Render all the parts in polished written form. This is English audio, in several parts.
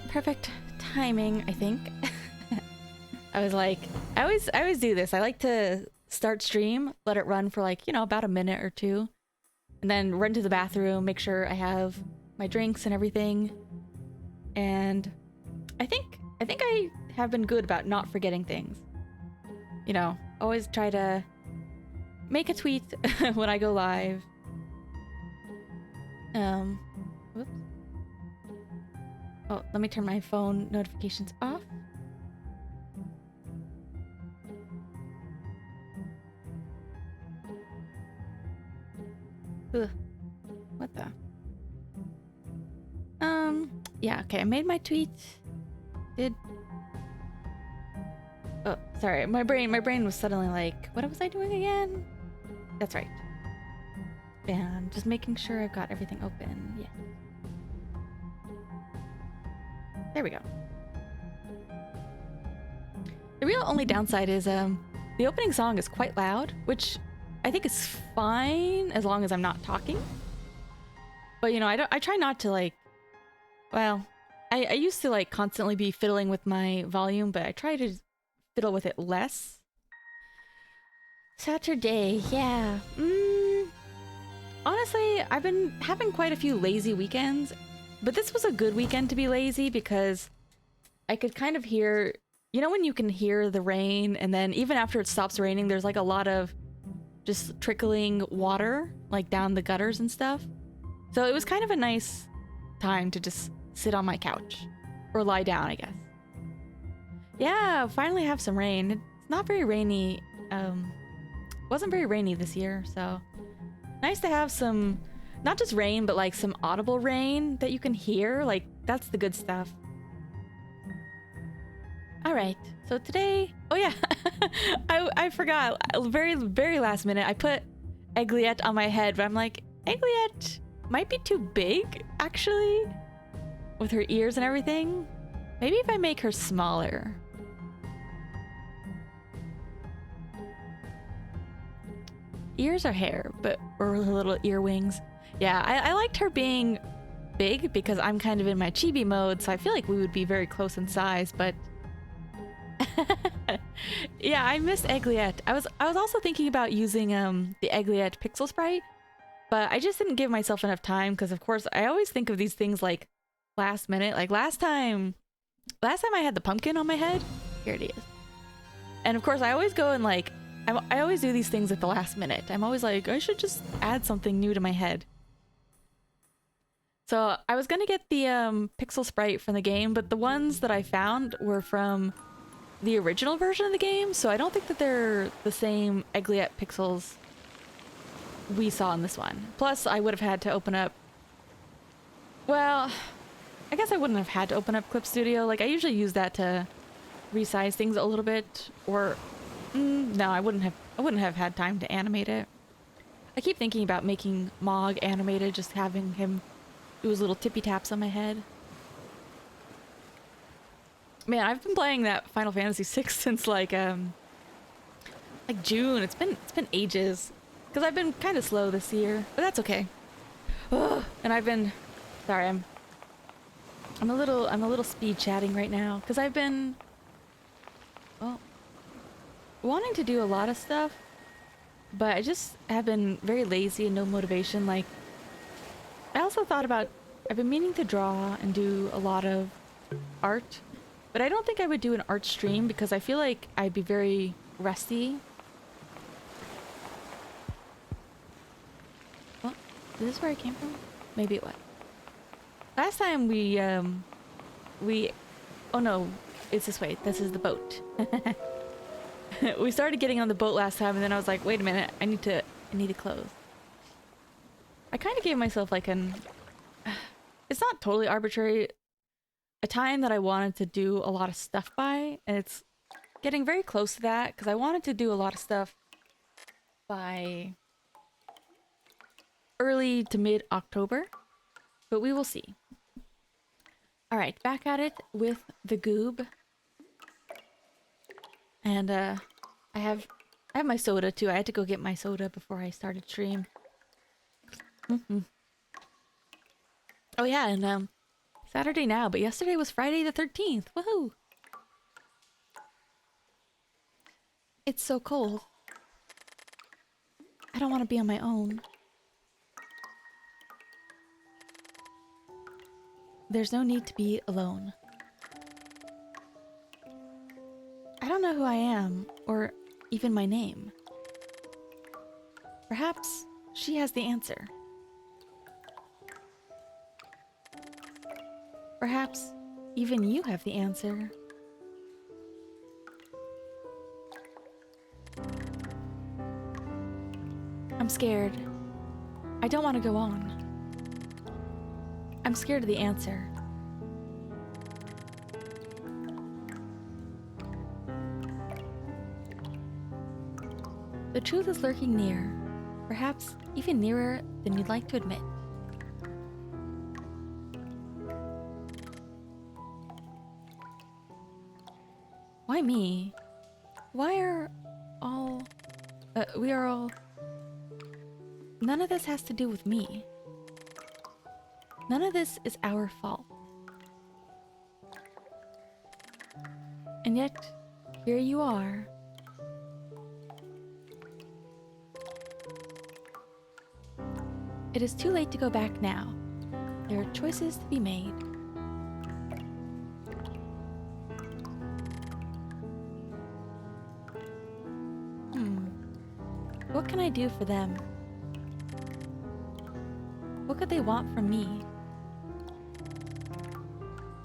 perfect timing, I think. I was like, I always do this. I like to start stream, let it run for like, you know, about a minute or two, and then run to the bathroom, make sure I have my drinks and everything. And I think I have been good about not forgetting things. You know, always try to make a tweet when I go live. Whoops. Oh, let me turn my phone notifications off. Ugh. What the? Yeah, okay, I made my tweet. Oh, sorry, my brain was suddenly like, what was I doing again? That's right. And just making sure I've got everything open. Yeah. There we go. The real only downside is the opening song is quite loud, which I think is fine as long as I'm not talking. But you know, I try not to like, well, I used to like constantly be fiddling with my volume, but I try to fiddle with it less. Saturday, yeah. Honestly, I've been having quite a few lazy weekends, but this was a good weekend to be lazy because I could kind of hear, you know, when you can hear the rain and then even after it stops raining, there's like a lot of just trickling water like down the gutters and stuff. So it was kind of a nice time to just sit on my couch or lie down, I guess. Yeah, finally have some rain. It's not very rainy. Wasn't very rainy this year, so nice to have some, not just rain, but like some audible rain that you can hear. Like that's the good stuff. All right, so today, oh yeah, I forgot, very last minute, I put Egliette on my head, but I'm like, Egliette might be too big, actually, with her ears and everything. Maybe if I make her smaller. Ears or hair, or her little ear wings. Yeah, I liked her being big because I'm kind of in my chibi mode, so I feel like we would be very close in size, but yeah, I missed Egliette. I was also thinking about using the Egliette pixel sprite, but I just didn't give myself enough time because of course I always think of these things like last minute. Like last time I had the pumpkin on my head. Here it is. And of course I always go and like I always do these things at the last minute. I'm always like, I should just add something new to my head. So I was gonna get the pixel sprite from the game, but the ones that I found were from the original version of the game, so I don't think that they're the same Egliette pixels we saw in this one. Plus, I would have had to open up... Well, I guess I wouldn't have had to open up Clip Studio. Like, I usually use that to resize things a little bit, or... no, I wouldn't have had time to animate it. I keep thinking about making Mog animated, just having him do his little tippy taps on my head. Man, I've been playing that Final Fantasy VI since like June. It's been ages because I've been kind of slow this year, but that's okay. Ugh. And I've been sorry, I'm a little speed chatting right now because I've been wanting to do a lot of stuff, but I just have been very lazy and no motivation. Like I also thought about I've been meaning to draw and do a lot of art. But I don't think I would do an art stream because I feel like I'd be very rusty. Well, is this where I came from? Maybe it was. Last time we, oh no, it's this way. This is the boat. We started getting on the boat last time and then I was like, wait a minute, I need to close. I kind of gave myself like it's not totally arbitrary, a time that I wanted to do a lot of stuff by, and it's getting very close to that because I wanted to do a lot of stuff by early to mid-October, but we will see. All right, back at it with the goob, and I have my soda too. I had to go get my soda before I started stream. Oh yeah, and Saturday now, but yesterday was Friday the 13th. Woohoo! It's so cold. I don't want to be on my own. There's no need to be alone. I don't know who I am, or even my name. Perhaps she has the answer. Perhaps even you have the answer. I'm scared. I don't want to go on. I'm scared of the answer. The truth is lurking near, perhaps even nearer than you'd like to admit. Why me? Why are all... we are all... None of this has to do with me. None of this is our fault. And yet, here you are. It is too late to go back now. There are choices to be made. What can I do for them? What could they want from me?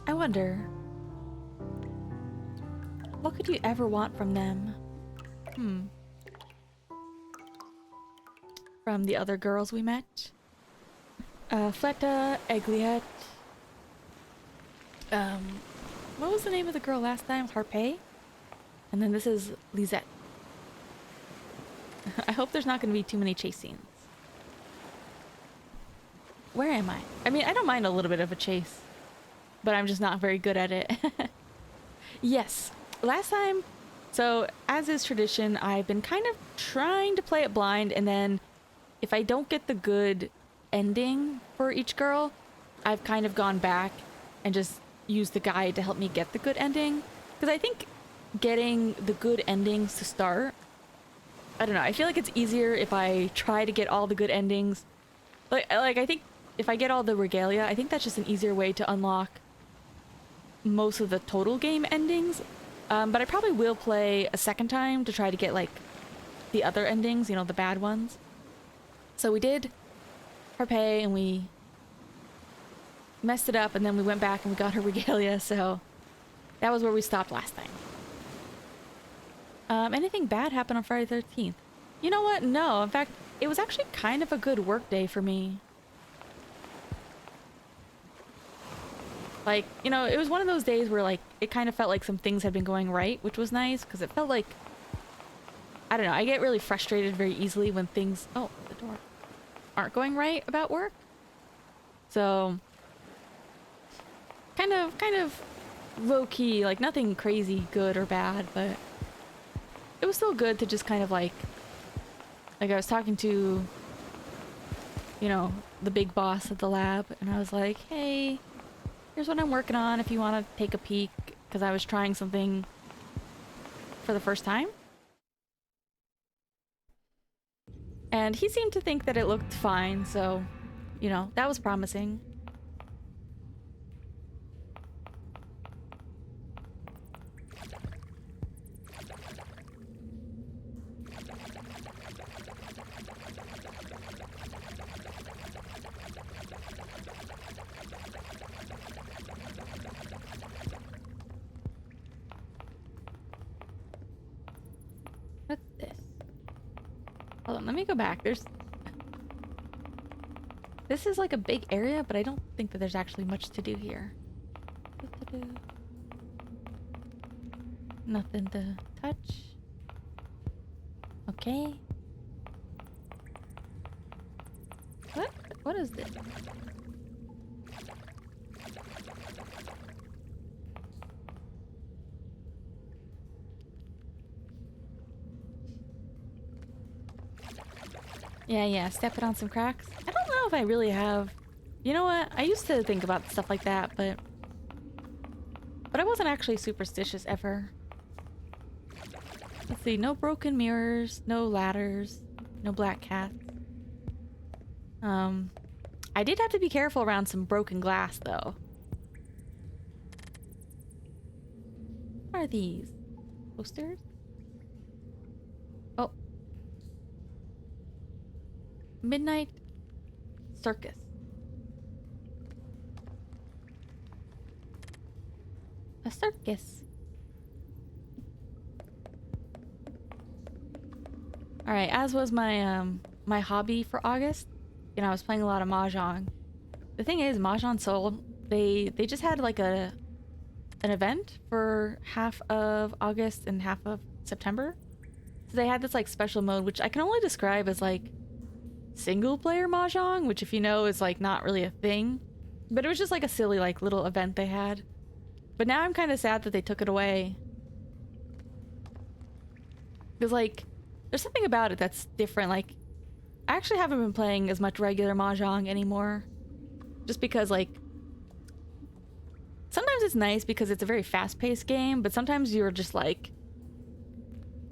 I wonder, what could you ever want from them? From the other girls we met? Fleta, Egliette. What was the name of the girl last time? Harpe? And then this is Lisette. I hope there's not going to be too many chase scenes. Where am I? I mean, I don't mind a little bit of a chase, but I'm just not very good at it. Yes, last time, so as is tradition, I've been kind of trying to play it blind, and then if I don't get the good ending for each girl, I've kind of gone back and just used the guide to help me get the good ending. Because I think getting the good endings to start, I don't know, I feel like it's easier if I try to get all the good endings. Like I think if I get all the regalia, I think that's just an easier way to unlock most of the total game endings. But I probably will play a second time to try to get like the other endings, you know, the bad ones. So we did Harpe and we messed it up, and then we went back and we got her regalia, so that was where we stopped last time. Anything bad happened on Friday the 13th? You know what? No. In fact, it was actually kind of a good work day for me. Like, you know, it was one of those days where, like, it kind of felt like some things had been going right, which was nice, because it felt like... I don't know, I get really frustrated very easily when things... Oh, the door. Aren't going right about work. So... Kind of low-key, like, nothing crazy good or bad, but... It was still good to just kind of, like I was talking to, you know, the big boss at the lab, and I was like, hey, here's what I'm working on if you want to take a peek, because I was trying something for the first time. And he seemed to think that it looked fine, so, you know, that was promising. What's this? Hold on, let me go back. This is like a big area, but I don't think that there's actually much to do here. Nothing to touch. Okay. What is this? Yeah, step it on some cracks. I don't know if I really have You know what? I used to think about stuff like that, but I wasn't actually superstitious ever. Let's see, no broken mirrors, no ladders, no black cats. I did have to be careful around some broken glass, though. What are these? Posters? Oh. Midnight Circus. A circus. Alright, as was my my hobby for August, you know, I was playing a lot of Mahjong. The thing is, Mahjong Soul, they just had like an event for half of August and half of September. So they had this like special mode, which I can only describe as like single player Mahjong, which if you know is like not really a thing. But it was just like a silly like little event they had. But now I'm kind of sad that they took it away. Because like, there's something about it that's different. Like, I actually haven't been playing as much regular Mahjong anymore. Just because like, sometimes it's nice because it's a very fast-paced game, but sometimes you're just like,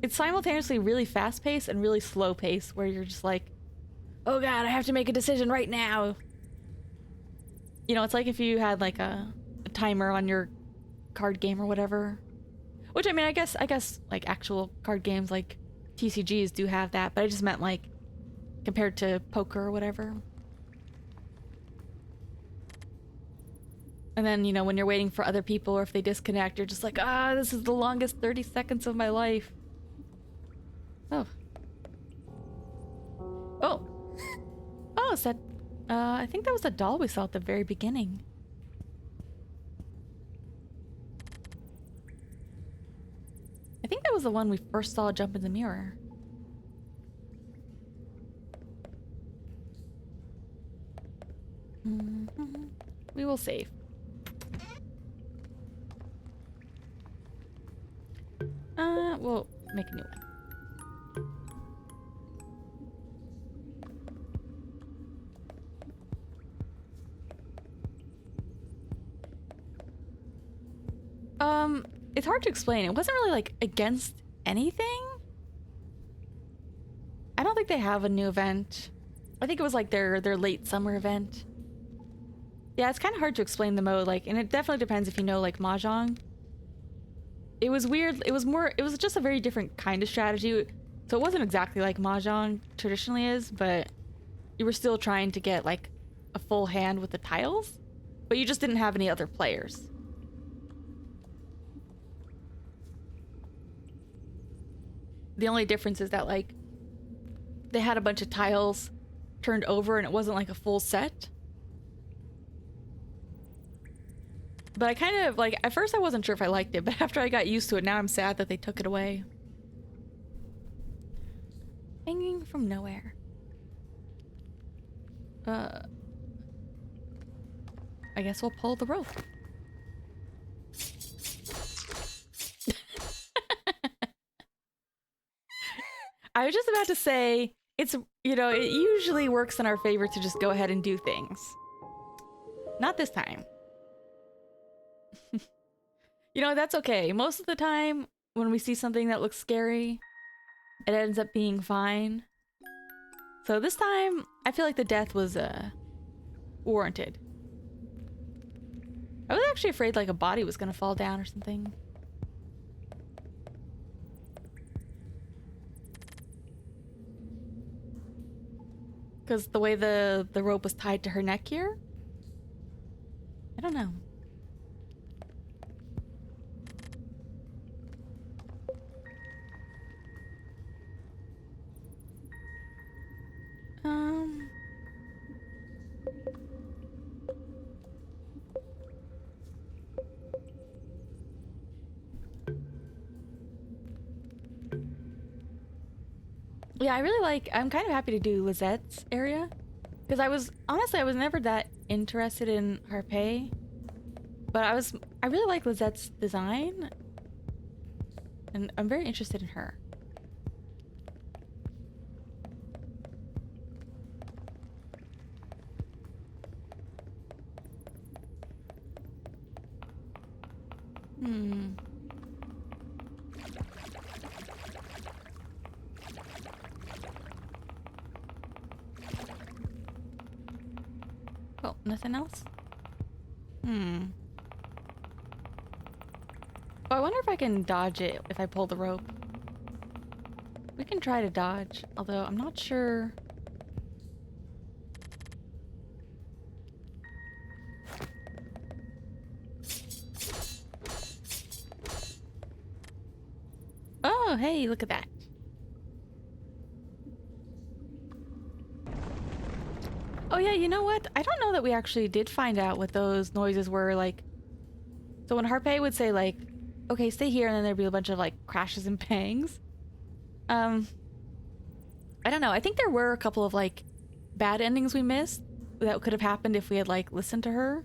it's simultaneously really fast-paced and really slow-paced, where you're just like, oh god, I have to make a decision right now. You know, it's like if you had like a timer on your card game or whatever. Which, I mean, I guess like actual card games like TCGs do have that, but I just meant like compared to poker or whatever. And then, you know, when you're waiting for other people or if they disconnect, you're just like, ah, this is the longest 30 seconds of my life. Oh. Oh. Oh, is that... I think that was the doll we saw at the very beginning. I think that was the one we first saw jump in the mirror. We will save. We'll make a new one. It's hard to explain. It wasn't really like against anything. I don't think they have a new event. I think it was like their late summer event. Yeah, it's kind of hard to explain the mode, like, and it definitely depends if you know like Mahjong. It was weird. It was just a very different kind of strategy. So it wasn't exactly like Mahjong traditionally is, but you were still trying to get like a full hand with the tiles, but you just didn't have any other players. The only difference is that like they had a bunch of tiles turned over and it wasn't like a full set. But I kind of like, at first I wasn't sure if I liked it, but after I got used to it, now I'm sad that they took it away. Hanging from nowhere. I guess we'll pull the rope. I was just about to say, it's, you know, it usually works in our favor to just go ahead and do things. Not this time. You know, that's okay. Most of the time, when we see something that looks scary, it ends up being fine. So this time, I feel like the death was, warranted. I was actually afraid like a body was gonna fall down or something. Because the way the rope was tied to her neck here? I don't know. Yeah, I really like, I'm kind of happy to do Lisette's area. Because honestly, I was never that interested in Harpay. But I really like Lisette's design. And I'm very interested in her. Nothing else? Hmm. Oh, I wonder if I can dodge it if I pull the rope. We can try to dodge, although I'm not sure. Oh, hey, look at that. Oh yeah, you know what? I don't know that we actually did find out what those noises were like. So when Harpay would say like, okay, stay here, and then there'd be a bunch of like crashes and bangs. I don't know. I think there were a couple of like bad endings we missed that could have happened if we had like listened to her.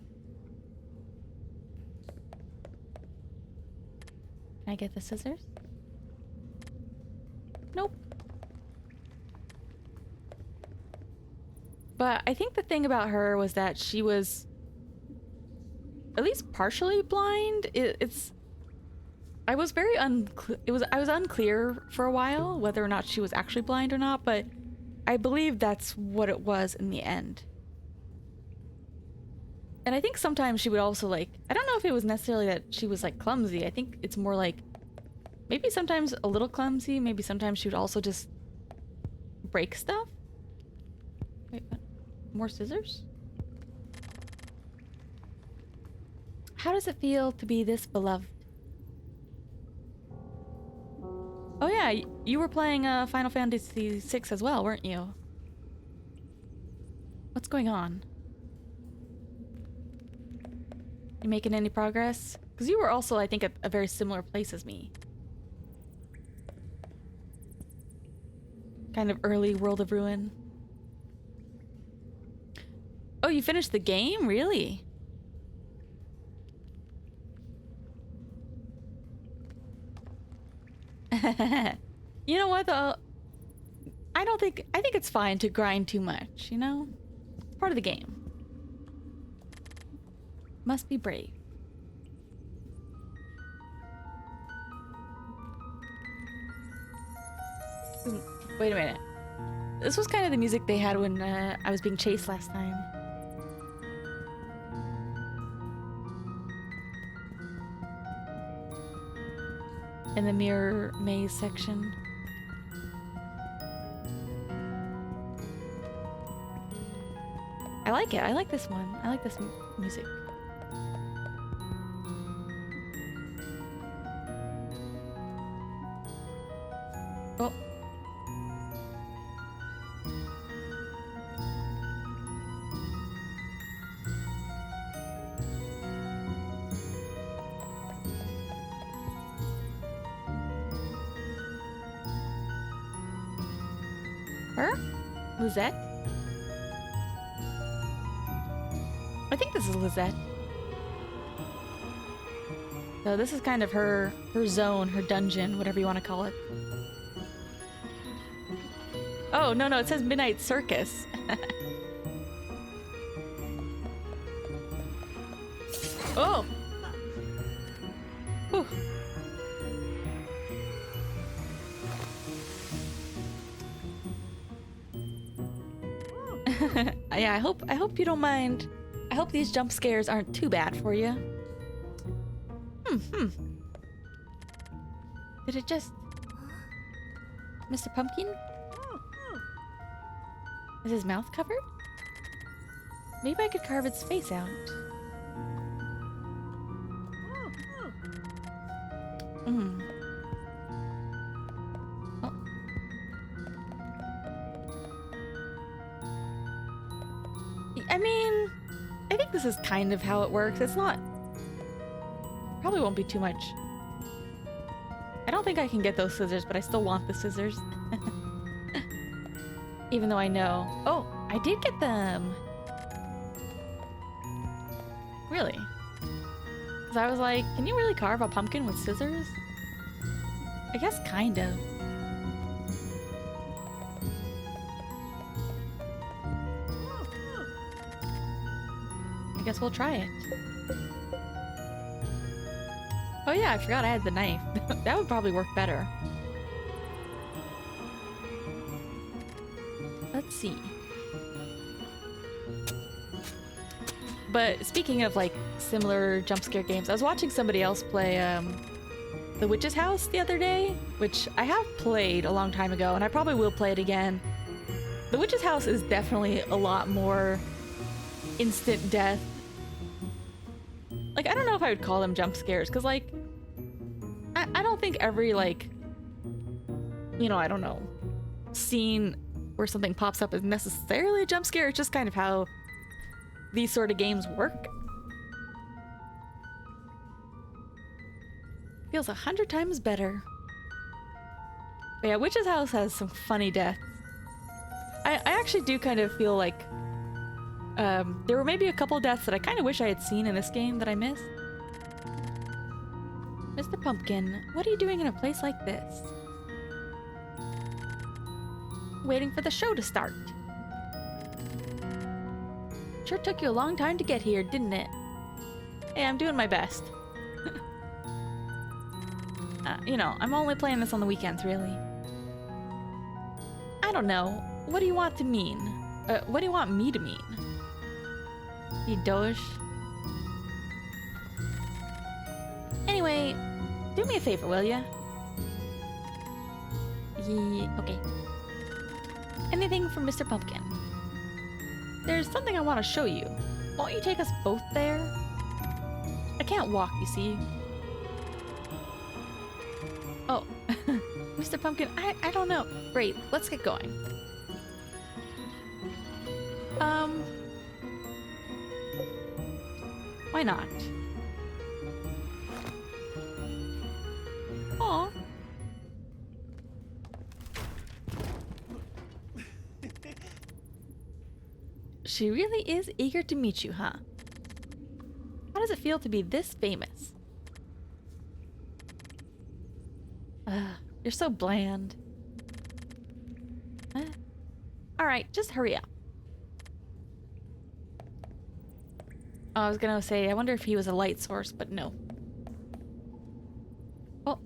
Can I get the scissors? Nope. But I think the thing about her was that she was at least partially blind. I was very I was unclear for a while whether or not she was actually blind or not, but I believe that's what it was in the end. And I think sometimes she would also like, I don't know if it was necessarily that she was like clumsy. I think it's more like maybe sometimes a little clumsy, maybe sometimes she would also just break stuff. Wait, what? More scissors? How does it feel to be this beloved? Oh yeah, you were playing Final Fantasy VI as well, weren't you? What's going on? You making any progress? Because you were also, I think, at a very similar place as me. Kind of early World of Ruin. Oh, you finished the game? Really? You know what though? I think it's fine to grind too much, you know? It's part of the game. Must be brave. Wait a minute. This was kind of the music they had when I was being chased last time. In the mirror maze section. I like it. I like this one. I like this music. Oh. Her? Lisette? I think this is Lisette. So this is kind of her zone, her dungeon, whatever you want to call it. Oh, no, it says Midnight Circus. Oh! Whew. Yeah, I hope you don't mind. I hope these jump scares aren't too bad for you. Did it just... Mr. Pumpkin? Is his mouth covered? Maybe I could carve its face out. Oh. I mean, I think this is kind of how it works. It's not... Probably won't be too much. I don't think I can get those scissors, but I still want the scissors. Even though I know... Oh, I did get them! Really? Because I was like, can you really carve a pumpkin with scissors? I guess kind of. I guess we'll try it. Oh yeah, I forgot I had the knife. That would probably work better. Let's see. But speaking of like similar jump scare games, I was watching somebody else play The Witch's House the other day, which I have played a long time ago, and I probably will play it again. The Witch's House is definitely a lot more instant death. Like, I don't know if I would call them jump scares, because like, I don't think every like, you know, I don't know, scene where something pops up is necessarily a jump scare. It's just kind of how these sort of games work. Feels 100 times better. But yeah, Witch's House has some funny deaths. I actually do kind of feel like there were maybe a couple deaths that I kind of wish I had seen in this game that I missed. Mr. Pumpkin, what are you doing in a place like this? Waiting for the show to start. Sure took you a long time to get here, didn't it? Hey, I'm doing my best. You know, I'm only playing this on the weekends, really. I don't know. What do you want to mean? What do you want me to mean? You doge. Anyway, do me a favor, will ya? Okay. Anything from Mr. Pumpkin? There's something I want to show you. Won't you take us both there? I can't walk, you see. Oh, Mr. Pumpkin, I don't know. Great, let's get going. Why not? Aw. She really is eager to meet you, huh? How does it feel to be this famous? You're so bland. Alright, just hurry up. Oh, I was gonna say, I wonder if he was a light source, but no. Oh.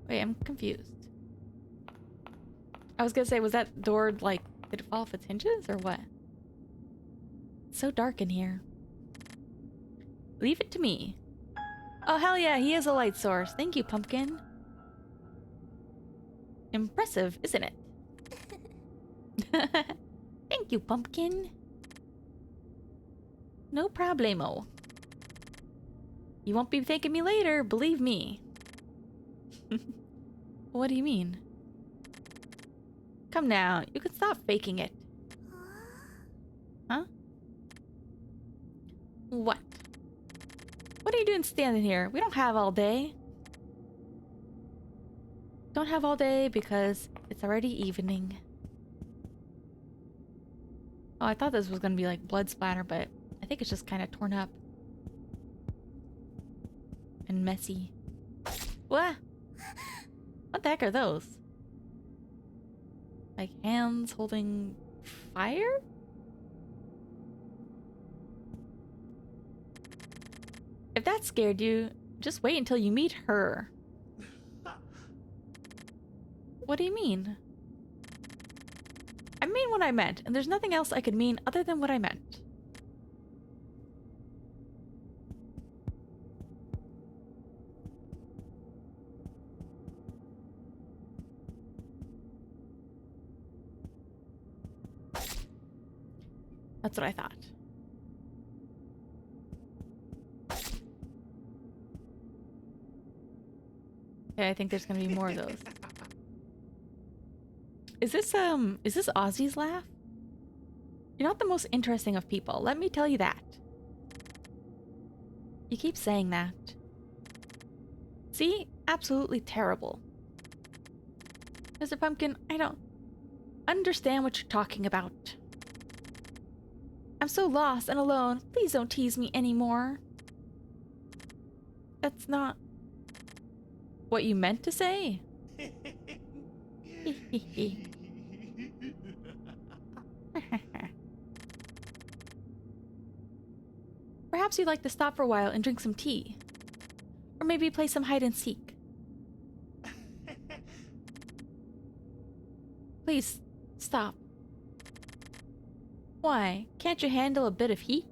Wait, I'm confused. I was gonna say, was that door, like, did it fall off its hinges, or what? It's so dark in here. Leave it to me. Oh, hell yeah, he is a light source. Thank you, Pumpkin. Impressive, isn't it? Thank you, Pumpkin. No problemo. You won't be thanking me later, believe me. What do you mean? Come now, you can stop faking it. Huh? What? What are you doing standing here? We don't have all day. Don't have all day because it's already evening. Oh, I thought this was gonna be like blood splatter, but I think it's just kind of torn up. And messy. What? What the heck are those? Like hands holding fire? If that scared you, just wait until you meet her. What do you mean? I mean what I meant, and there's nothing else I could mean other than what I meant. That's what I thought. Okay, I think there's gonna be more of those. Is this Ozzy's laugh? You're not the most interesting of people, let me tell you that. You keep saying that. See? Absolutely terrible. Mr. Pumpkin, I don't understand what you're talking about. I'm so lost and alone. Please don't tease me anymore. That's not what you meant to say. Perhaps you'd like to stop for a while and drink some tea. Or maybe play some hide and seek. Please, stop. Why? Can't you handle a bit of heat?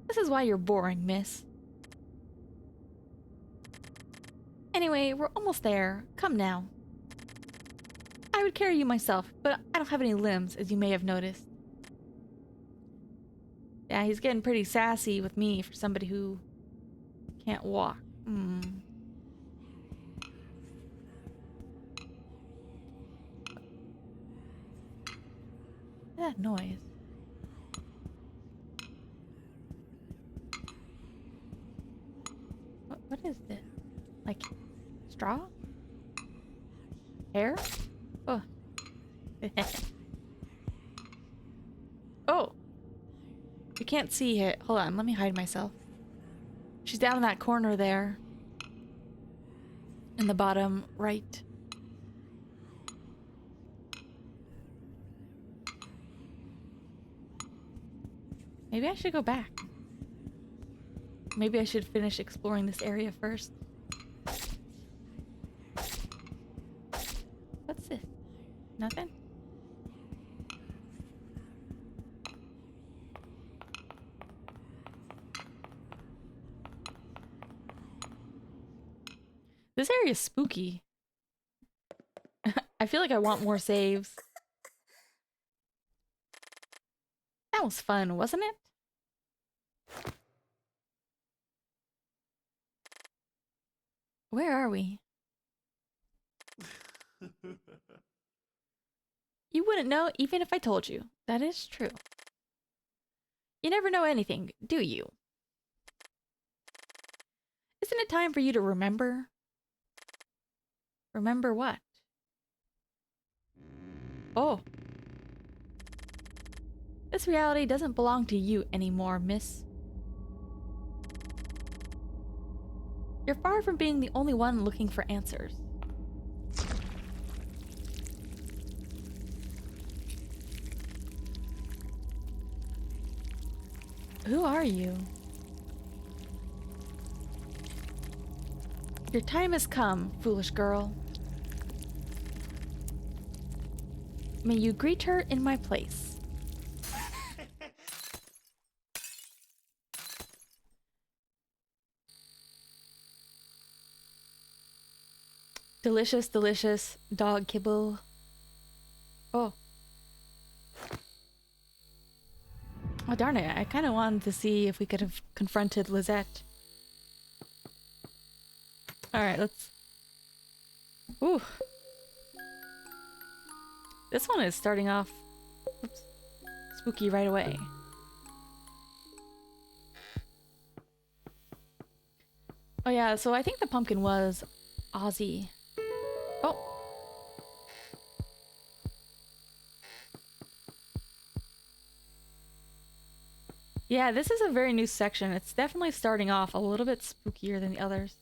This is why you're boring, miss. Anyway, we're almost there. Come now. I would carry you myself, but I don't have any limbs, as you may have noticed. Yeah, he's getting pretty sassy with me for somebody who can't walk. That noise. What is this? Like straw? Hair? Oh. Oh. You can't see it. Hold on, let me hide myself. She's down in that corner there. In the bottom right. Maybe I should go back. Maybe I should finish exploring this area first. What's this? Nothing? This area is spooky. I feel like I want more saves. That was fun, wasn't it? Where are we? You wouldn't know even if I told you. That is true. You never know anything, do you? Isn't it time for you to remember? Remember what? Oh. This reality doesn't belong to you anymore, miss. You're far from being the only one looking for answers. Who are you? Your time has come, foolish girl. May you greet her in my place. Delicious, delicious dog kibble. Oh. Oh, darn it. I kind of wanted to see if we could have confronted Lisette. Alright, let's... Ooh. This one is starting off... Oops. Spooky right away. Oh yeah, so I think the pumpkin was Ozzy. Oh. Yeah, this is a very new section. It's definitely starting off a little bit spookier than the others.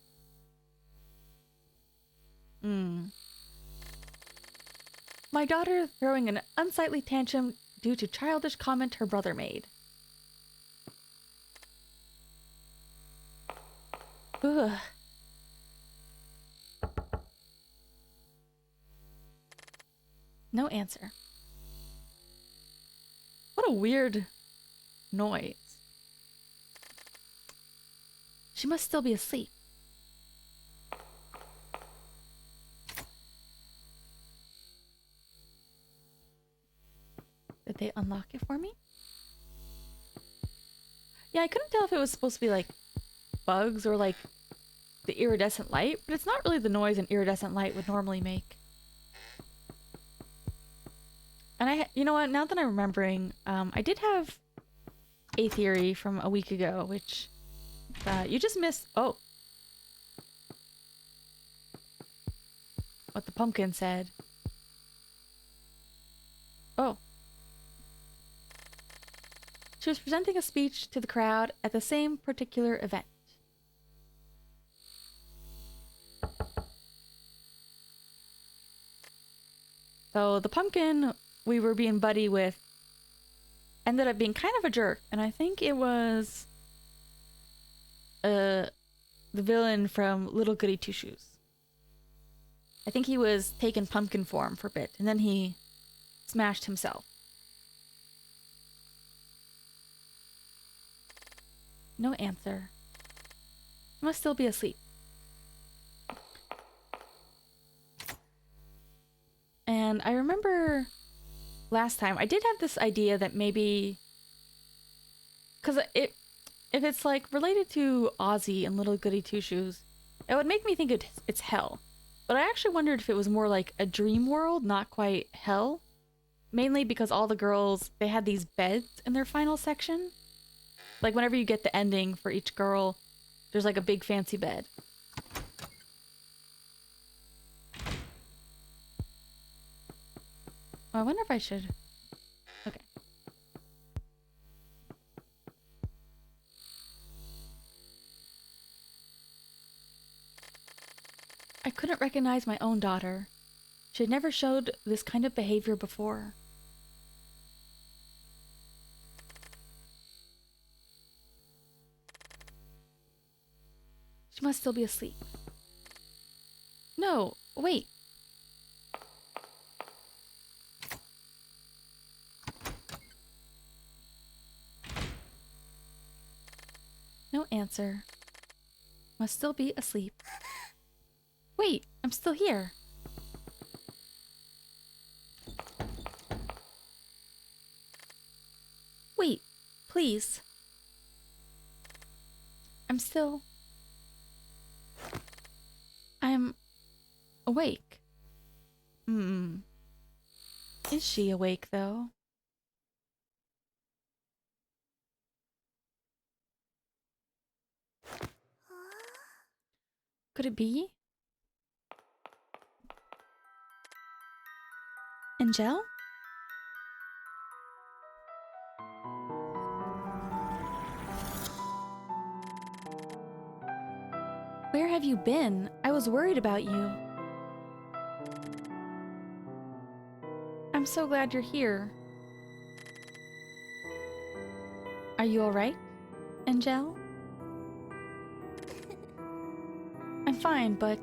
My daughter throwing an unsightly tantrum due to childish comment her brother made. Ugh. No answer. What a weird noise. She must still be asleep. Did they unlock it for me? Yeah, I couldn't tell if it was supposed to be like bugs or like the iridescent light, but it's not really the noise an iridescent light would normally make. And you know what, now that I'm remembering, I did have a theory from a week ago, which you just missed. Oh. What the pumpkin said. Oh. She was presenting a speech to the crowd at the same particular event. So the pumpkin we were being buddy with ended up being kind of a jerk, and I think it was the villain from Little Goody Two Shoes. I think he was taking pumpkin form for a bit, and then he smashed himself. No answer. He must still be asleep. And I remember last time I did have this idea that maybe, because if it's like related to Ozzy and Little Goody Two Shoes, it would make me think it's hell. But I actually wondered if it was more like a dream world, not quite hell. Mainly because all the girls, they had these beds in their final section. Like whenever you get the ending for each girl, there's like a big fancy bed. Oh, I wonder if I should... Okay. I couldn't recognize my own daughter. She had never showed this kind of behavior before. She must still be asleep. No, wait. No answer. Must still be asleep. Wait, I'm still here. Wait, please. I'm awake. Is she awake, though? Could it be? Angel? Where have you been? I was worried about you. I'm so glad you're here. Are you alright, Angel? I'm fine, but...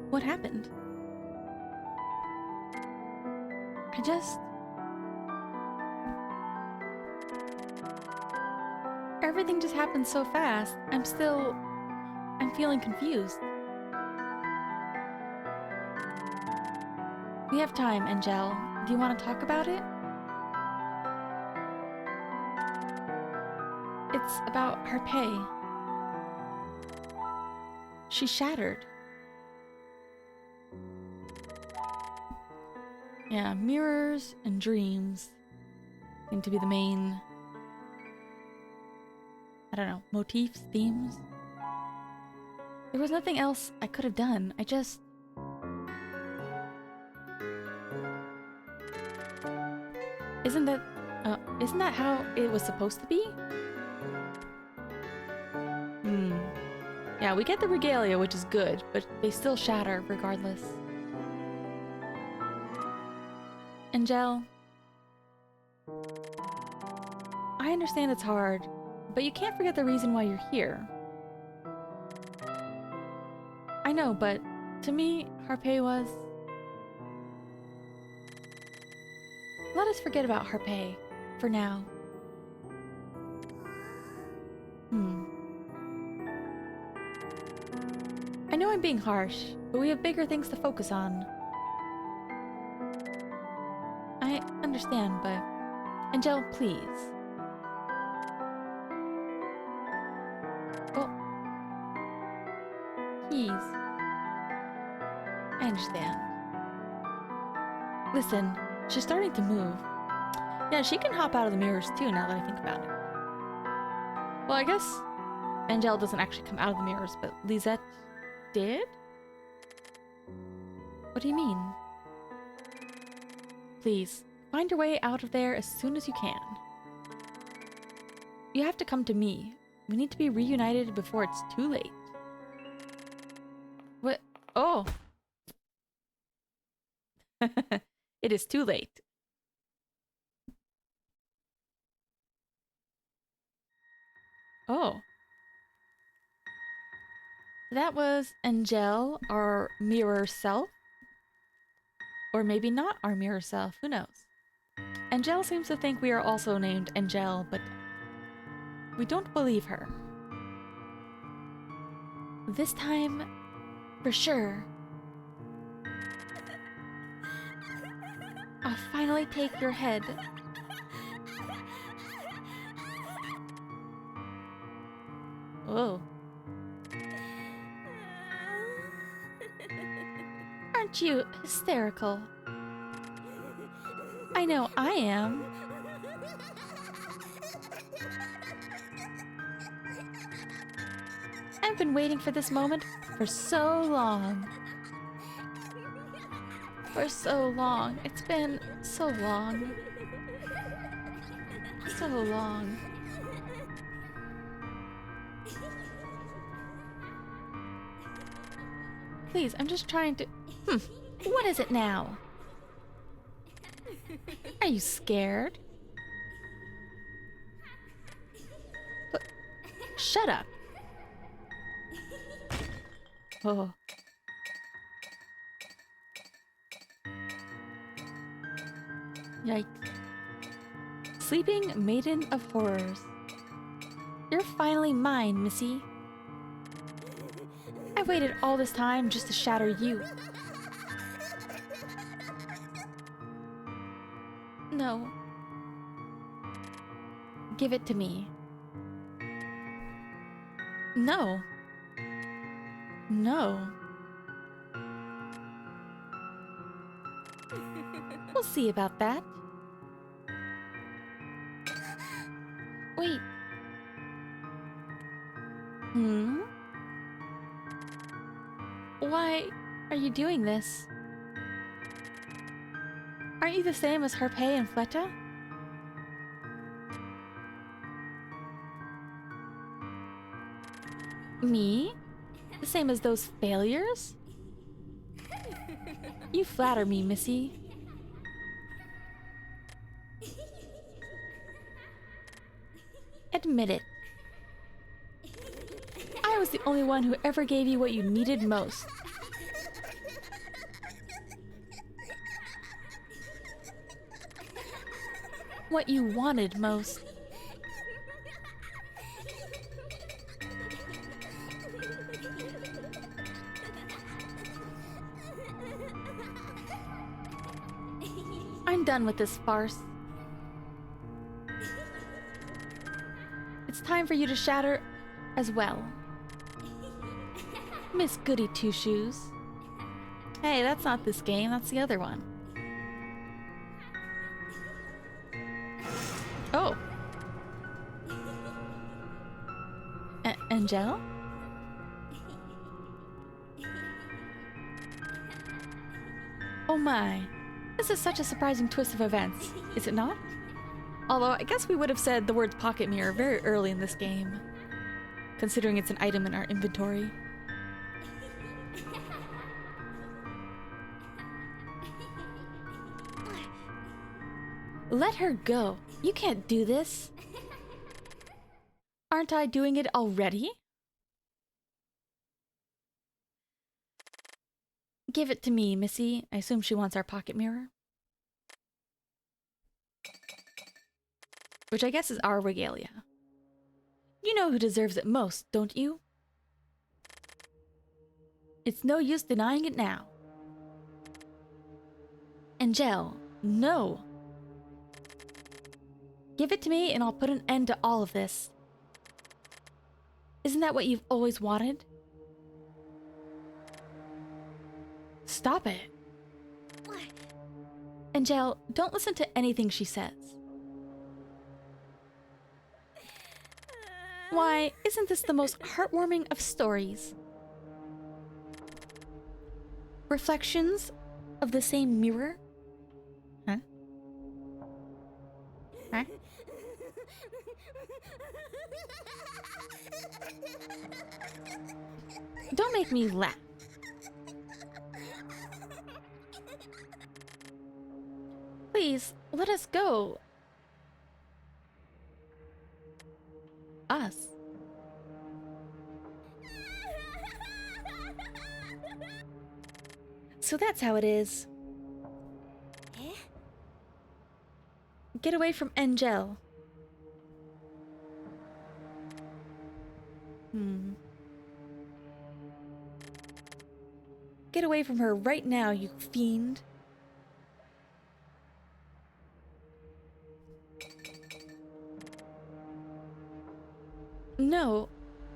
What happened? Everything just happened so fast. I'm feeling confused. We have time, Angel. Do you want to talk about it? It's about Harpay. She shattered. Yeah, mirrors and dreams seem to be the main, I don't know, motifs, themes. There was nothing else I could have done. Isn't that how it was supposed to be? Yeah, we get the regalia, which is good, but they still shatter regardless. Angel, I understand it's hard, but you can't forget the reason why you're here. I know, but to me, Harpay was... Let us forget about Harpay, for now. I know I'm being harsh, but we have bigger things to focus on. I understand, but... Angel, please. Oh. Please. I understand. Listen, she's starting to move. Yeah, she can hop out of the mirrors too, now that I think about it. Well, I guess Angel doesn't actually come out of the mirrors, but Lisette did? What do you mean? Please, find your way out of there as soon as you can. You have to come to me. We need to be reunited before it's too late. What? Oh! It is too late. Oh. That was Angel, our mirror self. Or maybe not our mirror self, who knows? Angel seems to think we are also named Angel, but we don't believe her. This time, for sure. I'll finally take your head. Whoa. Aren't you hysterical? I know I am. I've been waiting for this moment for so long. For so long. It's been so long. So long. Please, I'm just trying to... What is it now? Are you scared? But... Shut up. Oh. Yikes. Sleeping Maiden of Horrors. You're finally mine, Missy. I waited all this time just to shatter you. No. Give it to me. No. No. We'll see about that. Wait. Why are you doing this? Aren't you the same as Harpe and Fleta? Me? The same as those failures? You flatter me, Missy. Admit it. I was the only one who ever gave you what you needed most. What you wanted most. I'm done with this farce. It's time for you to shatter as well. Miss Goody Two-Shoes. Hey, that's not this game, that's the other one. Oh. Angel? Oh my. This is such a surprising twist of events, is it not? Although, I guess we would have said the words pocket mirror very early in this game, considering it's an item in our inventory. Let her go. You can't do this. Aren't I doing it already? Give it to me, Missy. I assume she wants our pocket mirror. Which I guess is our regalia. You know who deserves it most, don't you? It's no use denying it now. Angel, no. Give it to me and I'll put an end to all of this. Isn't that what you've always wanted? Stop it. Angel, don't listen to anything she says. Why, isn't this the most heartwarming of stories? Reflections of the same mirror? Huh? Huh? Don't make me laugh. Please, let us go. Us. So that's how it is. Get away from Angel. Get away from her right now, you fiend. No,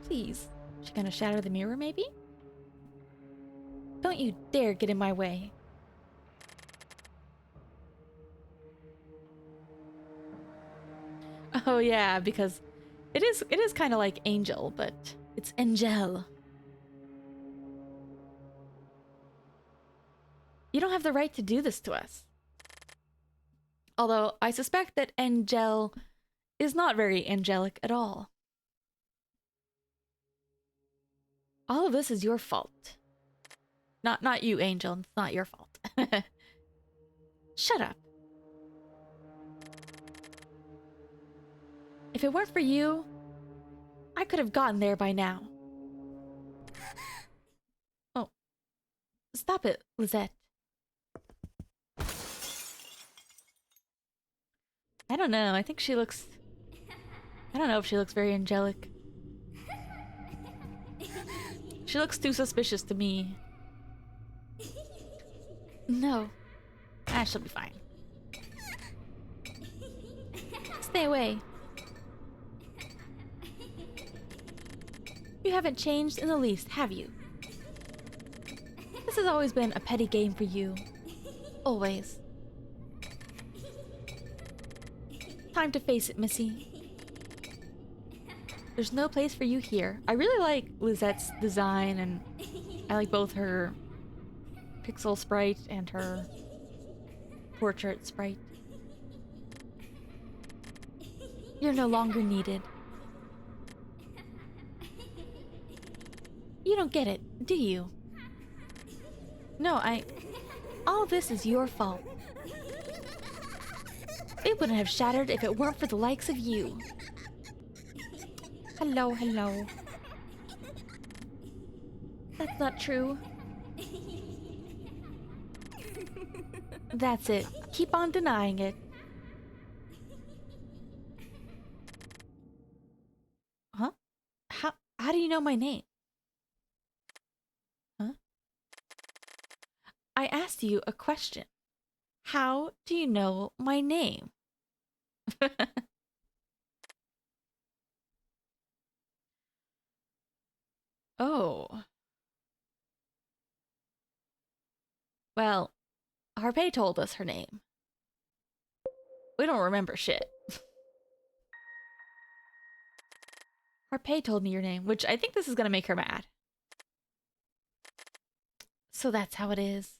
please. She gonna shatter the mirror, maybe? Don't you dare get in my way. Oh yeah, because it is kind of like Angel, but it's Angel. You don't have the right to do this to us. Although I suspect that Angel is not very angelic at all. All of this is your fault. Not you, Angel. It's not your fault. Shut up. If it weren't for you, I could have gotten there by now. Oh. Stop it, Lisette. I don't know. I think she looks... I don't know if she looks very angelic. She looks too suspicious to me. No. Ah, she'll be fine. Stay away. You haven't changed in the least, have you? This has always been a petty game for you. Always. Time to face it, Missy. There's no place for you here. I really like Lisette's design, and I like both her pixel sprite and her portrait sprite. You're no longer needed. You don't get it, do you? No, all of this is your fault. It wouldn't have shattered if it weren't for the likes of you. Hello, hello. That's not true. That's it. Keep on denying it. Huh? How do you know my name? Huh? I asked you a question. How do you know my name? Oh. Well, Harpay told us her name. We don't remember shit. Harpay told me your name, which I think this is gonna make her mad. So that's how it is.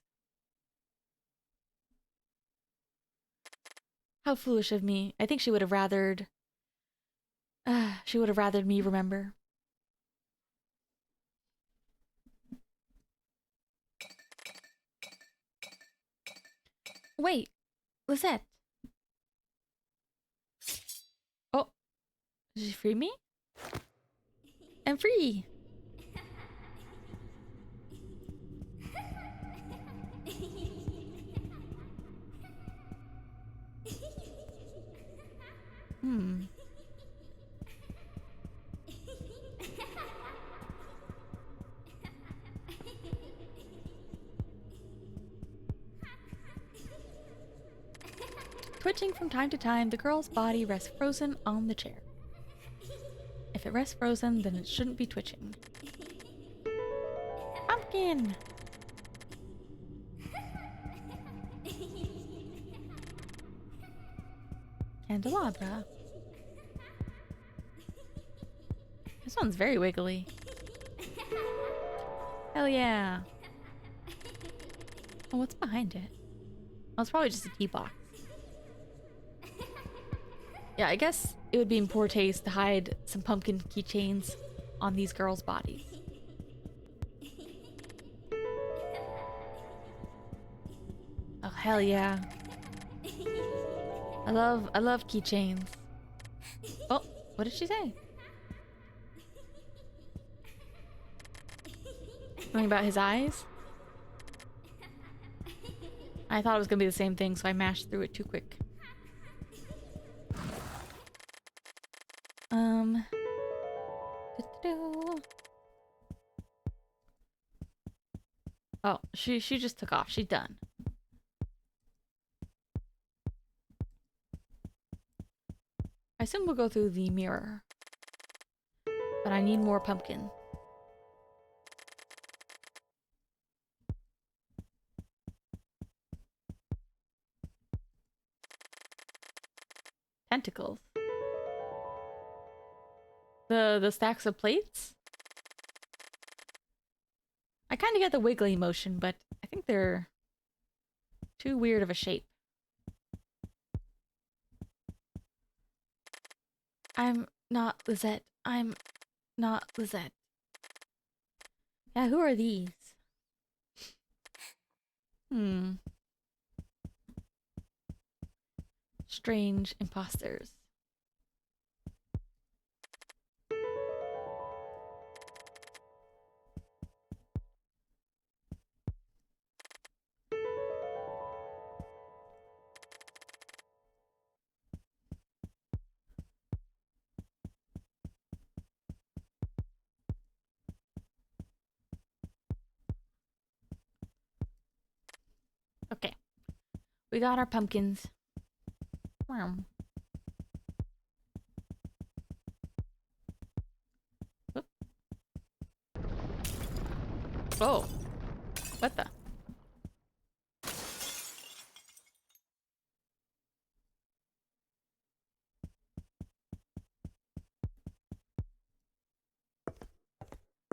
How foolish of me. I think she would have rathered... she would have rathered me remember. Wait, Lisette. Oh, did she free me? I'm free. Twitching from time to time, the girl's body rests frozen on the chair. If it rests frozen, then it shouldn't be twitching. Pumpkin! Candelabra. This one's very wiggly. Hell yeah. Oh, what's behind it? Oh, it's probably just a tea box. Yeah, I guess it would be in poor taste to hide some pumpkin keychains on these girls' bodies. Oh, hell yeah. I love keychains. Oh, what did she say? Something about his eyes? I thought it was gonna be the same thing, so I mashed through it too quick. doo-doo-doo. Oh, she just took off. She's done. I assume we'll go through the mirror. But I need more pumpkin. Tentacles. The stacks of plates? I kind of get the wiggly motion, but I think they're too weird of a shape. I'm not Lisette. I'm not Lisette. Yeah, who are these? Strange imposters. Okay. We got our pumpkins. Wow. Oop. Oh. What the?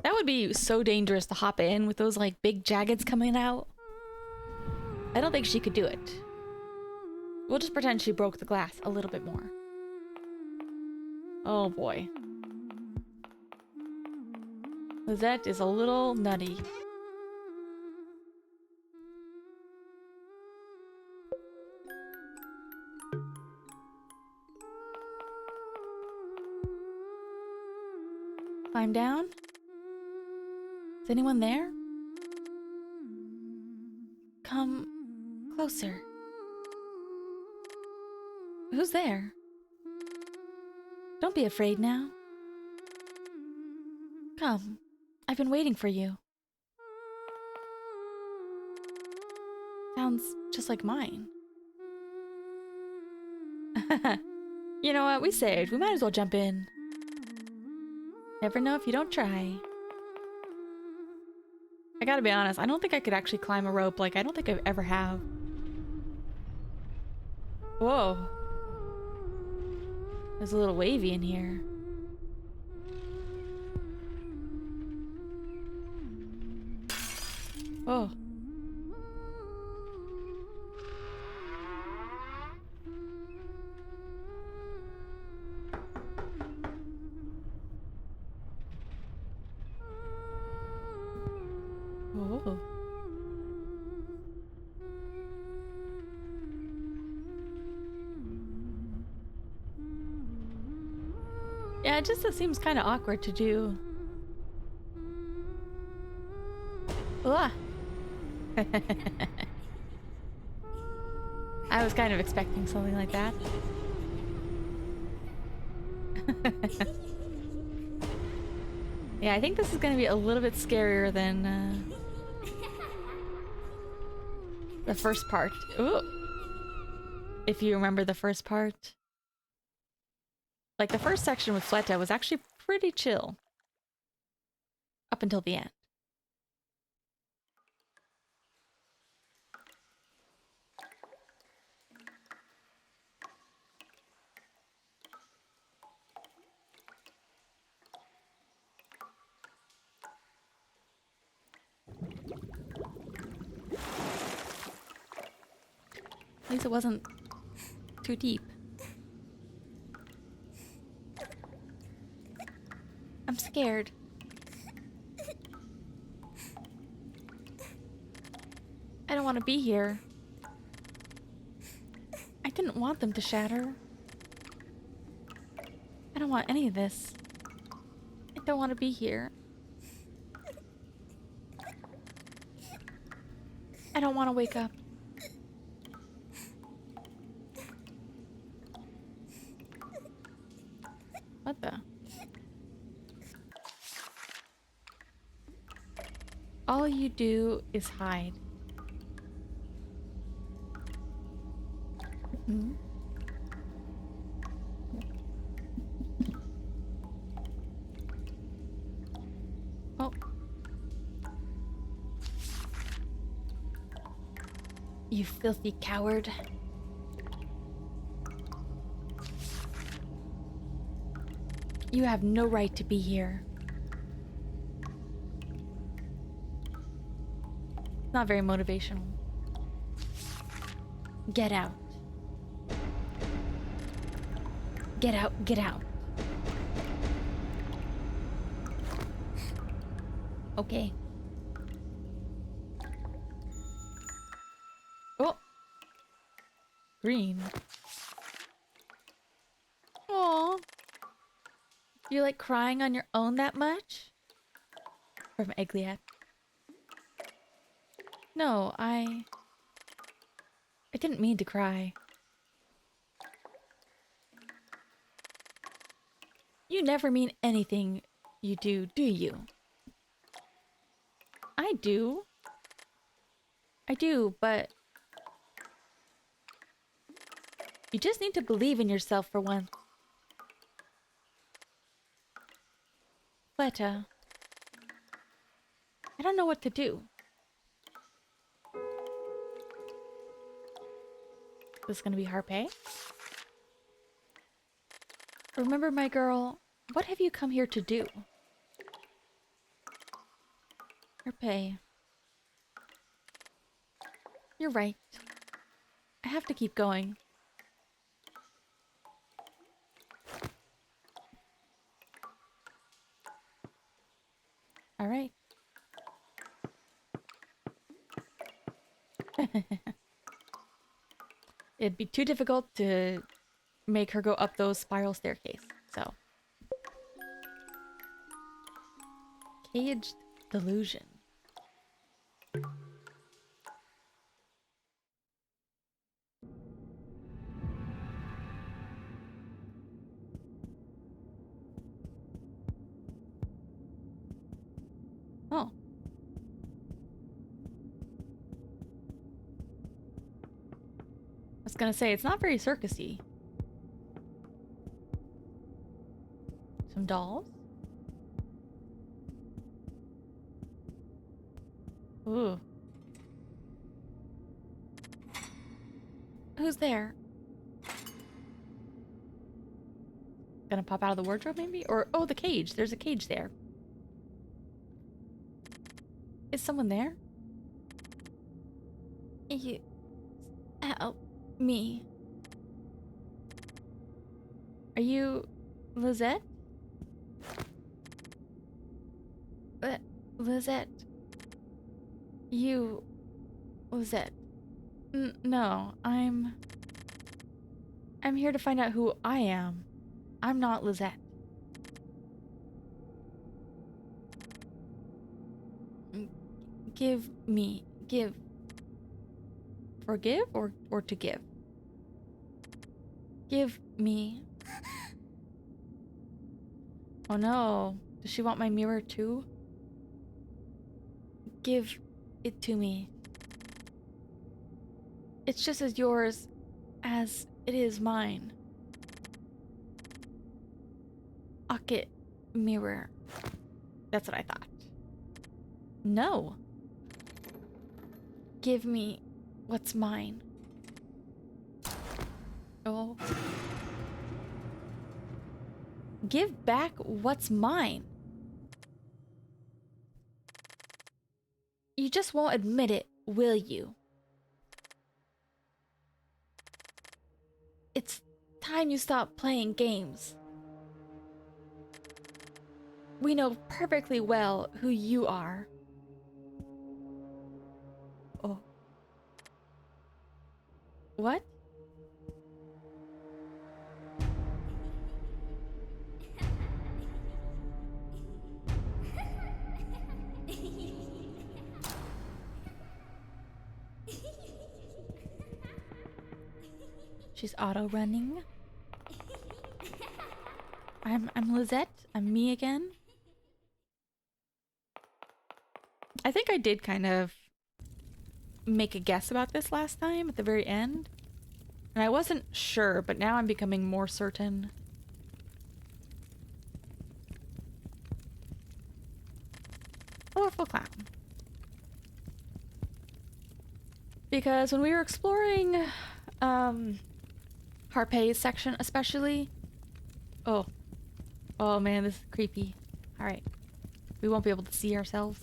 That would be so dangerous to hop in with those like big jaggeds coming out. I don't think she could do it. We'll just pretend she broke the glass a little bit more. Oh boy. Lisette is a little nutty. Climb down? Is anyone there? Come closer. Who's there? Don't be afraid now. Come. I've been waiting for you. Sounds just like mine. You know what? We saved. We might as well jump in. Never know if you don't try. I gotta be honest, I don't think I could actually climb a rope. Like, I don't think I ever have. Whoa. There's a little wavy in here. Oh. Oh. Yeah, it just seems kind of awkward to do. Ugh. I was kind of expecting something like that. Yeah, I think this is going to be a little bit scarier than the first part. Ooh. If you remember the first part. Like, the first section with Fleta was actually pretty chill. Up until the end. At least it wasn't too deep. I'm scared. I don't want to be here. I didn't want them to shatter. I don't want any of this. I don't want to be here. I don't want to wake up. What the? All you do is hide. Hmm? Oh. You filthy coward. You have no right to be here. Not very motivational. Get out. Get out, get out. Okay. Oh. Green. Aw. You like crying on your own that much? From Egliat. No, I didn't mean to cry. You never mean anything you do you? I do. I do, but you just need to believe in yourself for once. Fleta, I don't know what to do. This is gonna be Harpe. Remember, my girl, what have you come here to do? Harpe. You're right. I have to keep going. All right. It'd be too difficult to make her go up those spiral staircase, so. Caged delusion. Oh. I was gonna say, it's not very circusy. Some dolls? Ooh. Who's there? Gonna pop out of the wardrobe, maybe? Or, oh, the cage. There's a cage there. Is someone there? You... help me. Are you... Lisette? Lisette. You... Lisette. No, I'm here to find out who I am. I'm not Lisette. Give me... Give... Forgive or to give? Give me... Oh no. Does she want my mirror too? Give it to me. It's just as yours as it is mine. Pocket mirror. That's what I thought. No. Give me what's mine. Oh. Give back what's mine. You just won't admit it, will you? It's time you stop playing games. We know perfectly well who you are. Oh. What? She's auto running. I I'm Lisette. I'm me again. I think I did kind of make a guess about this last time at the very end. And I wasn't sure, but now I'm becoming more certain. Colorful clown. Because when we were exploring Harpay's section especially... Oh. Oh man, this is creepy. Alright. We won't be able to see ourselves.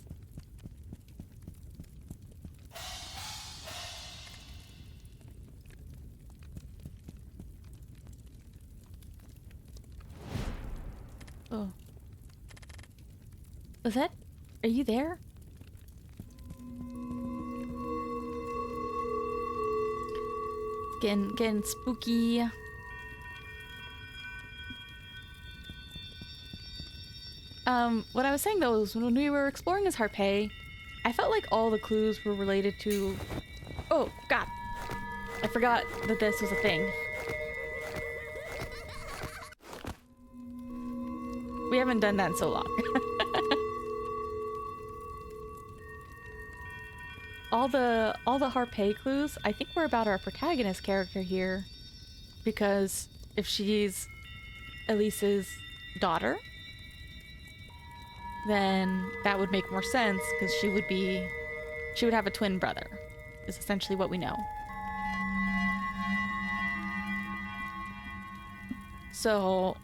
Oh. Lisette? Are you there? Getting spooky. What I was saying though is when we were exploring this Harpay, I felt like all the clues were related to... Oh, God. I forgot that this was a thing. We haven't done that in so long. all the Harpay clues, I think were about our protagonist character here. Because if she's Elise's daughter, then that would make more sense because she would have a twin brother, is essentially what we know. So,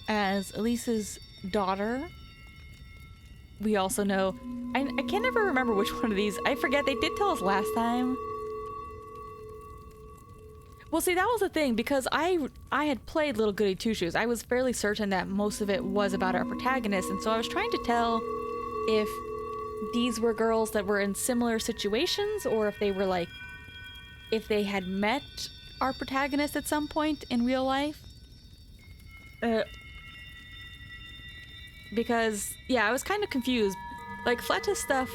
as Elise's daughter, we also know... I can't ever remember which one of these. I forget. They did tell us last time. Well, see, that was the thing, because I had played Little Goody Two-Shoes. I was fairly certain that most of it was about our protagonist, and so I was trying to tell if these were girls that were in similar situations, or if they were like... if they had met our protagonist at some point in real life. Because, yeah, I was kind of confused. Like, Fleta's stuff...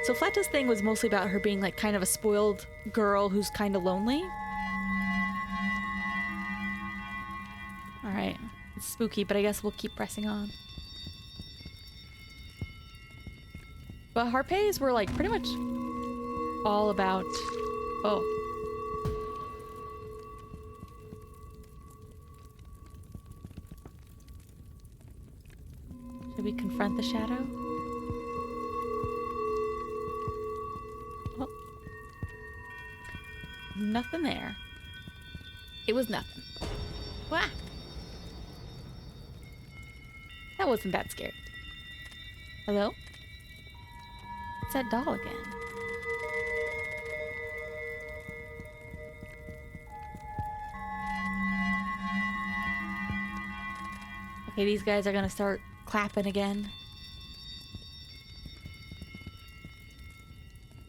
So Fleta's thing was mostly about her being, like, kind of a spoiled girl who's kind of lonely. Alright. It's spooky, but I guess we'll keep pressing on. But Harpays were, like, pretty much all about... Oh. Should we confront the shadow? Oh. Nothing there. It was nothing. Wah! That wasn't that scary. Hello? It's that doll again. Okay, these guys are gonna start clapping again.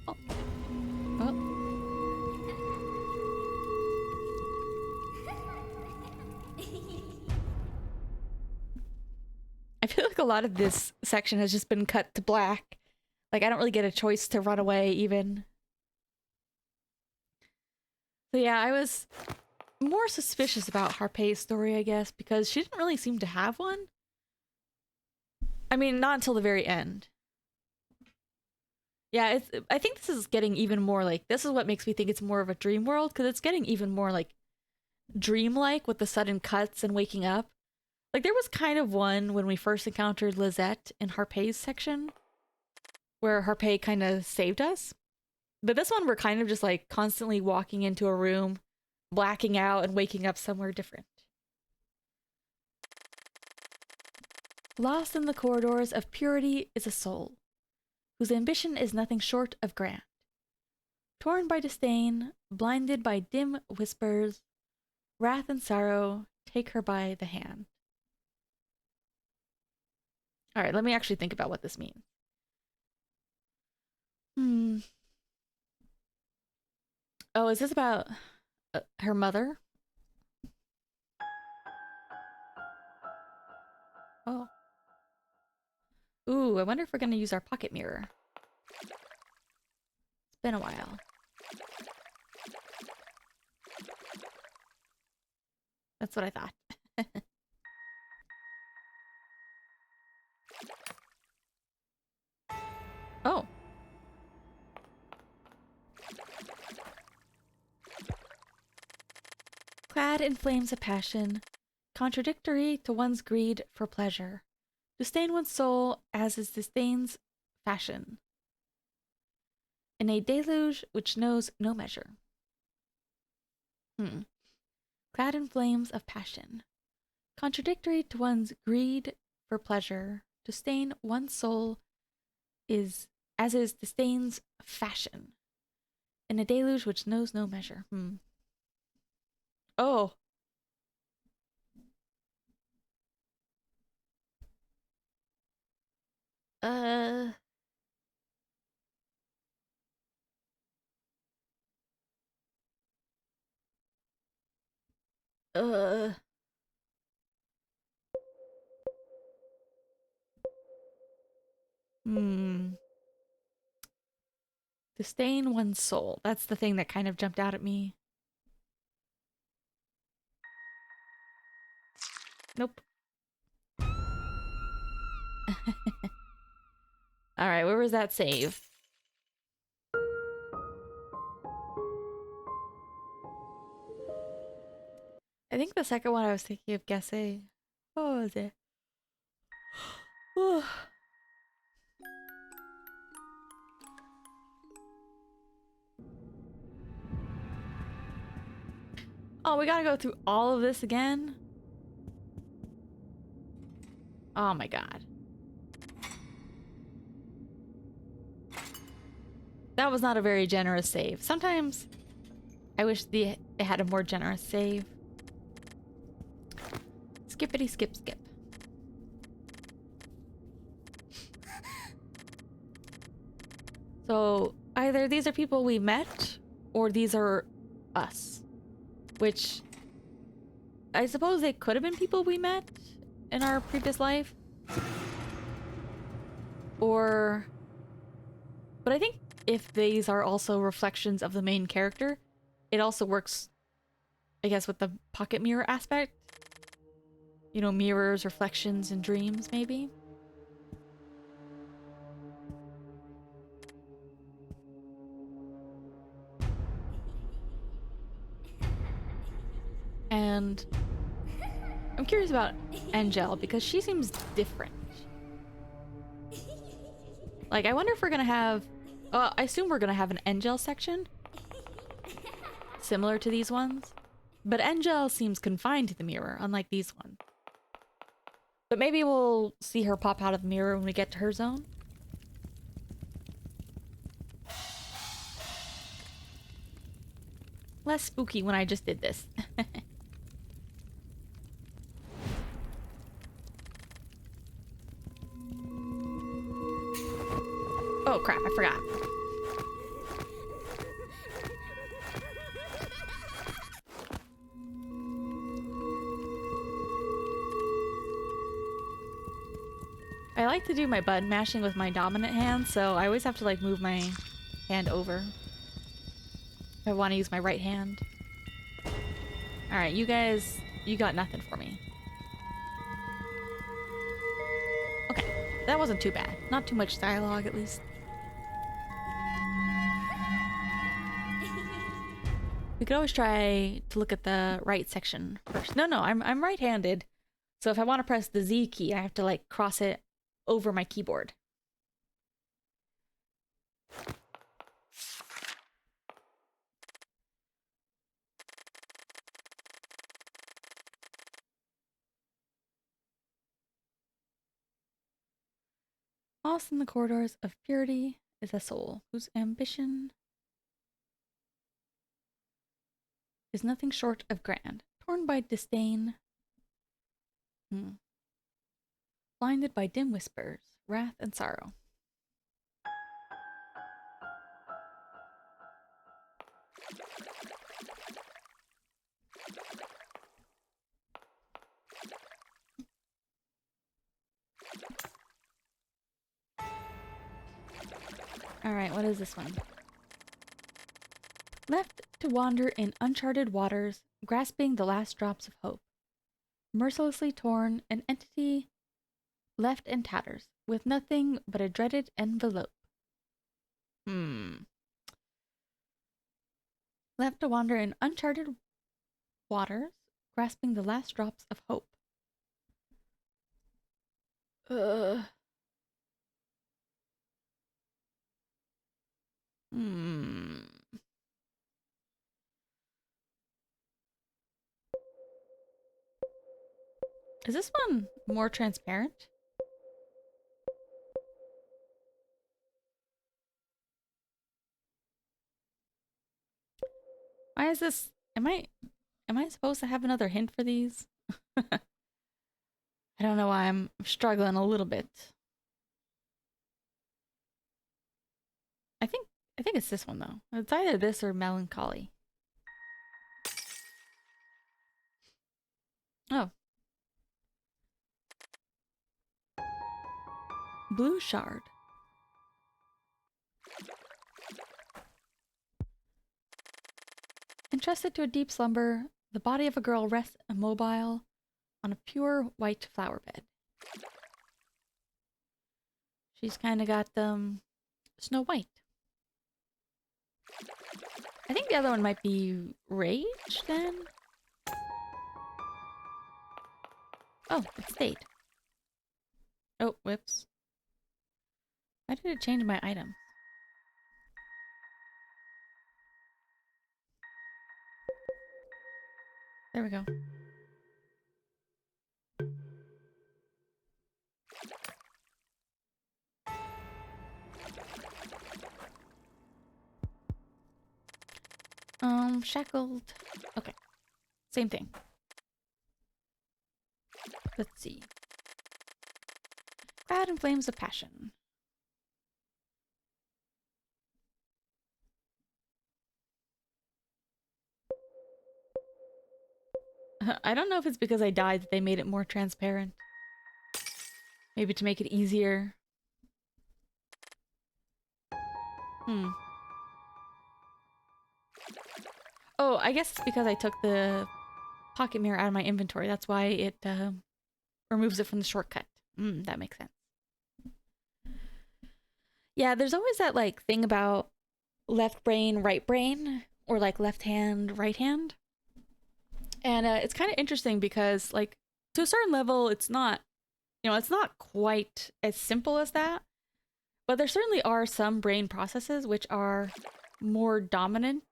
Oh. Oh. I feel like a lot of this section has just been cut to black. Like, I don't really get a choice to run away, even. So yeah, I was more suspicious about Harpay's story, I guess, because she didn't really seem to have one. I mean, not until the very end. Yeah, I think this is getting even more like... This is what makes me think it's more of a dream world, because it's getting even more, like, dreamlike with the sudden cuts and waking up. Like, there was kind of one when we first encountered Lisette in Harpay's section, where Harpay kind of saved us. But this one, we're kind of just, like, constantly walking into a room, blacking out, and waking up somewhere different. Lost in the corridors of purity is a soul, whose ambition is nothing short of grand. Torn by disdain, blinded by dim whispers, wrath and sorrow take her by the hand. Alright, let me actually think about what this means. Oh, is this about her mother? Oh. Ooh, I wonder if we're gonna use our pocket mirror. It's been a while. That's what I thought. Clad in flames of passion, contradictory to one's greed for pleasure, to stain one's soul as is disdain's fashion, in a deluge which knows no measure. Clad in flames of passion, contradictory to one's greed for pleasure, to stain one's soul is as is disdain's fashion, in a deluge which knows no measure. Oh. Uh. Disdain one's soul. That's the thing that kind of jumped out at me. Nope. Alright, where was that save? I think the second one I was thinking of guessing. What was it? Oh, we gotta go through all of this again? Oh my god. That was not a very generous save. Sometimes I wish it had a more generous save. Skippity skip skip. So either these are people we met or these are us. Which I suppose they could have been people we met in our previous life. Or... But I think if these are also reflections of the main character, it also works, I guess, with the pocket mirror aspect. You know, mirrors, reflections, and dreams, maybe? And I'm curious about Angel because she seems different. Like, I wonder if we're gonna have... I assume we're gonna have an Angel section. Similar to these ones. But Angel seems confined to the mirror, unlike these ones. But maybe we'll see her pop out of the mirror when we get to her zone. Less spooky when I just did this. Oh crap, I forgot. I like to do my button mashing with my dominant hand, so I always have to like move my hand over if I want to use my right hand. Alright, you guys, you got nothing for me. Okay, that wasn't too bad. Not too much dialogue, at least. We could always try to look at the right section first. No, I'm right-handed. So if I want to press the Z key, I have to like cross it over my keyboard. Lost in the corridors of purity is a soul whose ambition is nothing short of grand, torn by disdain, blinded by dim whispers, wrath and sorrow. Alright, what is this one? Left to wander in uncharted waters, grasping the last drops of hope. Mercilessly torn, an entity left in tatters, with nothing but a dreaded envelope. Left to wander in uncharted waters, grasping the last drops of hope. Uh. Hmm. Is this one more transparent? Why is this? Am I supposed to have another hint for these? I don't know why I'm struggling a little bit. I think it's this one though. It's either this or melancholy. Oh. Blue shard. Entrusted to a deep slumber, the body of a girl rests immobile on a pure white flower bed. She's kind of got Snow White. I think the other one might be Rage then. Oh, it stayed. Oh, whoops. Why did it change my items? There we go. Shackled. Okay. Same thing. Let's see. Clad in flames of passion. I don't know if it's because I died that they made it more transparent. Maybe to make it easier. Hmm. Oh, I guess it's because I took the pocket mirror out of my inventory. That's why it removes it from the shortcut. That makes sense. Yeah, there's always that like thing about left brain, right brain, or like left hand, right hand. And it's kind of interesting because like to a certain level, it's not, it's not quite as simple as that. But there certainly are some brain processes which are more dominant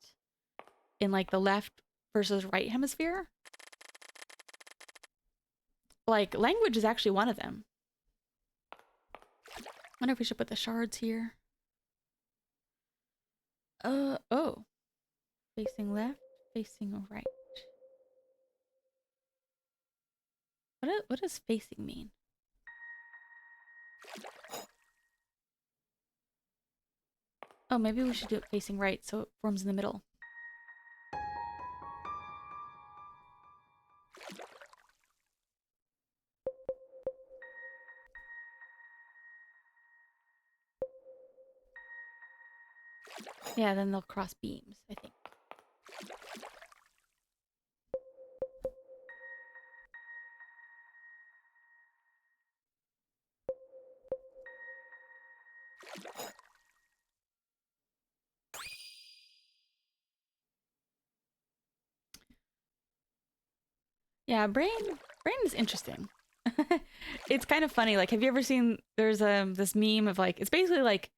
in like the left versus right hemisphere. Like language is actually one of them. I wonder if we should put the shards here. Oh. Facing left, facing right. What does facing mean? Oh, maybe we should do it facing right so it forms in the middle. Yeah, then they'll cross beams, I think. Yeah, brain is interesting. It's kind of funny. Like, have you ever seen there's this meme of like it's basically like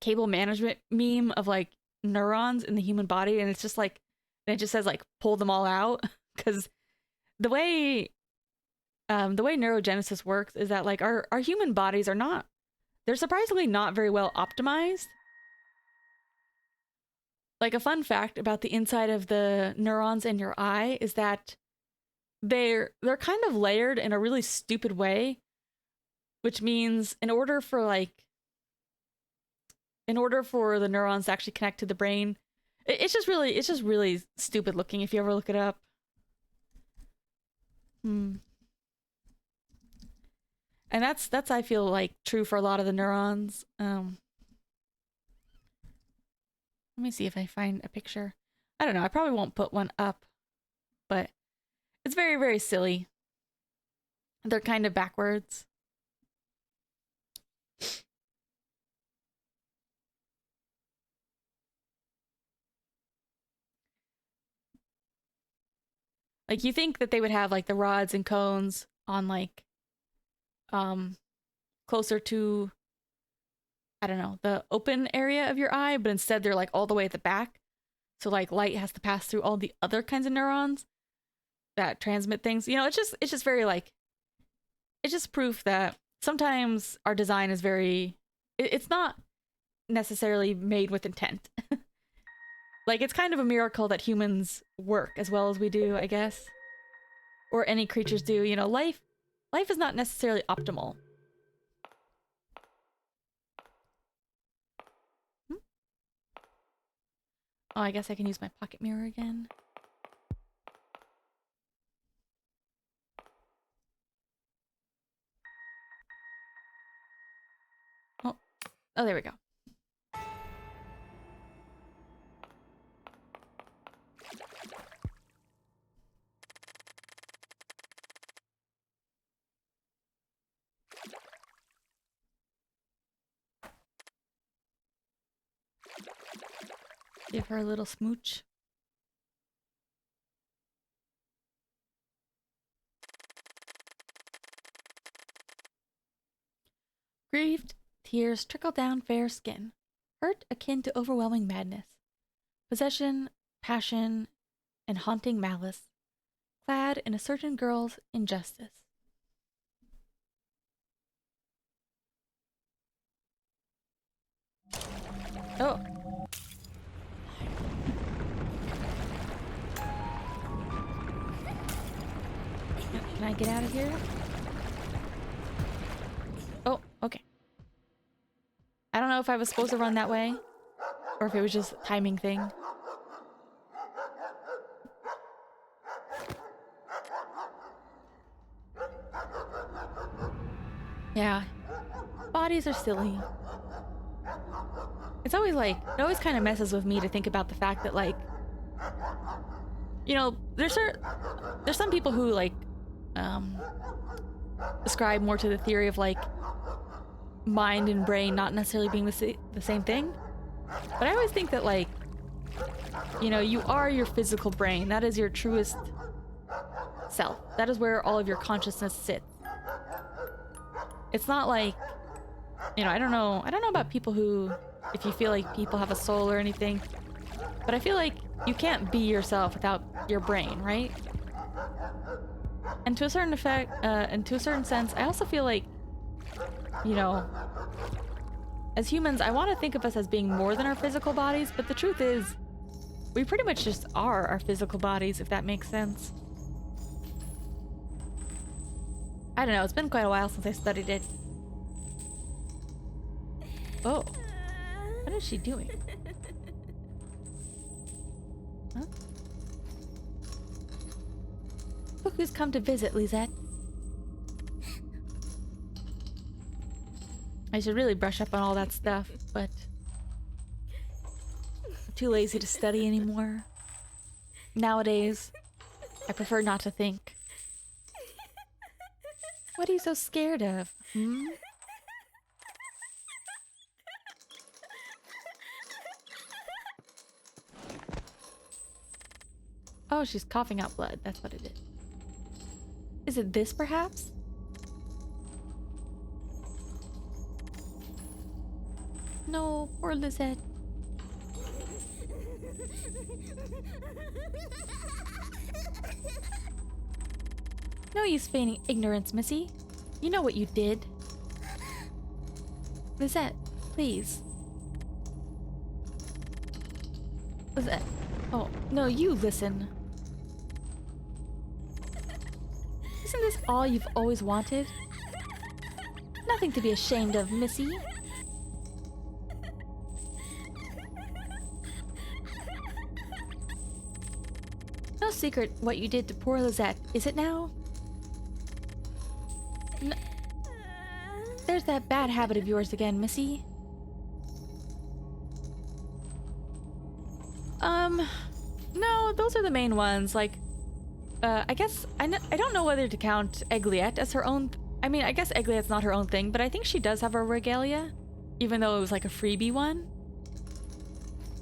cable management meme of like neurons in the human body, and it's just like and it just says like pull them all out because the way neurogenesis works is that like our human bodies are not they're surprisingly not very well optimized. Like a fun fact about the inside of the neurons in your eye is that they're kind of layered in a really stupid way, which means in order for the neurons to actually connect to the brain, it's just really stupid looking if you ever look it up. And that's I feel like true for a lot of the neurons. Let me see if I find a picture. I don't know. I probably won't put one up, but it's very, very silly. They're kind of backwards. Like, you think that they would have like the rods and cones on like closer to, I don't know, the open area of your eye, but instead they're like all the way at the back. So like light has to pass through all the other kinds of neurons that transmit things. You know, it's just very like, it's just proof that sometimes our design is very, it's not necessarily made with intent. Like, it's kind of a miracle that humans work as well as we do, I guess. Or any creatures do. You know, life is not necessarily optimal. Oh, I guess I can use my pocket mirror again. Oh, there we go. Give her a little smooch. Grieved tears trickle down fair skin. Hurt akin to overwhelming madness. Possession, passion, and haunting malice. Clad in a certain girl's injustice. Oh. Can I get out of here? Oh, okay. I don't know if I was supposed to run that way, or if it was just a timing thing. Yeah. Bodies are silly. It's always like, it always kind of messes with me to think about the fact that, like, you know, there's some people who, like, ascribe more to the theory of, like, mind and brain not necessarily being the same thing. But I always think that, like, you know, you are your physical brain. That is your truest self. That is where all of your consciousness sits. It's not like, you know, I don't know about people who, if you feel like people have a soul or anything, but I feel like you can't be yourself without your brain, right? And to a certain effect, and to a certain sense, I also feel like, you know, as humans, I want to think of us as being more than our physical bodies, but the truth is, we pretty much just are our physical bodies, if that makes sense. I don't know, it's been quite a while since I studied it. Oh. What is she doing? Huh? Look who's come to visit, Lisette. I should really brush up on all that stuff, but I'm too lazy to study anymore. Nowadays, I prefer not to think. What are you so scared of? Hmm? Oh, she's coughing out blood. That's what it is. Is it this, perhaps? No, poor Lisette. No use feigning ignorance, Missy. You know what you did. Lisette, please. Lisette. Oh, no, you listen. Isn't this all you've always wanted? Nothing to be ashamed of, Missy. No secret what you did to poor Lisette, is it now? There's that bad habit of yours again, Missy. No, those are the main ones. Like, I guess, I don't know whether to count Egliette as her own. I mean, I guess Egliette's not her own thing, but I think she does have a regalia, even though it was like a freebie one.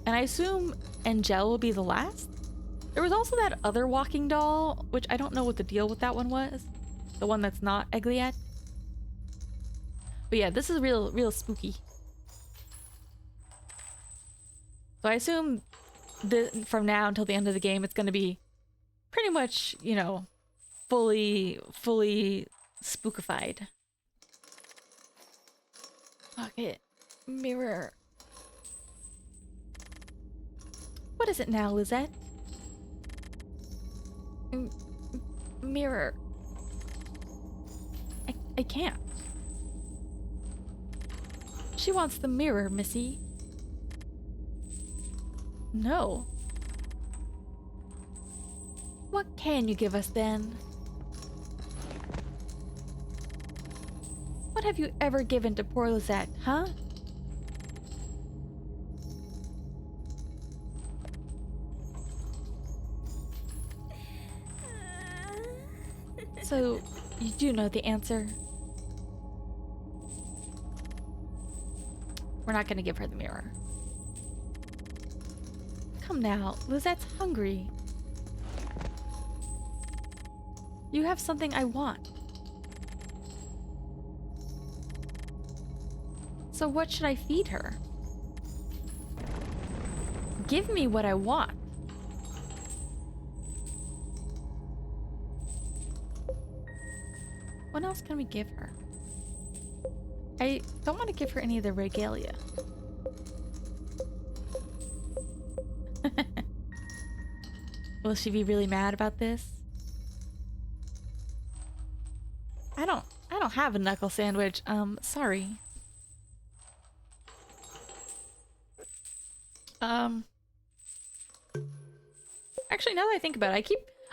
And I assume Angel will be the last? There was also that other walking doll, which I don't know what the deal with that one was. The one that's not Egliette. But yeah, this is real spooky. So I assume from now until the end of the game, it's going to be pretty much, you know, fully spookified. Pocket mirror. What is it now, Lisette? Mirror. I can't. She wants the mirror, Missy. No. What can you give us then? What have you ever given to poor Lisette, huh? So, you do know the answer. We're not gonna give her the mirror. Come now, Lisette's hungry. You have something I want. So what should I feed her? Give me what I want. What else can we give her? I don't want to give her any of the regalia. Will she be really mad about this? I don't have a knuckle sandwich. Sorry. Actually, now that I think about it,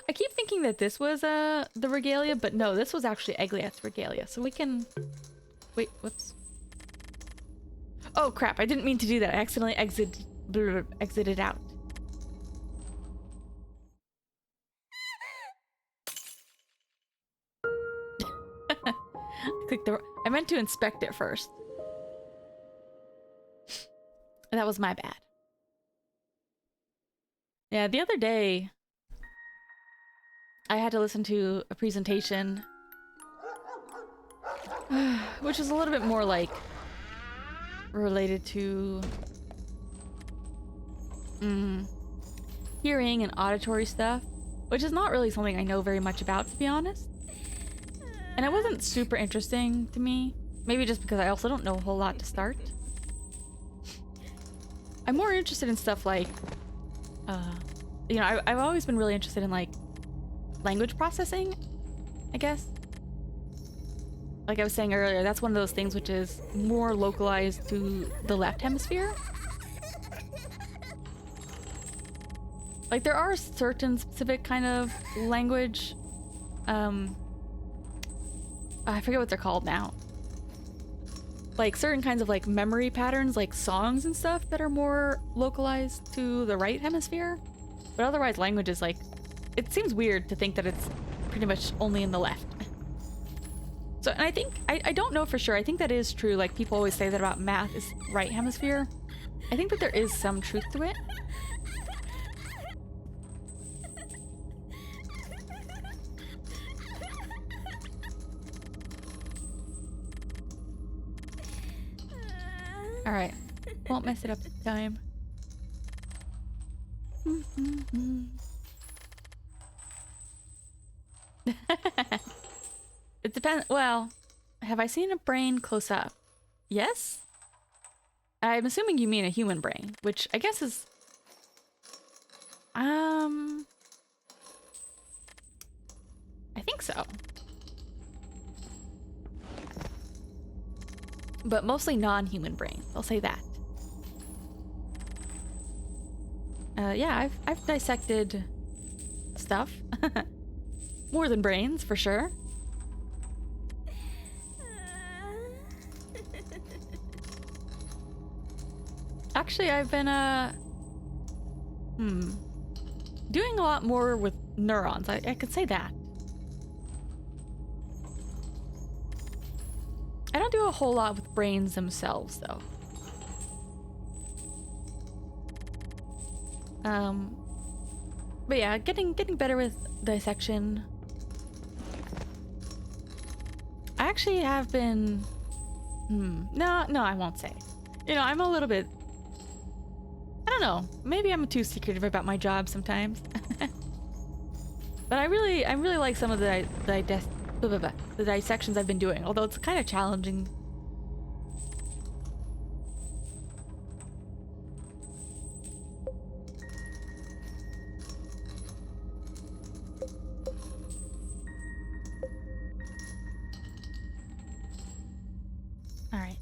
I keep thinking that this was the regalia, but no, this was actually Egliette's regalia. So we can wait, whoops. Oh crap, I didn't mean to do that. I accidentally exited out. I meant to inspect it first. That was my bad. Yeah, the other day I had to listen to a presentation which is a little bit more like related to hearing and auditory stuff, which is not really something I know very much about, to be honest. And it wasn't super interesting to me. Maybe just because I also don't know a whole lot to start. I'm more interested in stuff like, you know, I've always been really interested in like language processing, I guess. Like I was saying earlier, that's one of those things which is more localized to the left hemisphere. Like there are certain specific kind of language, I forget what they're called now. Like certain kinds of like memory patterns, like songs and stuff that are more localized to the right hemisphere. But otherwise language is like, it seems weird to think that it's pretty much only in the left. So, and I think, I don't know for sure, I think that is true. Like people always say that about math is right hemisphere. I think that there is some truth to it. Alright, won't mess it up this time. It depends. Well, have I seen a brain close up? Yes? I'm assuming you mean a human brain, which I guess is... I think so. But mostly non-human brain, I'll say that. Yeah, I've dissected stuff. More than brains, for sure. Actually, I've been, doing a lot more with neurons. I could say that. I don't do a whole lot with brains themselves, though. But yeah, getting better with dissection. I actually have been... No, I won't say. You know, I'm a little bit... I don't know. Maybe I'm too secretive about my job sometimes. But I really like some of the dissections I've been doing, although it's kind of challenging. All right.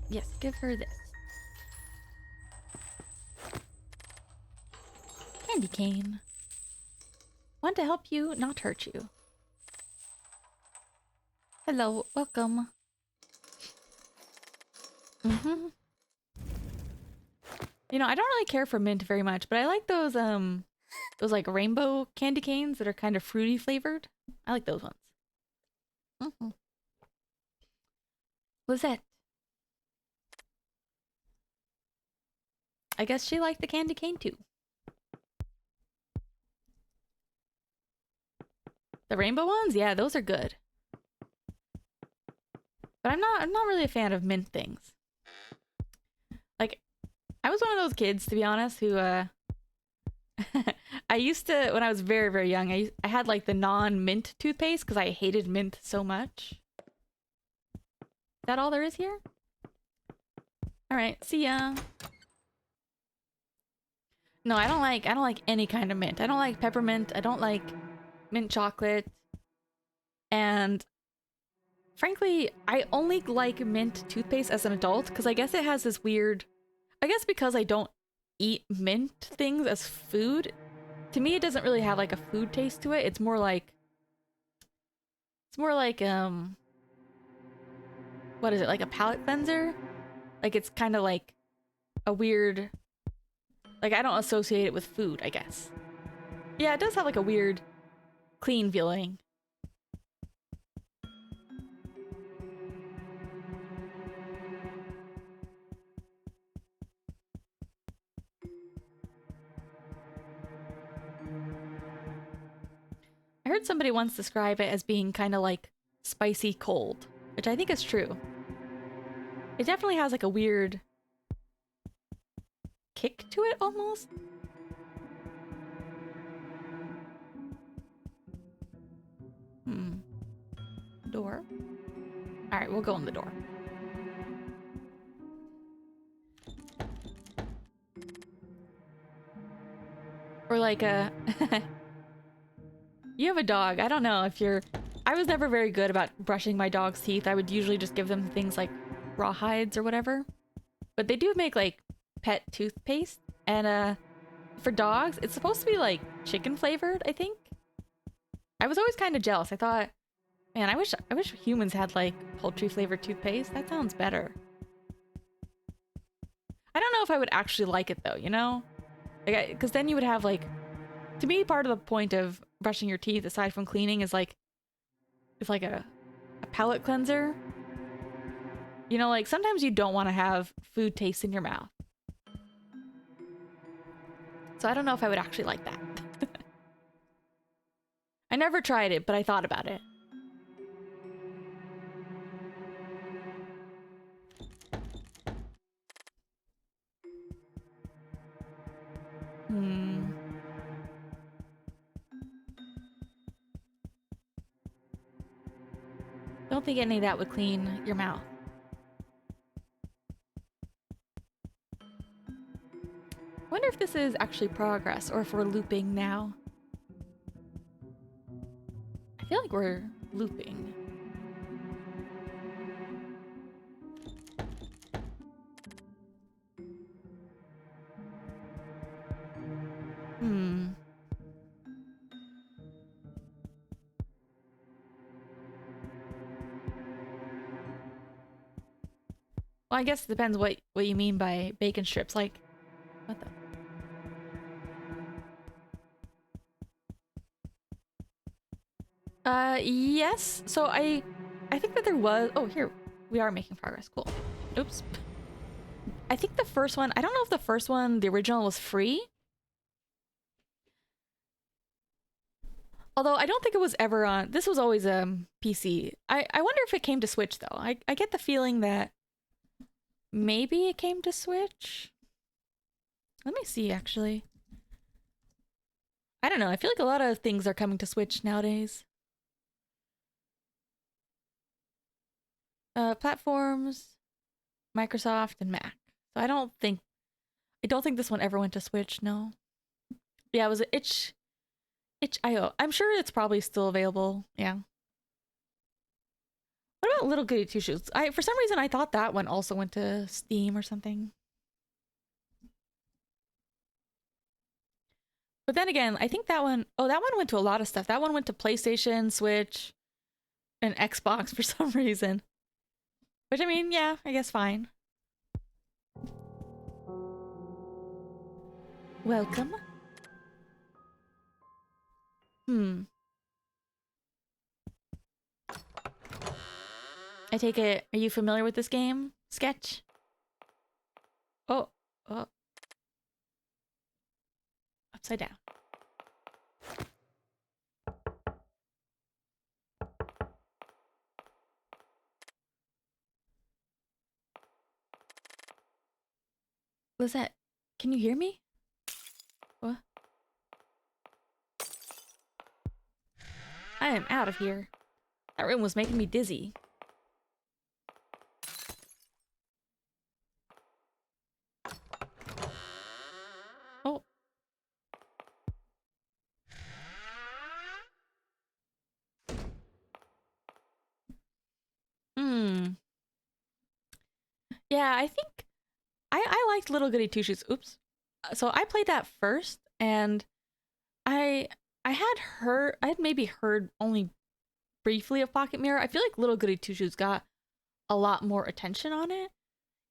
Yes, give her this. Candy cane. Want to help you, not hurt you. Hello, welcome. You know, I don't really care for mint very much, but I like those like rainbow candy canes that are kind of fruity flavored. I like those ones. Lisette. I guess she liked the candy cane too. The rainbow ones? Yeah, those are good. But I'm not really a fan of mint things. Like, I was one of those kids, to be honest, who I used to, when I was very, very young, I had like the non-mint toothpaste because I hated mint so much. Is that all there is here? All right, see ya. No, I don't like any kind of mint. I don't like peppermint. I don't like mint chocolate. And frankly, I only like mint toothpaste as an adult because I guess it has this weird... I guess because I don't eat mint things as food, to me it doesn't really have like a food taste to it. It's more like... what is it? Like a palate cleanser? Like it's kind of like a weird... Like I don't associate it with food, I guess. Yeah, it does have like a weird clean feeling. I heard somebody once describe it as being kind of like spicy cold, which I think is true. It definitely has like a weird kick to it almost. Door. All right, we'll go in the door. Or like a... You have a dog. I don't know if you're... I was never very good about brushing my dog's teeth. I would usually just give them things like rawhides or whatever. But they do make like pet toothpaste. And for dogs, it's supposed to be like chicken flavored, I think. I was always kind of jealous. I thought, man, I wish humans had like poultry flavored toothpaste. That sounds better. I don't know if I would actually like it though, you know? Like, because then you would have like... To me, part of the point of brushing your teeth, aside from cleaning, is like... It's like a palate cleanser. You know, like sometimes you don't want to have food taste in your mouth. So I don't know if I would actually like that. I never tried it, but I thought about it. Don't think any of that would clean your mouth. Wonder if this is actually progress or if we're looping now. I feel like we're looping. Well, I guess it depends what you mean by bacon strips. Like, what the? Yes. So I think that there was... Oh, here. We are making progress. Cool. Oops. I think the first one... I don't know if the first one, the original, was free. Although I don't think it was ever on. This was always PC. I wonder if it came to Switch though. I get the feeling that maybe it came to Switch. Let me see actually. I don't know. I feel like a lot of things are coming to Switch nowadays. Platforms, Microsoft, and Mac. So I don't think this one ever went to Switch. No. Yeah, it was a itch.io. I'm sure it's probably still available. Yeah. What about Little Goody Two Shoes? For some reason I thought that one also went to Steam or something. But then again, I think that one went to a lot of stuff. That one went to PlayStation, Switch, and Xbox for some reason. Which I mean, yeah, I guess fine. Welcome. I take it, are you familiar with this game? Sketch? Oh. Upside down. Lisette, can you hear me? What? I am out of here. That room was making me dizzy. Oh. Yeah, I think I liked Little Goody Two Shoes. Oops. So I played that first, and I had maybe heard only briefly of Pocket Mirror. I feel like Little Goody Two Shoes got a lot more attention on it,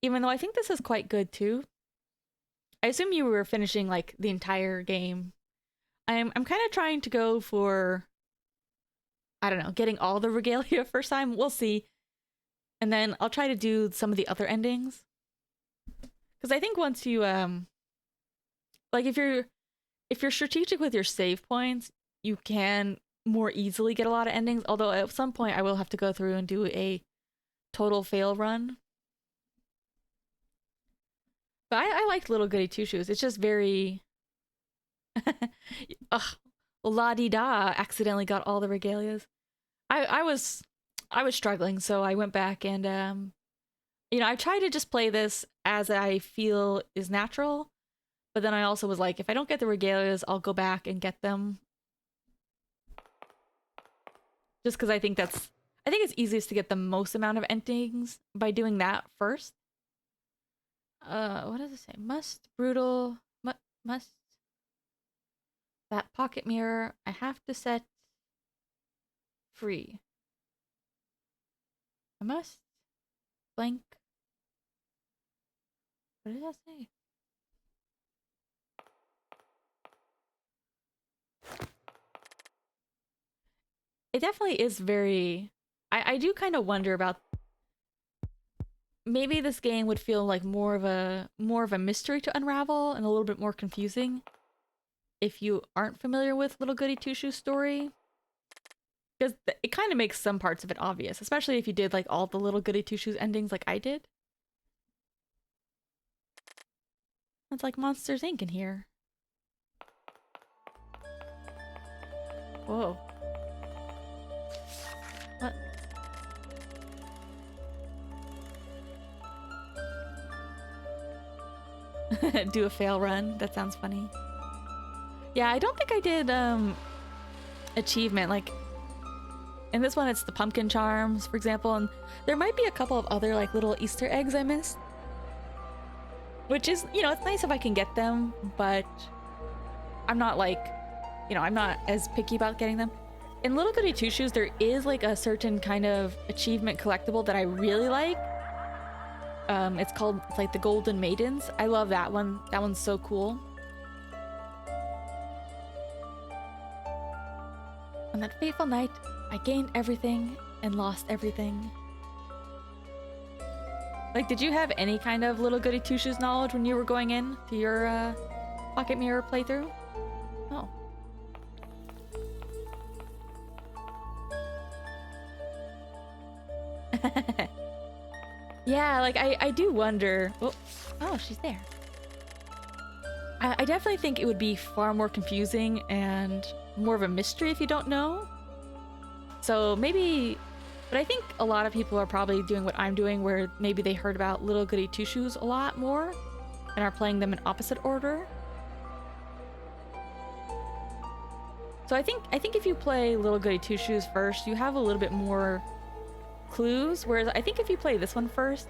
even though I think this is quite good too. I assume you were finishing like the entire game. I'm kind of trying to go for, I don't know, getting all the regalia first time. We'll see. And then I'll try to do some of the other endings. Because I think once you like if you're strategic with your save points, you can more easily get a lot of endings. Although at some point I will have to go through and do a total fail run. But I liked Little Goody Two Shoes. It's just very ugh, la-di-da, accidentally got all the regalias. I was struggling, so I went back and I tried to just play this as I feel is natural, but then I also was like, if I don't get the regalias, I'll go back and get them. Just because I think it's easiest to get the most amount of endings by doing that first. What does it say? Must that pocket mirror I have to set free. I must blank. What did that say? It definitely is very. I do kind of wonder about. Maybe this game would feel like more of a mystery to unravel and a little bit more confusing if you aren't familiar with Little Goody Two Shoes story. Because it kind of makes some parts of it obvious, especially if you did like all the Little Goody Two Shoes endings like I did. It's like Monsters Inc. in here. Whoa. What? Do a fail run. That sounds funny. Yeah, I don't think I did achievement. Like in this one it's the pumpkin charms, for example, and there might be a couple of other like little Easter eggs I missed. Which is, it's nice if I can get them, but I'm not like, I'm not as picky about getting them. In Little Goody Two Shoes, there is like a certain kind of achievement collectible that I really like. It's like the Golden Maidens. I love that one. That one's so cool. On that fateful night, I gained everything and lost everything. Like, did you have any kind of Little Goody Two Shoes knowledge when you were going in to your Pocket Mirror playthrough? Oh. Yeah, like I do wonder. Oh, she's there. I definitely think it would be far more confusing and more of a mystery if you don't know. So maybe, but I think a lot of people are probably doing what I'm doing, where maybe they heard about Little Goody Two Shoes a lot more and are playing them in opposite order. So I think if you play Little Goody Two Shoes first, you have a little bit more clues, whereas I think if you play this one first,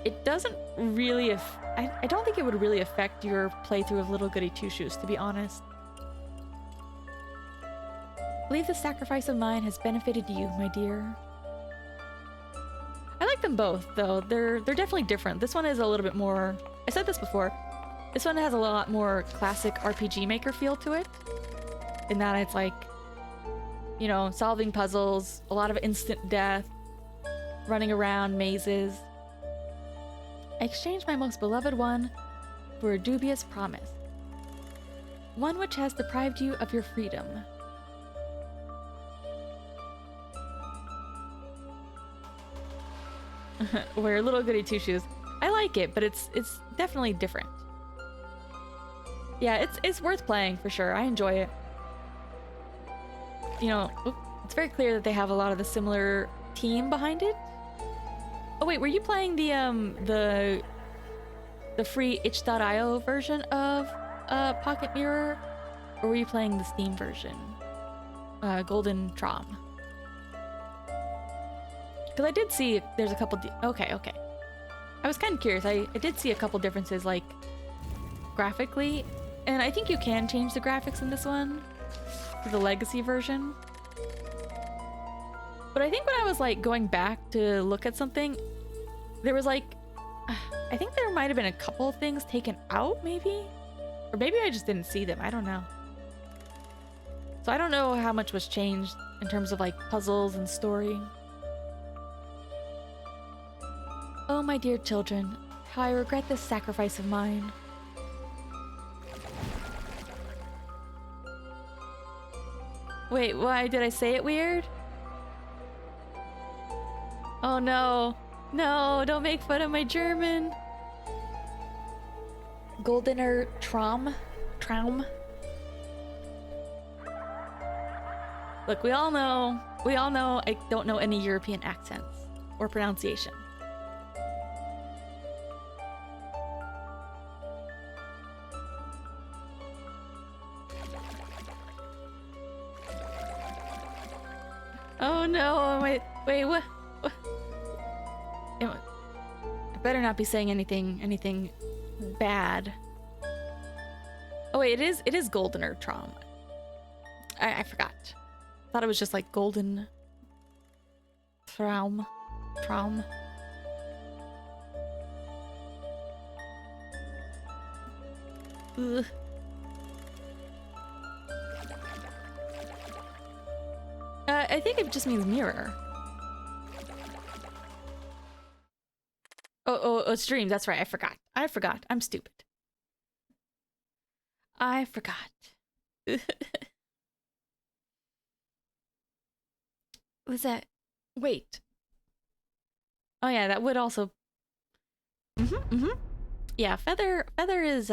it doesn't really I don't think it would really affect your playthrough of Little Goody Two Shoes, to be honest. I believe the sacrifice of mine has benefited you, my dear. I like them both, though. They're definitely different. This one is a little bit more... I said this before. This one has a lot more classic RPG Maker feel to it. In that it's like, you know, solving puzzles, a lot of instant death, running around mazes. I exchanged my most beloved one for a dubious promise. One which has deprived you of your freedom. Where Little Goody Two Shoes. I like it, but it's definitely different. Yeah, it's worth playing for sure. I enjoy it. You know, it's very clear that they have a lot of the similar team behind it. Oh wait, were you playing the free itch.io version of Pocket Mirror, or were you playing the Steam version, Golden Trom? Because I did see there's a couple. Okay. I was kind of curious. I did see a couple differences, like graphically, and I think you can change the graphics in this one to the Legacy version. But I think when I was like going back to look at something, there was like, I think there might have been a couple of things taken out, maybe? Or maybe I just didn't see them. I don't know. So I don't know how much was changed in terms of like puzzles and story. Oh, my dear children, how I regret this sacrifice of mine. Wait, why did I say it weird? Oh no. No, don't make fun of my German. Goldener Traum. Look, we all know I don't know any European accents or pronunciation. Oh no, wait, what? I better not be saying anything bad. Oh wait, it is Goldener Traum. I forgot. Thought it was just like Golden Traum. Ugh. I think it just means mirror. Oh, it's dreams. That's right. I forgot. I'm stupid. I forgot. Was that? Wait. Oh yeah, that would also. Yeah, feather is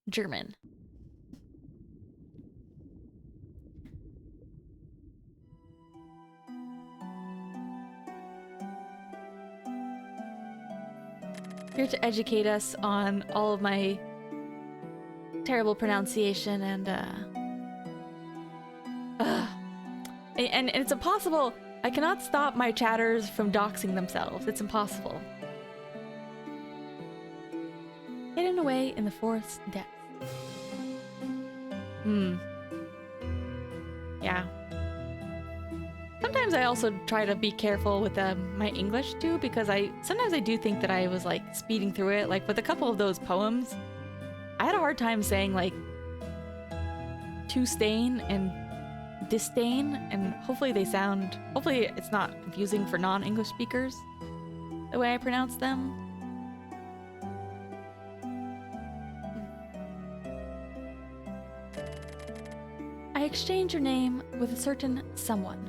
German. Here to educate us on all of my terrible pronunciation and it's impossible. I cannot stop my chatters from doxing themselves. It's impossible. Hidden away in the forest's depths. Yeah. Sometimes I also try to be careful with my English too, because sometimes I do think that I was like speeding through it. Like with a couple of those poems, I had a hard time saying like to stain and disdain, and hopefully it's not confusing for non-English speakers the way I pronounce them. I exchange your name with a certain someone.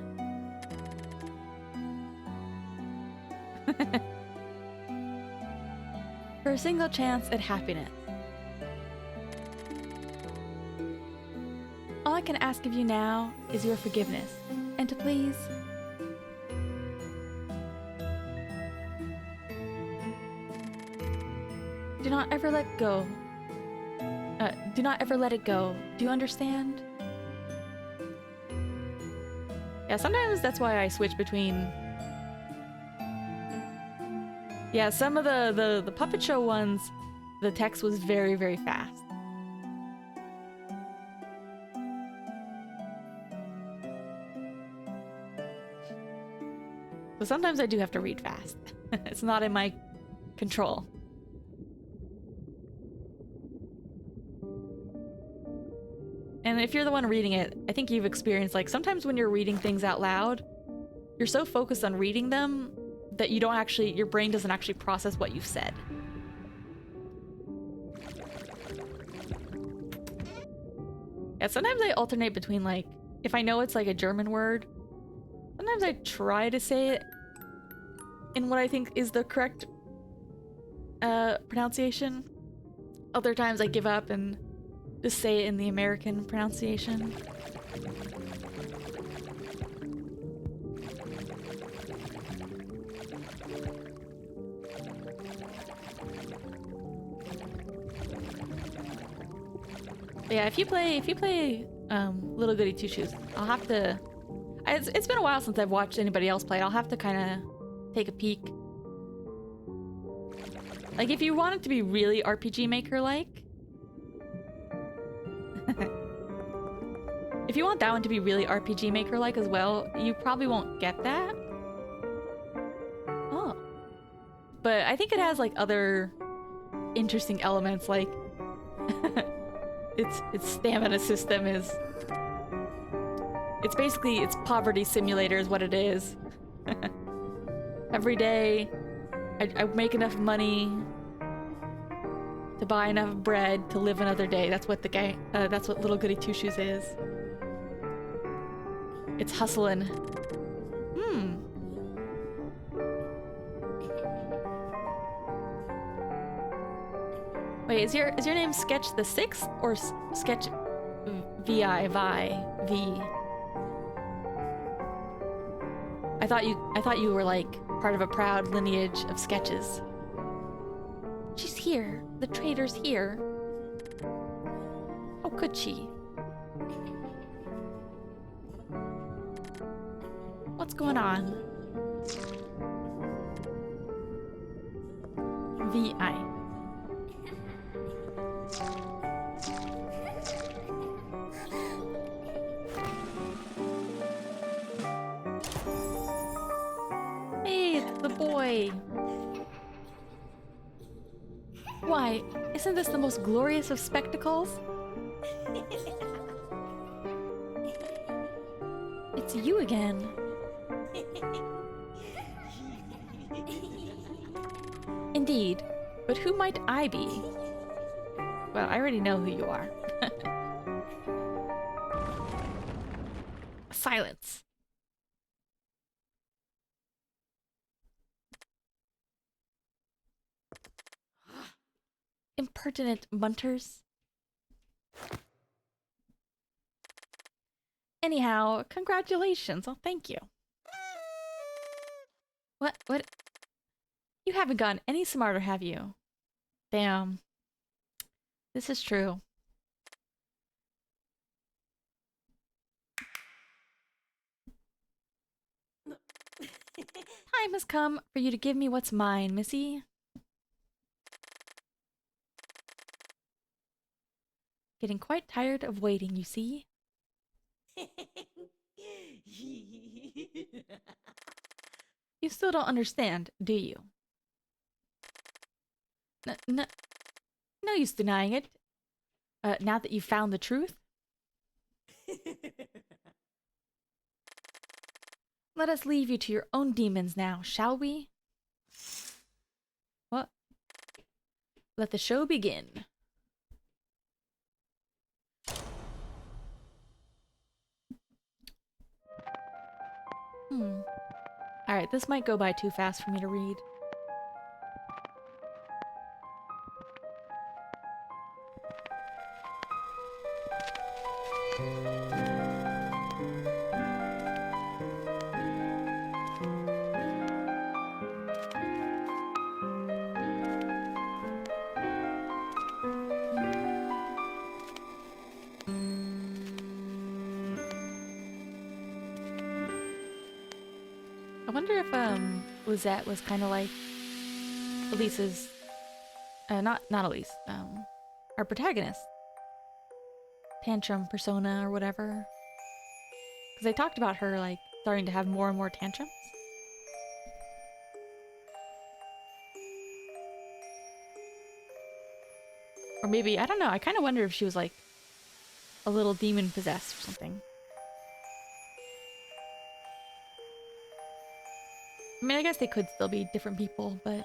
For a single chance at happiness. All I can ask of you now is your forgiveness, and to please... do not ever let go. Do not ever let it go. Do you understand? Yeah, sometimes that's why I switch between... Yeah, some of the puppet show ones, the text was very, very fast. So sometimes I do have to read fast. It's not in my control. And if you're the one reading it, I think you've experienced, like, sometimes when you're reading things out loud, you're so focused on reading them that you don't actually, your brain doesn't actually process what you've said. Yeah, sometimes I alternate between, like, if I know it's like a German word, sometimes I try to say it in what I think is the correct pronunciation. Other times I give up and just say it in the American pronunciation. But yeah, if you play Little Goody Two Shoes, I'll have to... It's been a while since I've watched anybody else play. I'll have to kind of take a peek. Like, if you want it to be really RPG Maker-like... If you want that one to be really RPG Maker-like as well, you probably won't get that. Oh. But I think it has, like, other interesting elements, like... its stamina system is... It's basically, it's poverty simulator is what it is. Every day, I make enough money to buy enough bread to live another day. That's what that's what Little Goody Two Shoes is. It's hustling. Wait, is your name Sketch the Sixth or Sketch VI V? I thought you were like part of a proud lineage of sketches. She's here. The traitor's here. How could she? What's going on? VI. Hey, it's the boy. Why, isn't this the most glorious of spectacles? It's you again. Indeed, but who might I be? Well, I already know who you are. Silence. Impertinent munters. Anyhow, congratulations. Oh, thank you. What? You haven't gotten any smarter, have you? Damn. This is true. Time has come for you to give me what's mine, missy. Getting quite tired of waiting, you see? You still don't understand, do you? No use denying it. Now that you've found the truth. Let us leave you to your own demons now, shall we? What? Let the show begin. Alright, this might go by too fast for me to read. I wonder if Lisette was kind of like Elise's, not Elise, our protagonist, tantrum persona or whatever. Because they talked about her like starting to have more and more tantrums. Or maybe, I don't know, I kind of wonder if she was like a little demon possessed or something. I mean, I guess they could still be different people, but...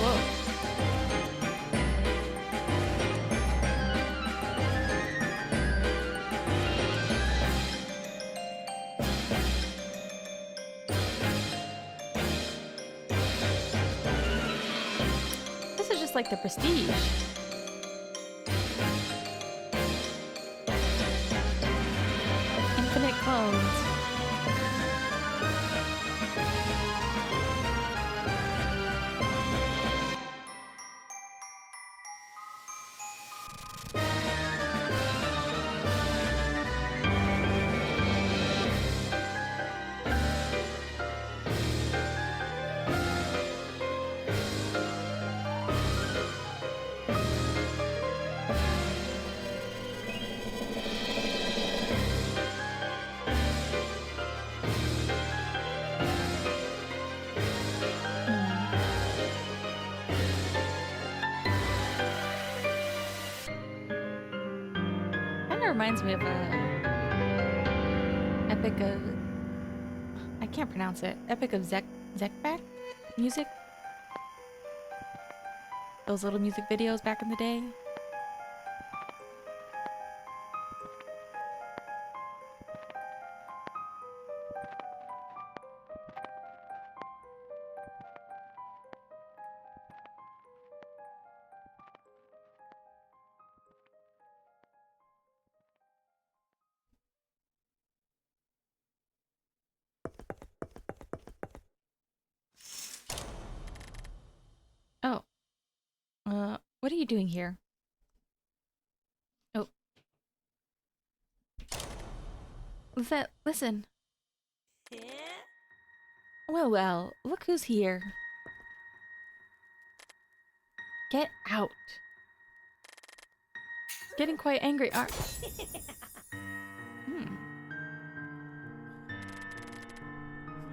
Whoa. This is just like the Prestige. Infinite clones. Reminds me of Epic of... I can't pronounce it. Epic of Zekback music? Those little music videos back in the day. Oh. What are you doing here? Oh. Lisette, listen. Well, look who's here. Get out. Getting quite angry.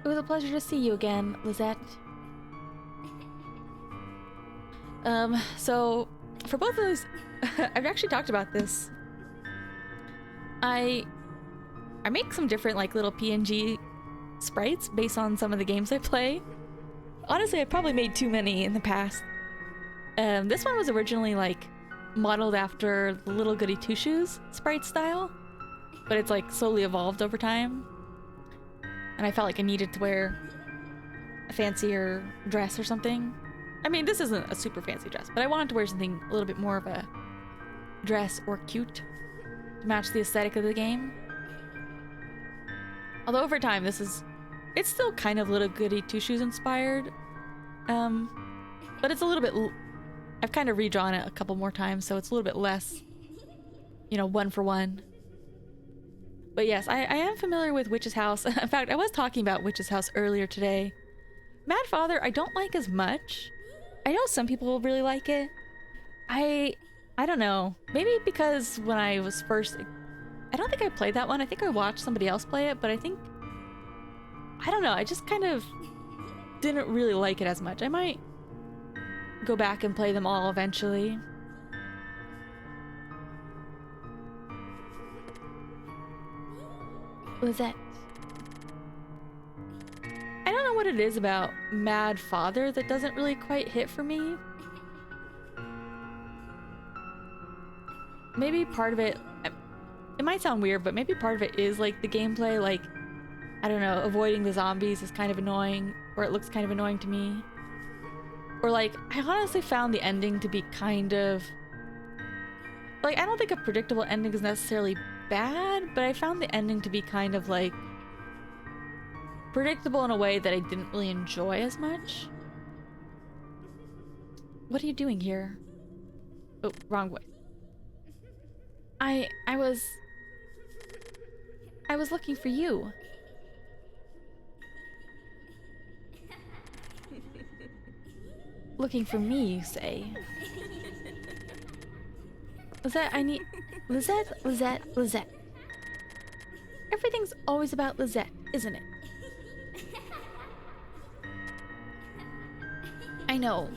It was a pleasure to see you again, Lisette. So for both of those, I've actually talked about this. I make some different like little PNG sprites based on some of the games I play. Honestly, I probably made too many in the past. This one was originally like modeled after the Little Goody Two Shoes sprite style, but it's like slowly evolved over time. And I felt like I needed to wear a fancier dress or something. I mean, this isn't a super fancy dress, but I wanted to wear something a little bit more of a dress or cute to match the aesthetic of the game. Although over time, it's still kind of Little Goody Two Shoes inspired. But it's a little bit, I've kind of redrawn it a couple more times, so it's a little bit less, you know, one for one. But yes, I am familiar with Witch's House. In fact, I was talking about Witch's House earlier today. Mad Father, I don't like as much. I know some people really like it. I don't know. Maybe because when I was first... I don't think I played that one. I think I watched somebody else play it, but I think... I don't know. I just kind of didn't really like it as much. I might go back and play them all eventually. Lisette. I don't know what it is about Mad Father that doesn't really quite hit for me. maybe part of it, it might sound weird, but maybe part of it is like the gameplay, like, I don't know, avoiding the zombies is kind of annoying, or it looks kind of annoying to me. Or like, I honestly found the ending to be kind of, like, I don't think a predictable ending is necessarily bad, but I found the ending to be kind of like predictable in a way that I didn't really enjoy as much. What are you doing here? Oh, wrong way. I was looking for you. Looking for me, you say? Lisette, I need... Lisette, Lisette, Lisette. Everything's always about Lisette, isn't it? I know.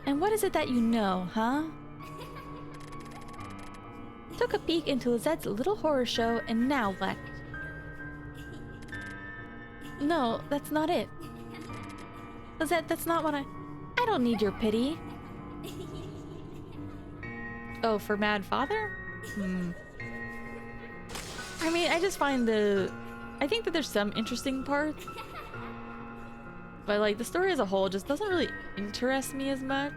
And what is it that you know, huh? Took a peek into Lisette's little horror show, and now what? No, that's not it. Lisette, that's not what I don't need your pity. Oh, for Mad Father? I mean, I just find I think that there's some interesting parts. But like, the story as a whole just doesn't really interest me as much.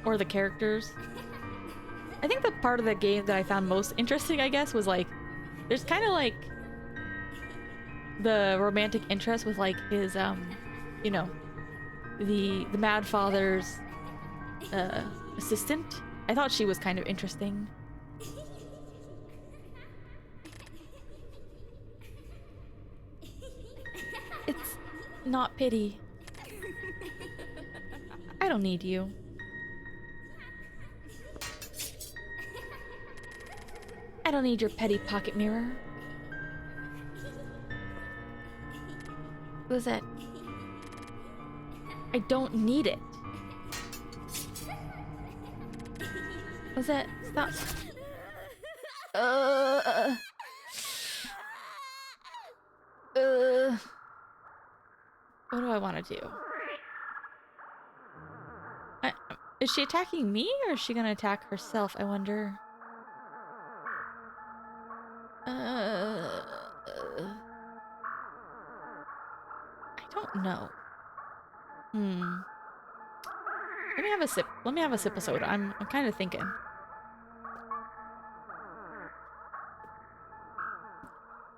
Or the characters. I think the part of the game that I found most interesting, I guess, was like, there's kind of like the romantic interest with like his, you know, the Mad Father's assistant. I thought she was kind of interesting. It's not pity. I don't need you. I don't need your petty pocket mirror. Lisette, I don't need it. Lisette, stop. What do I want to do? Is she attacking me, or is she gonna attack herself, I wonder? I don't know. Let me have a sip. Let me have a sip of soda. I'm kind of thinking.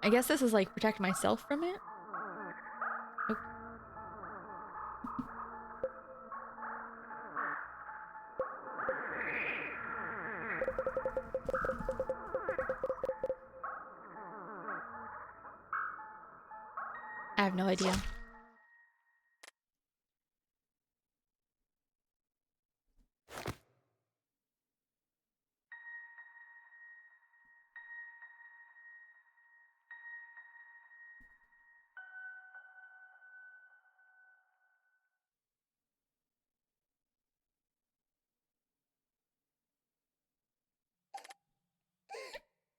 I guess this is like protect myself from it. Okay. I have no idea.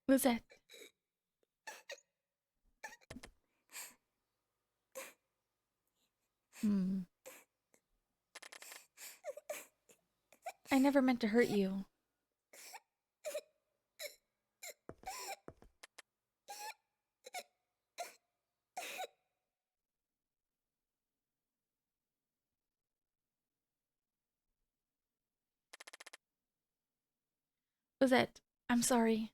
Lisette. I never meant to hurt you. Lisette, I'm sorry.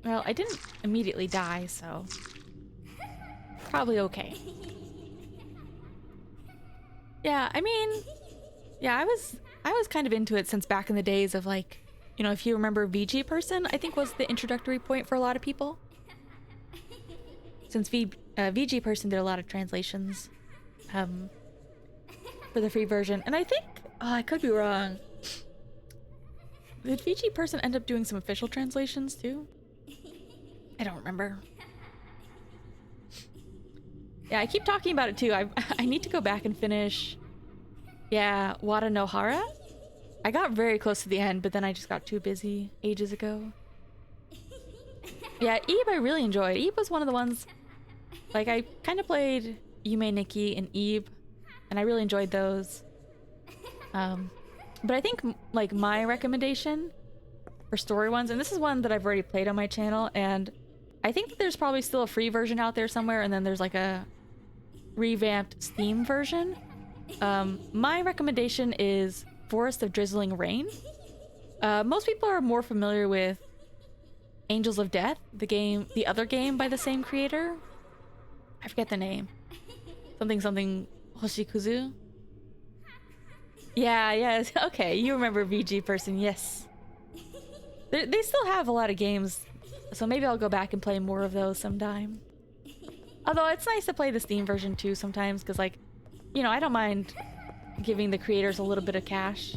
Well, I didn't immediately die, so probably okay. Yeah, I mean, yeah, I was kind of into it since back in the days of like, you know, if you remember VG Person, I think was the introductory point for a lot of people. Since VG Person did a lot of translations for the free version. And I think, oh, I could be wrong. Did VG Person end up doing some official translations too? I don't remember. Yeah, I keep talking about it too. I need to go back and finish. Yeah, Wada no Hara. I got very close to the end, but then I just got too busy ages ago. Yeah, Eve I really enjoyed. Eve was one of the ones, like I kind of played Yume Nikki and Eve, and I really enjoyed those. But I think like my recommendation for story ones, and this is one that I've already played on my channel, and I think that there's probably still a free version out there somewhere, and then there's like a revamped Steam version. My recommendation is Forest of Drizzling Rain. Most people are more familiar with Angels of Death, the other game by the same creator. I forget the name. Something Hoshikuzu. Yeah, yes. Okay, you remember VG person. Yes. They still have a lot of games, so maybe I'll go back and play more of those sometime. Although it's nice to play the Steam version too sometimes, because like, you know, I don't mind giving the creators a little bit of cash.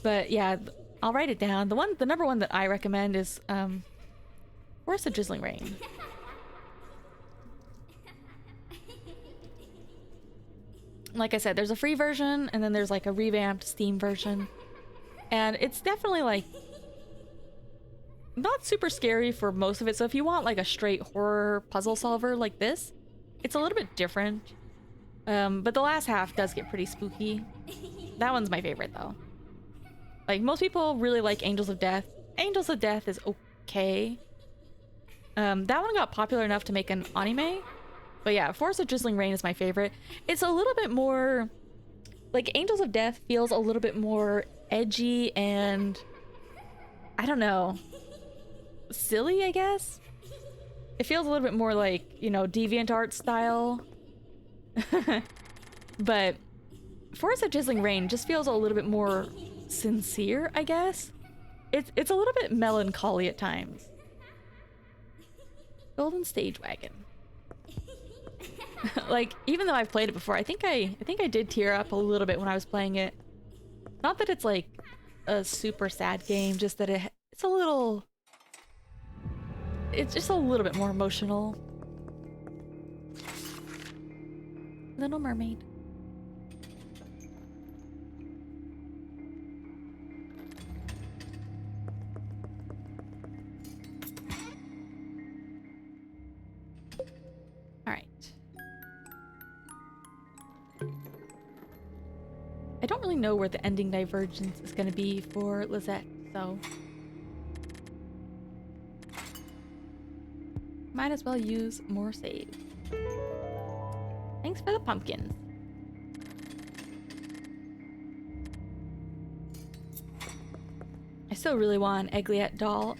But yeah, I'll write it down. The number one that I recommend is Forest of Drizzling Rain. Like I said, there's a free version, and then there's like a revamped Steam version. And it's definitely like not super scary for most of it. So if you want like a straight horror puzzle solver like this, it's a little bit different. But the last half does get pretty spooky. That one's my favorite though. Like most people really like Angels of Death. Angels of Death is okay. That one got popular enough to make an anime. But yeah, Forest of Drizzling Rain is my favorite. It's a little bit more... Like, Angels of Death feels a little bit more edgy and... I don't know. Silly, I guess? It feels a little bit more like, you know, DeviantArt style. But Forest of Drizzling Rain just feels a little bit more sincere, I guess. It's a little bit melancholy at times. Golden Stage Wagon. Like, even though I've played it before, I think I did tear up a little bit when I was playing it. Not that it's like a super sad game, just that it's a little... It's just a little bit more emotional. Little Mermaid. Alright. I don't really know where the ending divergence is going to be for Lisette, so... Might as well use more saves. Thanks for the pumpkins. I still really want an Egglet doll.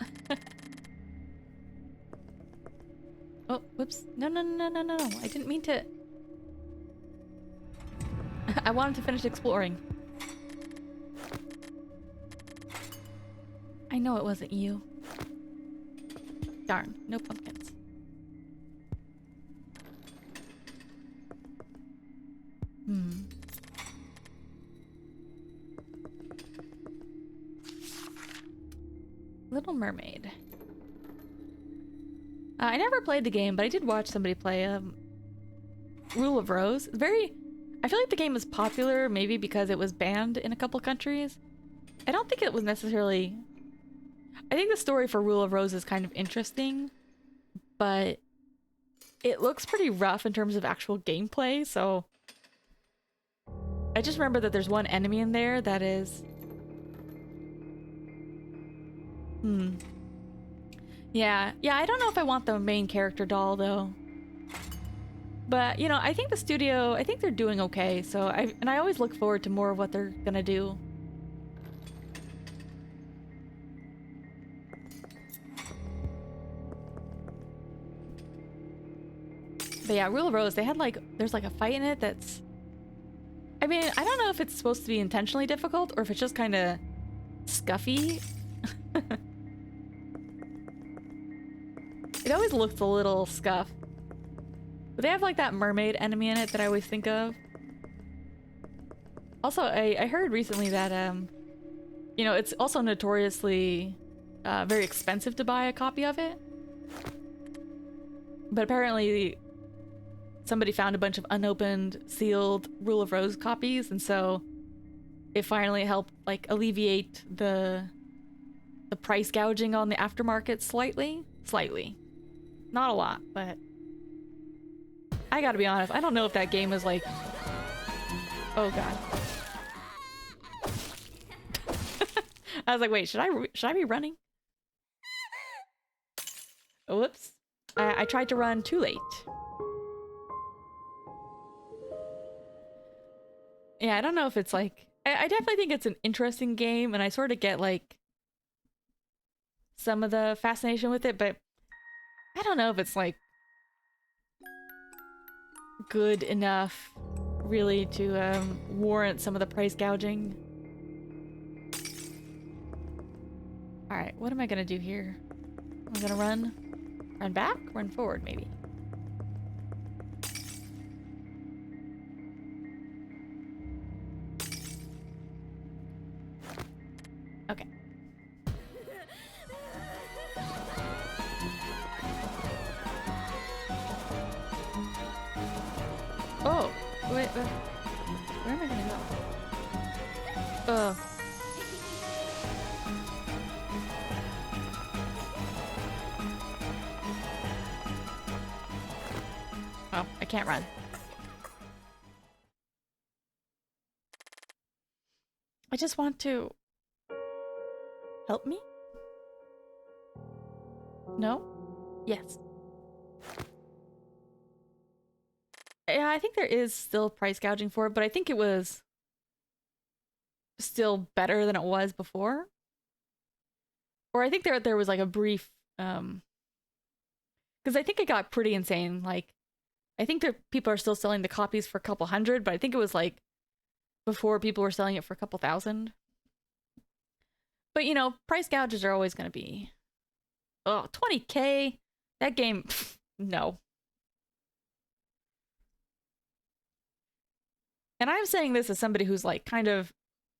Oh, whoops. No. I didn't mean to... I wanted to finish exploring. I know it wasn't you. Darn, no pumpkins. Little Mermaid. I never played the game, but I did watch somebody play Rule of Rose. I feel like the game is popular, maybe because it was banned in a couple countries. I don't think it was necessarily... I think the story for Rule of Rose is kind of interesting, but it looks pretty rough in terms of actual gameplay, so... I just remember that there's one enemy in there that is... Yeah, I don't know if I want the main character doll, though. But, you know, I think they're doing okay, so I always look forward to more of what they're gonna do. But yeah, Rule of Rose, there's like a fight in it that's... I mean, I don't know if it's supposed to be intentionally difficult or if it's just kind of scuffy. It always looks a little scuffed. But they have like that mermaid enemy in it that I always think of. Also, I heard recently that, you know, it's also notoriously very expensive to buy a copy of it. But apparently somebody found a bunch of unopened, sealed Rule of Rose copies, and so it finally helped like alleviate the the price gouging on the aftermarket slightly. Slightly. Not a lot, but I gotta be honest, I don't know if that game is like... Oh god. I was like, wait, should I be running? Oh, whoops. I tried to run too late. Yeah, I don't know if it's like... I definitely think it's an interesting game, and I sort of get like some of the fascination with it, but I don't know if it's like good enough really to warrant some of the price gouging. Alright, what am I gonna do here? Am I gonna run? Run back? Run forward, maybe. Okay. Oh! Wait, where am I gonna go? Oh, I can't run. I just want to... Help me? No? Yes. Yeah, I think there is still price gouging for it, but I think it was still better than it was before. Or I think there was like a brief... because I think it got pretty insane. Like, I think that people are still selling the copies for a couple hundred, but I think it was like before people were selling it for a couple thousand. But you know, price gouges are always going to be... Oh, 20K? That game... no. And I'm saying this as somebody who's like kind of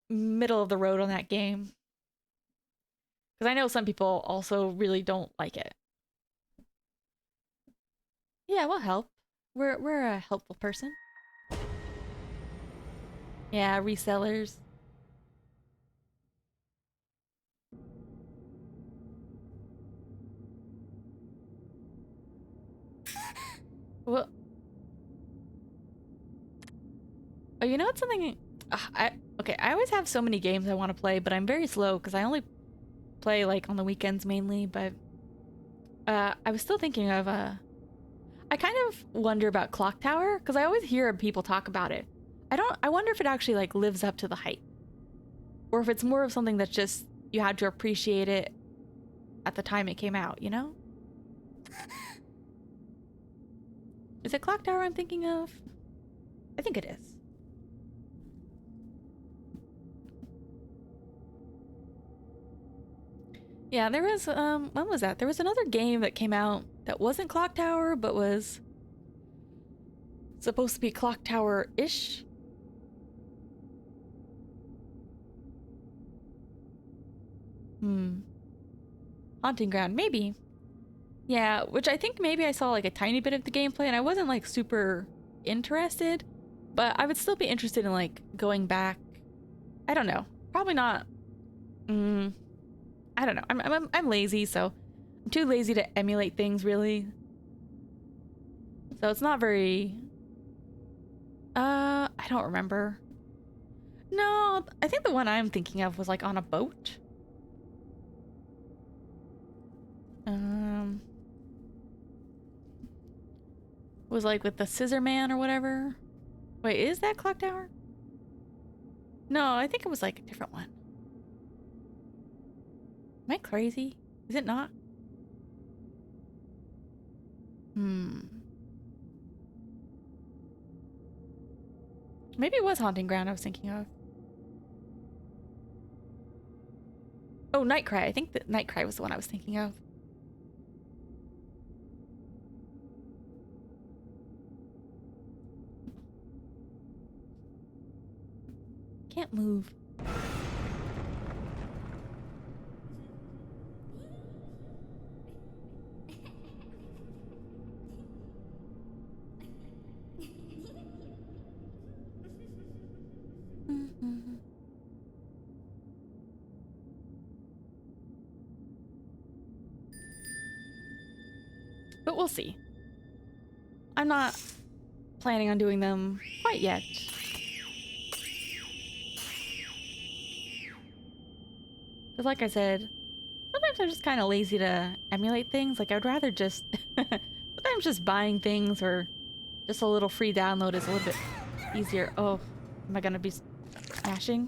middle of the road on that game. Because I know some people also really don't like it. Yeah, we'll help. We're a helpful person. Yeah, resellers. Well, oh, you know what's something? Okay, I always have so many games I want to play, but I'm very slow because I only play like on the weekends mainly. But I was still thinking of I kind of wonder about Clock Tower because I always hear people talk about it. I wonder if it actually like lives up to the hype, or if it's more of something that's just you had to appreciate it at the time it came out. You know? Is it Clock Tower I'm thinking of? I think it is. Yeah, there was when was that? There was another game that came out that wasn't Clock Tower but was supposed to be Clock Tower-ish. Haunting Ground, maybe. Yeah, which I think maybe I saw like a tiny bit of the gameplay and I wasn't like super interested, but I would still be interested in like going back. I don't know. Probably not. I don't know. I'm lazy, so I'm too lazy to emulate things really. So it's not very I don't remember. No, I think the one I'm thinking of was like on a boat. Was like with the Scissor Man or whatever. Wait, is that Clock Tower? No, I think it was like a different one. Am I crazy? Is it not? Maybe it was Haunting Ground I was thinking of. Oh, Nightcry. I think that Nightcry was the one I was thinking of. Can't move. we'll see. I'm not planning on doing them quite yet. Because like I said, sometimes I'm just kind of lazy to emulate things. Like, I'd rather just... sometimes just buying things or just a little free download is a little bit easier. Oh, am I gonna be mashing?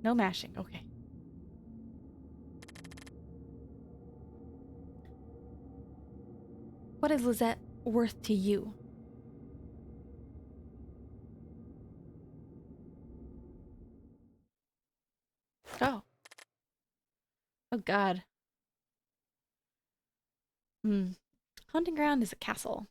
No mashing, okay. What is Lisette worth to you? Oh. Oh god. Hmm. Hunting ground is a castle.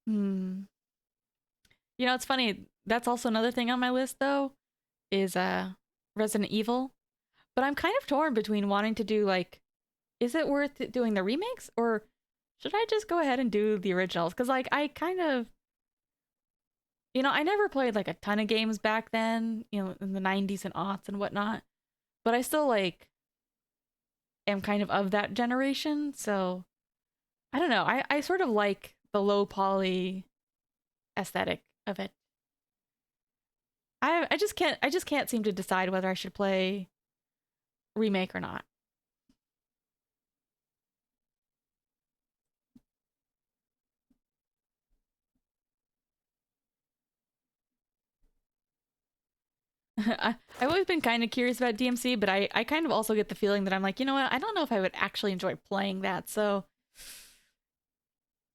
Hmm. You know, it's funny. That's also another thing on my list, though, is Resident Evil. But I'm kind of torn between wanting to do, like, is it worth doing the remakes? Or should I just go ahead and do the originals? Because, like, I kind of... You know, I never played, like, a ton of games back then, you know, in the 90s and aughts and whatnot. But I still, like, am kind of that generation, so... I don't know. I sort of like the low poly aesthetic of it. I just can't seem to decide whether I should play remake or not. I've always been kind of curious about DMC, but I kind of also get the feeling that I'm like, you know what? I don't know if I would actually enjoy playing that. So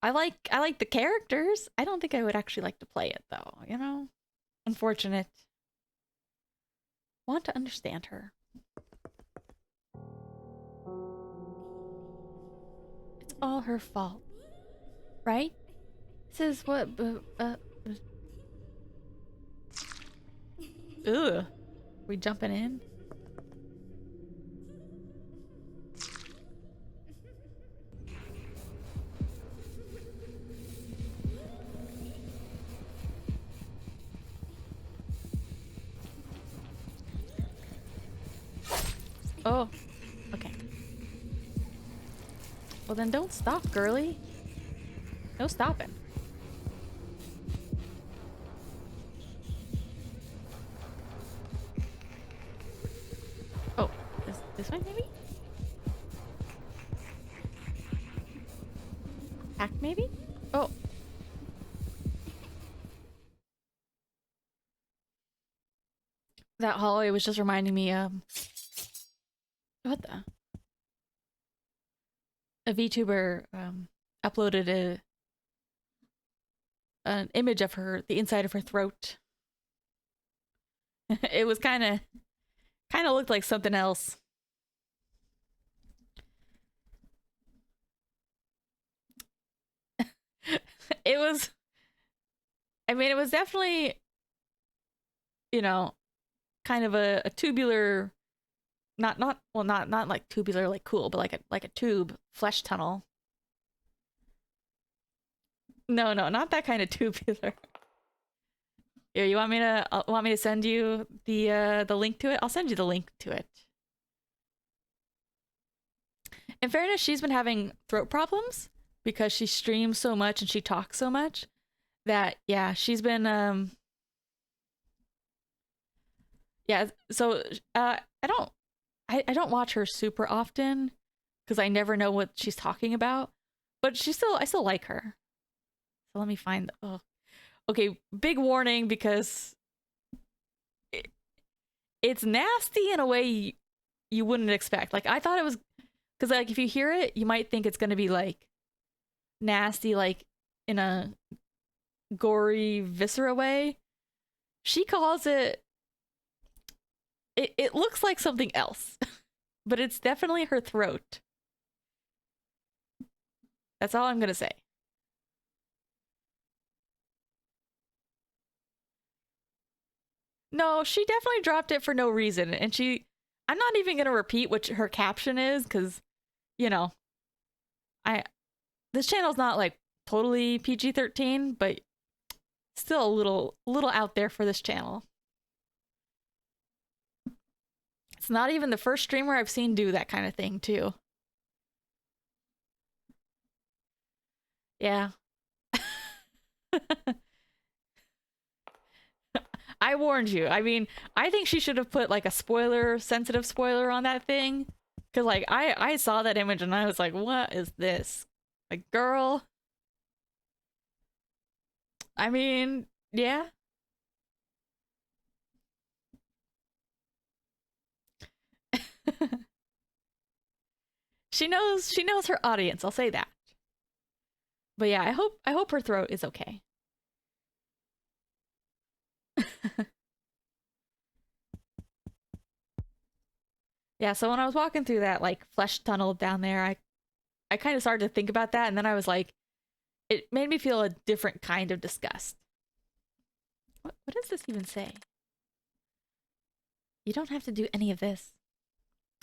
I like the characters. I don't think I would actually like to play it though, you know? Unfortunate. Want to understand her. It's all her fault. Right? This is what ugh. We jumping in? Oh, okay. Well then don't stop, girly. No stopping. Oh, this way maybe? Hack maybe? Oh. That hallway was just reminding me, what the? A VTuber, uploaded an image of her, the inside of her throat. It was kind of looked like something else. It was, I mean, it was definitely, you know, kind of a tubular, not like tubular like cool, but like a tube flesh tunnel. No, not that kind of tubular. Here, you want me to send you the link to it? I'll send you the link to it. In fairness, she's been having throat problems because she streams so much and she talks so much that yeah, she's been yeah, so I don't watch her super often because I never know what she's talking about, but I still like her. So let me find oh. Okay, big warning because it's nasty in a way you wouldn't expect. Like I thought it was because like if you hear it, you might think it's gonna be like nasty, like in a gory viscera way. She calls it. It looks like something else, but it's definitely her throat. That's all I'm gonna say. No, she definitely dropped it for no reason, and I'm not even gonna repeat what her caption is because, you know, I this channel's not like totally PG-13, but Still a little out there for this channel. It's not even the first streamer I've seen do that kind of thing, too. Yeah. I warned you. I mean, I think she should have put like a sensitive spoiler on that thing. Cause like I saw that image and I was like, what is this? Like, girl. I mean, yeah. She knows her audience, I'll say that. But yeah, I hope her throat is okay. Yeah, so when I was walking through that like flesh tunnel down there, I kind of started to think about that, and then I was like, it made me feel a different kind of disgust. What does this even say? You don't have to do any of this.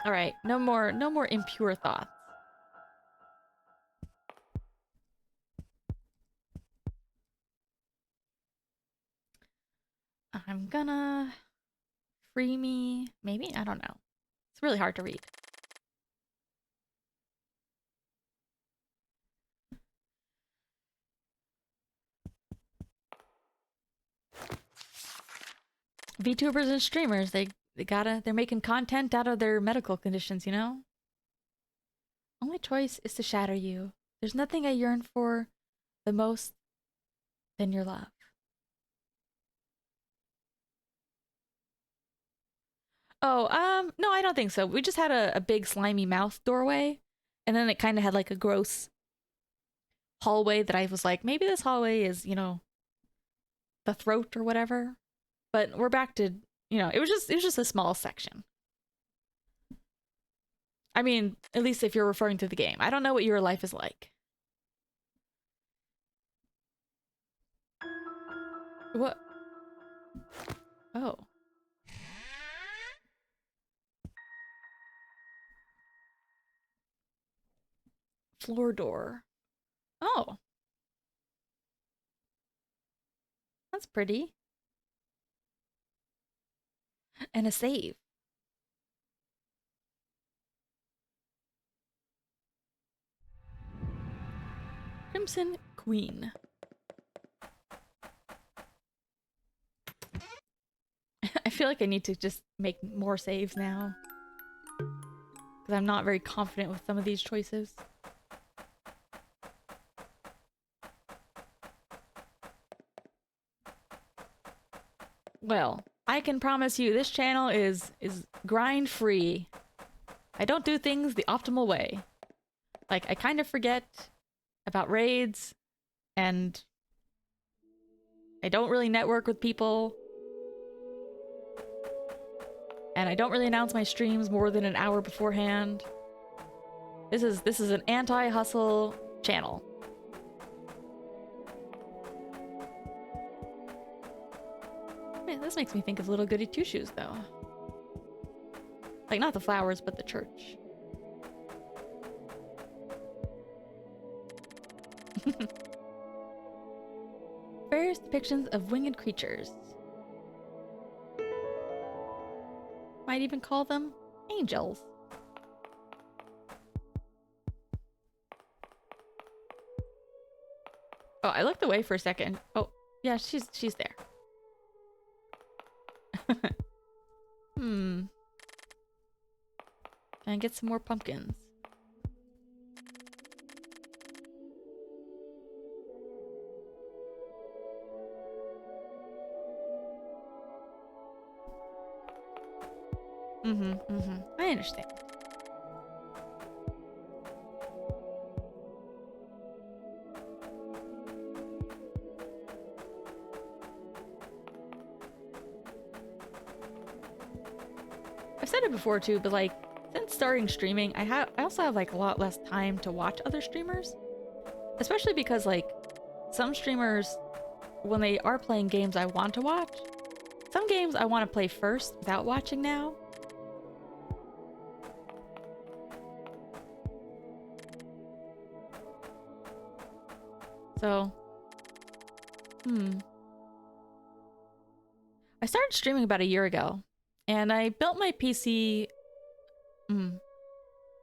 All right, no more impure thoughts. I'm gonna free me, maybe? I don't know. It's really hard to read. VTubers and streamers, they're making content out of their medical conditions, you know? Only choice is to shatter you. There's nothing I yearn for the most than your love. Oh, no, I don't think so. We just had a big slimy mouth doorway, and then it kind of had like a gross hallway that I was like, maybe this hallway is, you know, the throat or whatever. But we're back to, you know, it was just a small section. I mean, at least if you're referring to the game. I don't know what your life is like. What? Oh. Floor door. Oh. That's pretty. And a save. Crimson Queen. I feel like I need to just make more saves now. Because I'm not very confident with some of these choices. Well, I can promise you this channel is grind free. I don't do things the optimal way. Like, I kind of forget about raids, and I don't really network with people. And I don't really announce my streams more than an hour beforehand. This is an anti-hustle channel. Man, this makes me think of Little Goody Two Shoes, though. Like, not the flowers, but the church. Various depictions of winged creatures. Might even call them angels. Oh, I looked away for a second. Oh, yeah, she's there. Can I get some more pumpkins? I understand. I've said it before too, but like, since starting streaming, I also have like a lot less time to watch other streamers. Especially because like, some streamers, when they are playing games I want to watch, some games I want to play first without watching now. So, I started streaming about a year ago, and I built my PC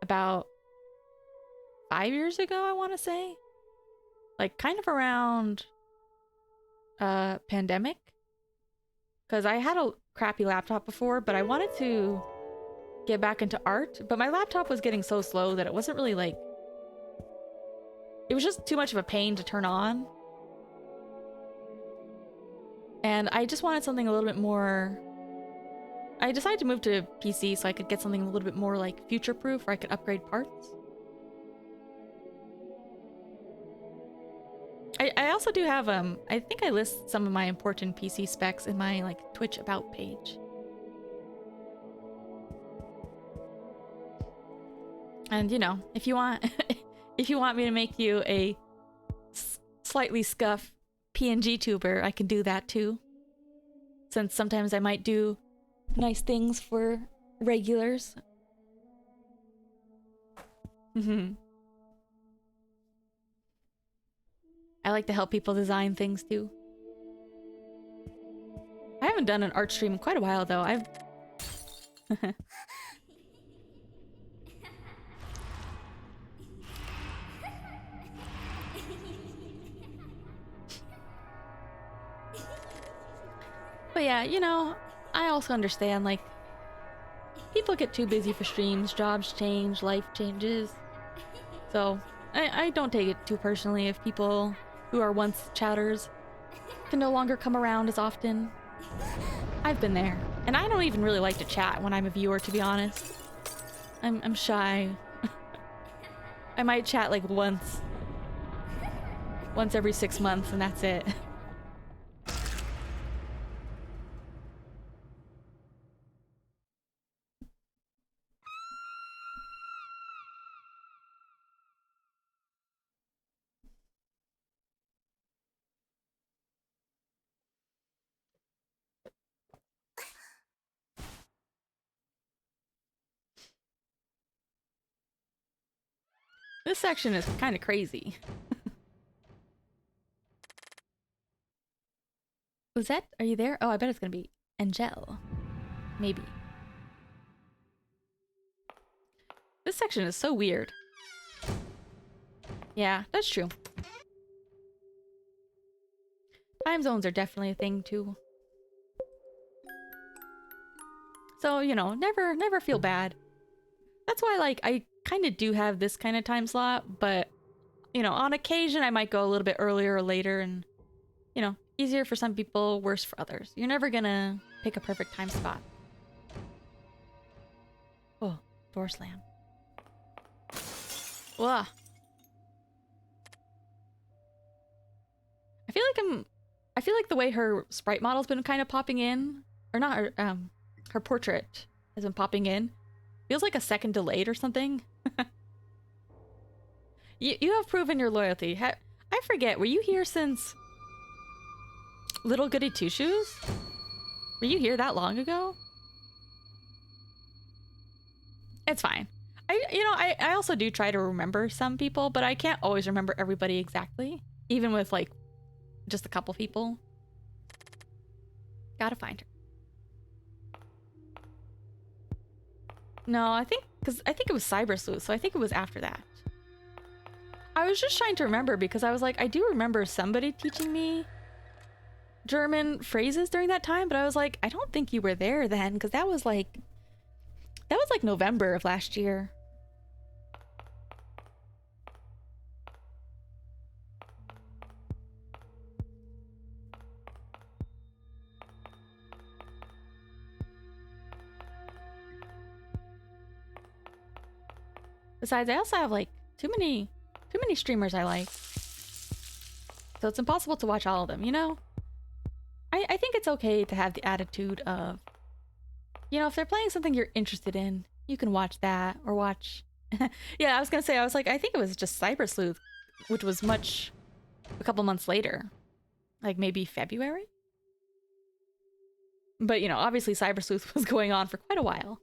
about 5 years ago, I want to say. Like, kind of around pandemic. Because I had a crappy laptop before, but I wanted to get back into art. But my laptop was getting so slow that it wasn't really like... It was just too much of a pain to turn on. And I just wanted something a little bit more... I decided to move to PC so I could get something a little bit more like future-proof where I could upgrade parts. I also do have, I think I list some of my important PC specs in my like Twitch about page. And you know, if you want, if you want me to make you a slightly scuffed PNG tuber, I can do that too. Since sometimes I might do nice things for regulars. I like to help people design things too. I haven't done an art stream in quite a while though. But yeah, you know, I also understand, like, people get too busy for streams, jobs change, life changes. So, I don't take it too personally if people who are once chatters can no longer come around as often. I've been there. And I don't even really like to chat when I'm a viewer, to be honest. I'm shy. I might chat like once every 6 months, and that's it. This section is kind of crazy. Lisette, are you there? Oh, I bet it's gonna be Angel. Maybe. This section is so weird. Yeah, that's true. Time zones are definitely a thing too. So, you know, never feel bad. That's why, like, I kind of do have this kind of time slot, but, you know, on occasion I might go a little bit earlier or later and, you know, easier for some people, worse for others. You're never gonna pick a perfect time spot. Oh, door slam. Whoa. I feel like the way her sprite model's been kind of popping in, or not her portrait has been popping in. Feels like a second delayed or something. You have proven your loyalty. I forget, were you here since Little Goody Two Shoes? Were you here that long ago? It's fine. I also do try to remember some people, but I can't always remember everybody exactly. Even with like just a couple people. Gotta find her. No, I think it was Cyber Sleuth, so I think it was after that. I was just trying to remember because I was like, I do remember somebody teaching me German phrases during that time, but I was like, I don't think you were there then, because that was like November of last year. Besides, I also have like too many streamers I like. So it's impossible to watch all of them, you know? I think it's okay to have the attitude of, you know, if they're playing something you're interested in, you can watch that or watch. Yeah, I was gonna say, I was like, I think it was just Cyber Sleuth, which was a couple months later. Like maybe February? But, you know, obviously Cyber Sleuth was going on for quite a while.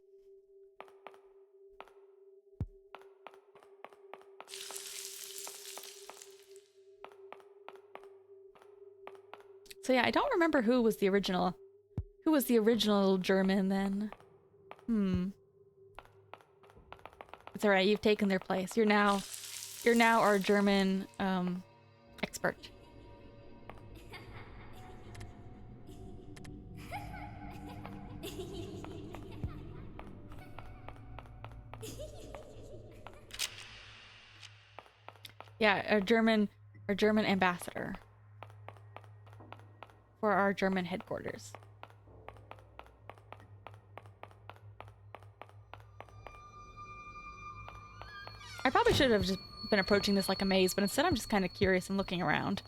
So yeah, I don't remember who was the original Who was the original German then? It's alright, you've taken their place. You're now our German expert. Yeah, our German ambassador for our German headquarters. I probably should have just been approaching this like a maze, but instead I'm just kind of curious and looking around.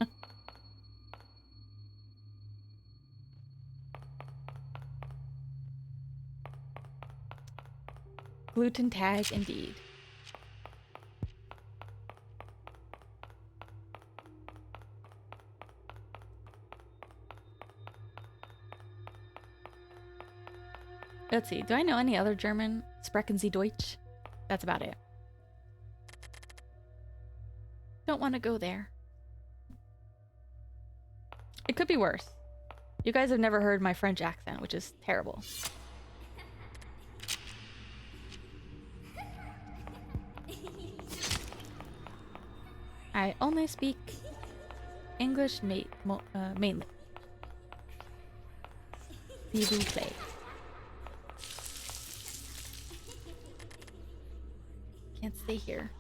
Gluten tag, indeed. Let's see, do I know any other German? Sprechen Sie Deutsch? That's about it. Don't want to go there. It could be worse. You guys have never heard my French accent, which is terrible. I only speak English mainly. S'il vous plaît. Can't stay here.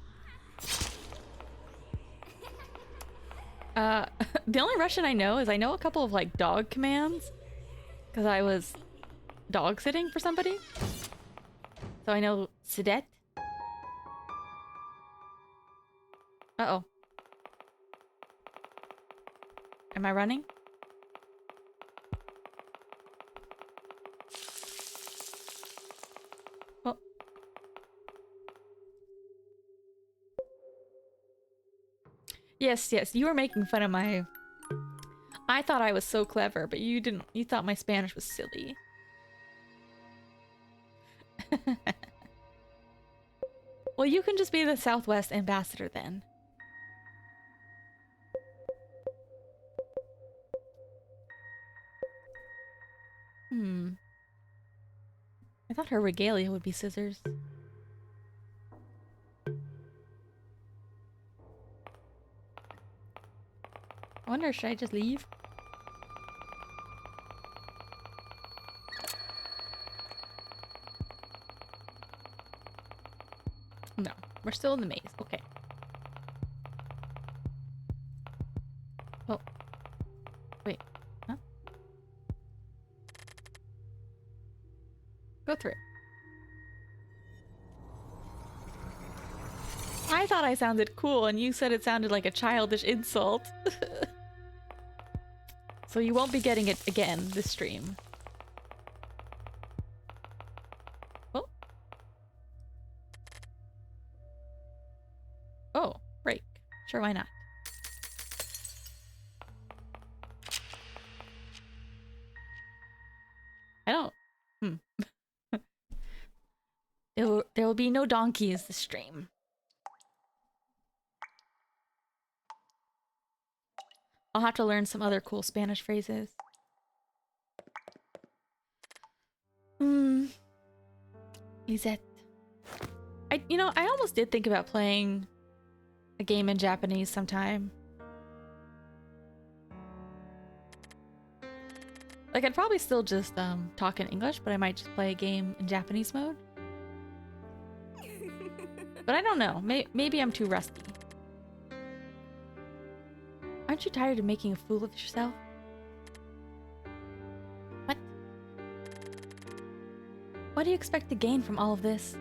The only Russian I know is I know a couple of like dog commands because I was dog sitting for somebody. So I know Lisette. Uh-oh. Am I running? Oh. Yes, you were making fun of my... I thought I was so clever, but you didn't. You thought my Spanish was silly. Well, you can just be the Southwest ambassador then. I thought her regalia would be scissors. I wonder, should I just leave? No, we're still in the maze. Okay. Oh. Wait. Huh? Go through. I thought I sounded cool and you said it sounded like a childish insult. So you won't be getting it again this stream. Oh. Oh, break. Sure, why not? I don't... There will be no donkeys this stream. I'll have to learn some other cool Spanish phrases. Lisette. I almost did think about playing a game in Japanese sometime. Like, I'd probably still just talk in English, but I might just play a game in Japanese mode. But I don't know. Maybe I'm too rusty. Aren't you tired of making a fool of yourself? What? What do you expect to gain from all of this?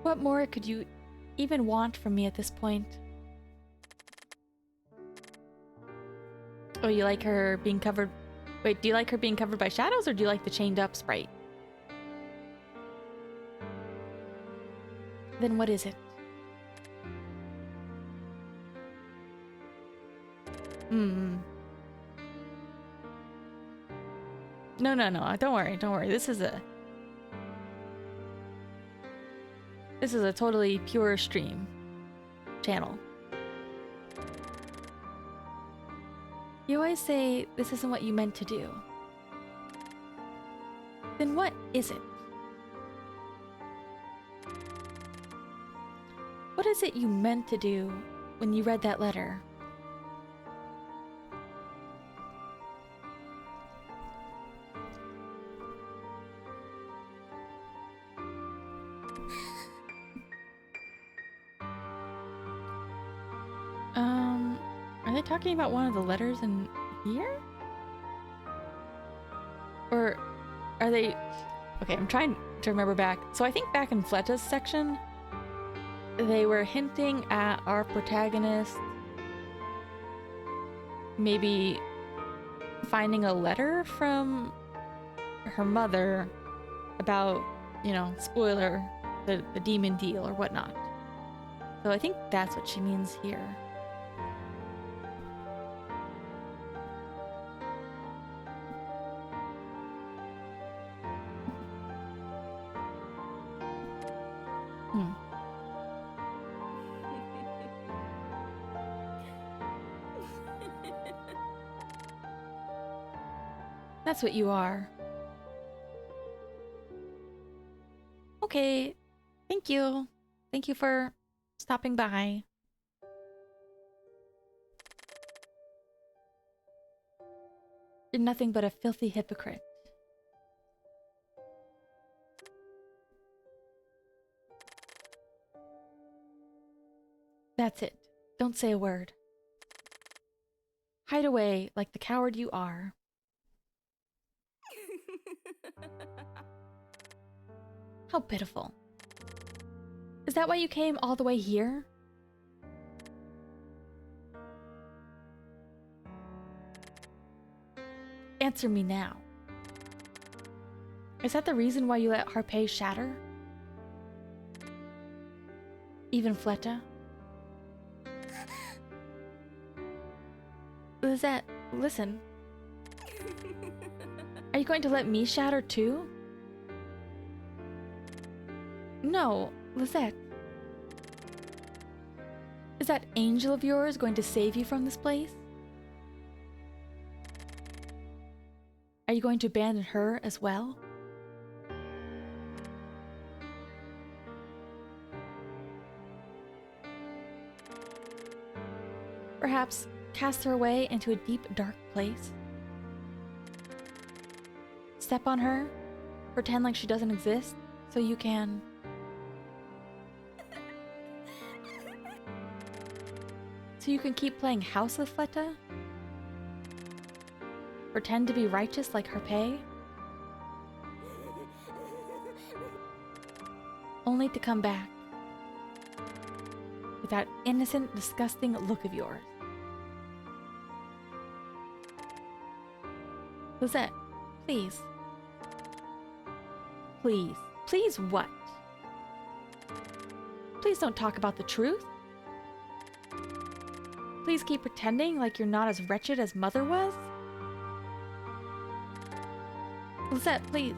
What more could you even want from me at this point? Oh, you like her being covered... Wait, do you like her being covered by shadows, or do you like the chained up sprite? Then what is it? No. Don't worry. This is a totally pure stream channel. You always say this isn't what you meant to do. Then what is it? What is it you meant to do when you read that letter? Are they talking about one of the letters in here? Or are they... Okay, I'm trying to remember back. So I think back in Fletta's section, they were hinting at our protagonist maybe finding a letter from her mother about, you know, spoiler, the demon deal or whatnot. So I think that's what she means here. That's what you are. Okay. Thank you. Thank you for stopping by. You're nothing but a filthy hypocrite. That's it. Don't say a word. Hide away like the coward you are. How pitiful. Is that why you came all the way here? Answer me now. Is that the reason why you let Harpe shatter? Even Fleta? Lisette, listen. Are you going to let me shatter too? No, Lisette. Is that angel of yours going to save you from this place? Are you going to abandon her as well? Perhaps cast her away into a deep, dark place? Step on her? Pretend like she doesn't exist so you can... So you can keep playing house with Fleta? Pretend to be righteous like Harpe? Only to come back with that innocent, disgusting look of yours. Lisette, please. Please. Please what? Please don't talk about the truth. Please keep pretending like you're not as wretched as Mother was. Lisette, please.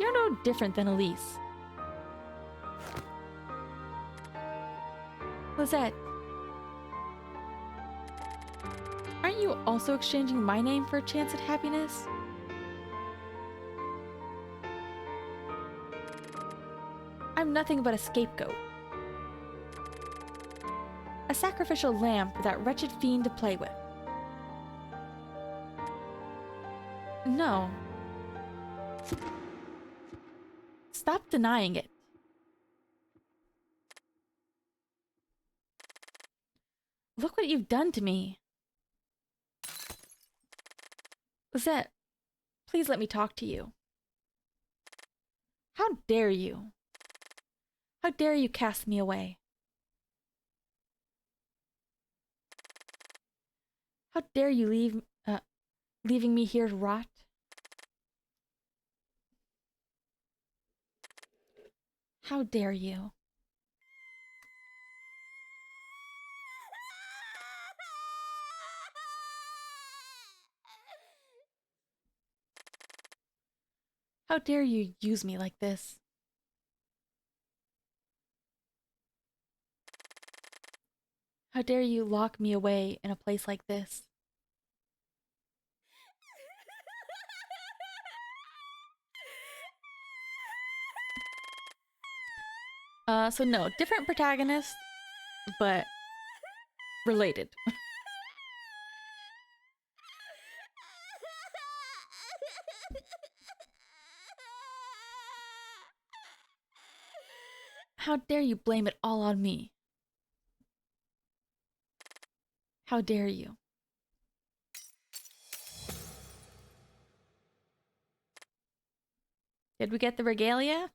You're no different than Elise. Lisette. Aren't you also exchanging my name for a chance at happiness? I'm nothing but a scapegoat. A sacrificial lamb for that wretched fiend to play with. No. Stop denying it. Look what you've done to me. Lisette, please let me talk to you. How dare you? How dare you cast me away? How dare you leaving me here to rot? How dare you? How dare you use me like this? How dare you lock me away in a place like this? So no, different protagonist, but related. How dare you blame it all on me? How dare you? Did we get the regalia?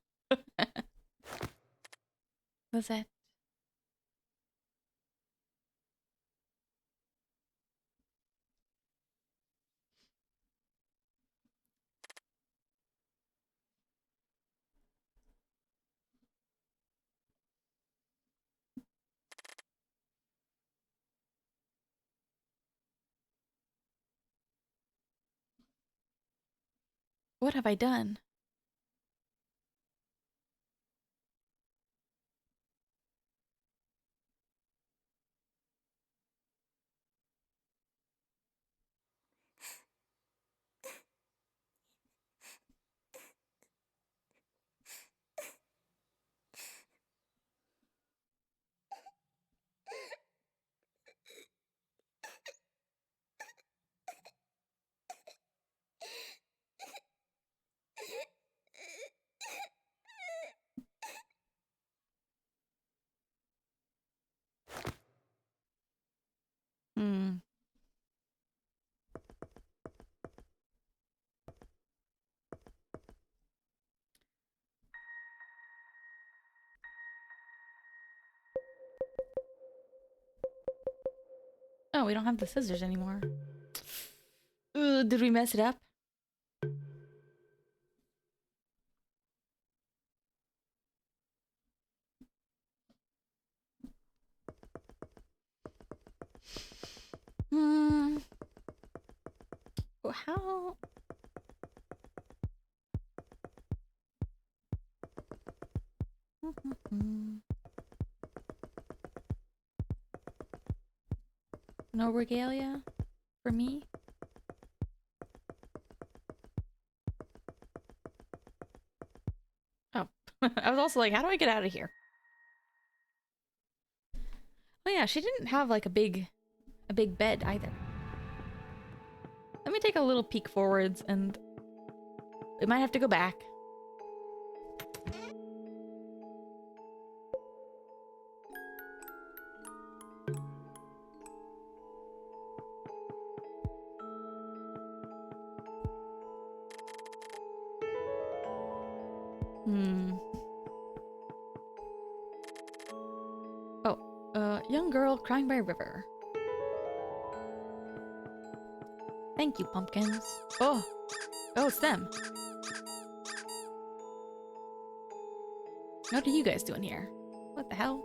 Lisette. What have I done? Hmm. Oh, we don't have the scissors anymore. Did we mess it up? Hmm. How? No regalia for me? Oh. I was also like, how do I get out of here? Oh yeah, she didn't have like a big bed either. Let me take a little peek forwards and we might have to go back. Hmm. Oh, young girl crying by a river. Thank you, pumpkins. Oh, it's them. What are you guys doing here? What the hell?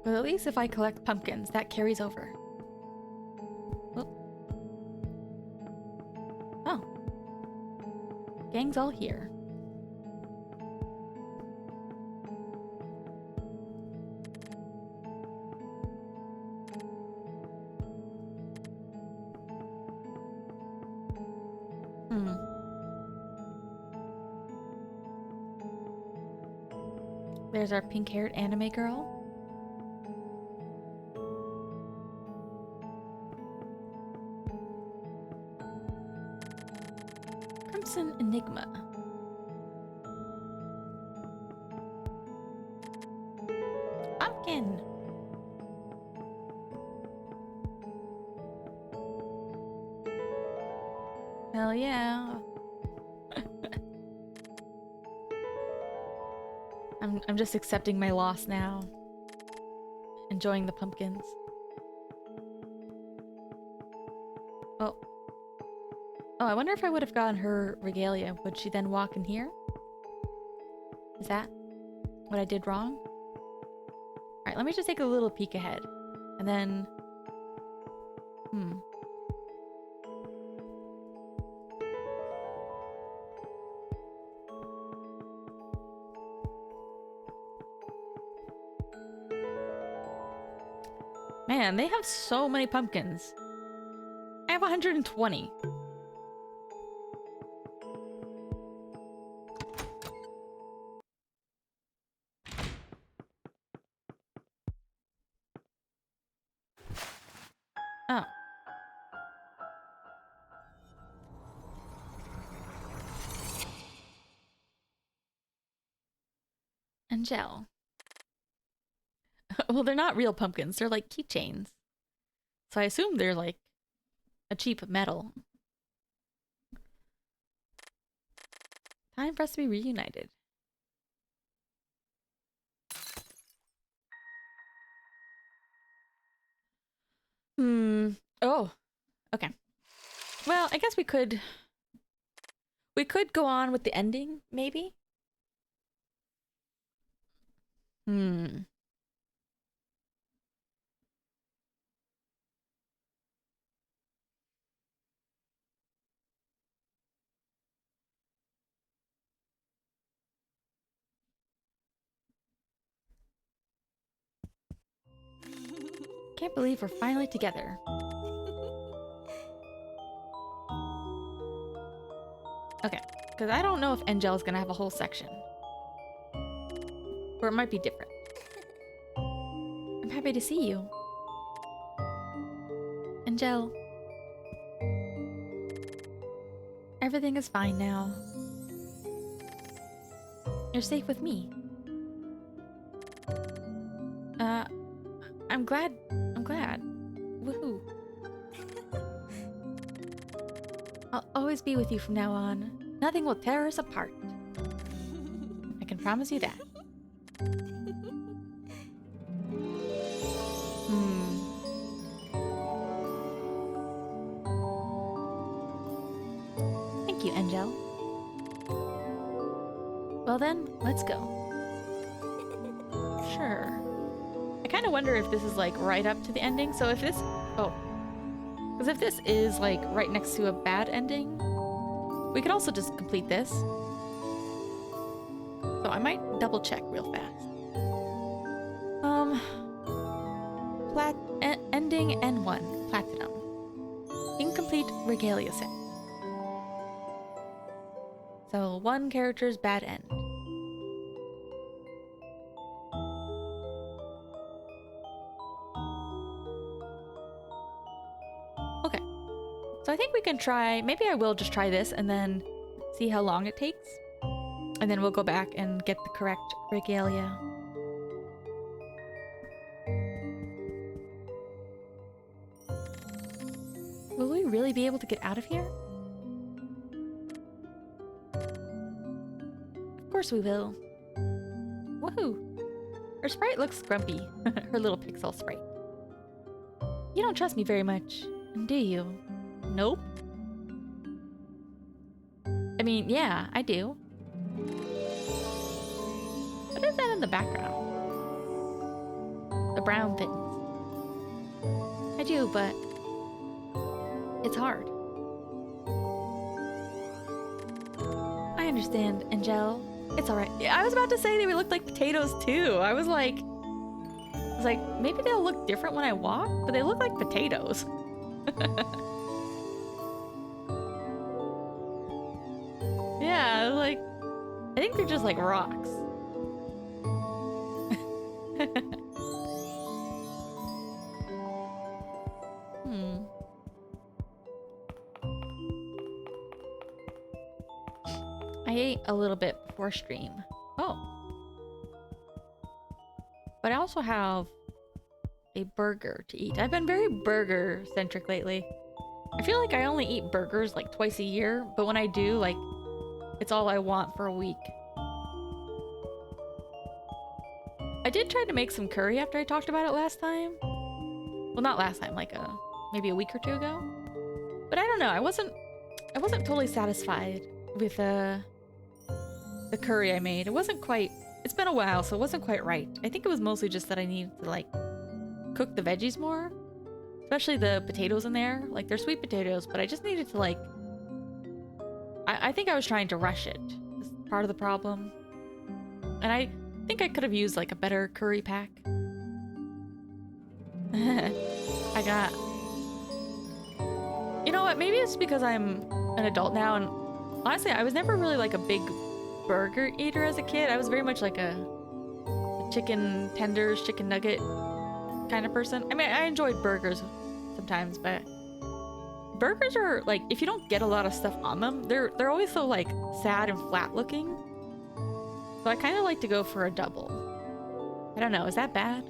But at least if I collect pumpkins, that carries over. Whoop. Oh. Gang's all here. Hmm. There's our pink-haired anime girl. Crimson Enigma. Pumpkin! Hell yeah. I'm just accepting my loss now. Enjoying the pumpkins. Oh. Oh, I wonder if I would have gotten her regalia. Would she then walk in here? Is that what I did wrong? Alright, let me just take a little peek ahead. And then... Man, they have so many pumpkins. I have 120. Angel. Well, they're not real pumpkins. They're like keychains. So I assume they're like a cheap metal. Time for us to be reunited. Oh, okay. Well, I guess we could go on with the ending, maybe? Can't believe we're finally together. Okay, because I don't know if Angel's gonna have a whole section. Or it might be different. I'm happy to see you. Angel. Everything is fine now. You're safe with me. I'm glad. Woohoo. I'll always be with you from now on. Nothing will tear us apart. I can promise you that. Thank you, Angel. Well then, let's go. Sure. I kind of wonder if this is like right up to the ending. So if this... Oh. Because if this is like right next to a bad ending, we could also just complete this. So I might double check real fast. Ending N1, Platinum. Incomplete Regalia set. So one character's bad end. Okay. So I think we can try, maybe I will just try this and then see how long it takes. And then we'll go back and get the correct regalia. Will we really be able to get out of here? Of course we will. Woohoo! Her sprite looks grumpy. Her little pixel sprite. You don't trust me very much, do you? Nope. I mean, yeah, I do. What is that in the background? The brown things. I do, but it's hard. I understand, Angel. It's alright. I was about to say they would look like potatoes too. I was like, maybe they'll look different when I walk, but they look like potatoes. Yeah, like, I think they're just like rocks. I ate a little bit before stream. Oh. But I also have a burger to eat. I've been very burger-centric lately. I feel like I only eat burgers like twice a year, but when I do, like, it's all I want for a week. I did try to make some curry after I talked about it last time. Well, not last time, like maybe a week or two ago. But I don't know, I wasn't totally satisfied with the curry I made. It wasn't quite, it's been a while, so it wasn't quite right. I think it was mostly just that I needed to like cook the veggies more, especially the potatoes in there. Like they're sweet potatoes, but I just needed to like, I think I was trying to rush it. Is part of the problem. And I think I could have used like a better curry pack. I got, you know what, maybe it's because I'm an adult now, and honestly I was never really like a big burger eater as a kid. I was very much like a chicken tenders, chicken nugget kind of person. I mean, I enjoyed burgers sometimes, but burgers are like, if you don't get a lot of stuff on them, they're always so like sad and flat looking. So I kind of like to go for a double. I don't know, is that bad?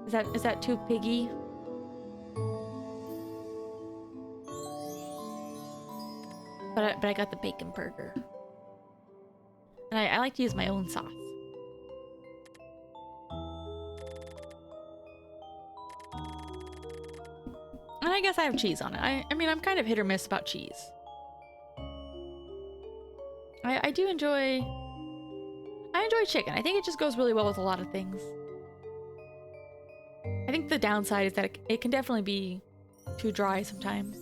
Is that too piggy? But I got the bacon burger. And I like to use my own sauce. And I guess I have cheese on it. I mean, I'm kind of hit or miss about cheese. I do enjoy... I enjoy chicken. I think it just goes really well with a lot of things. I think the downside is that it can definitely be too dry sometimes.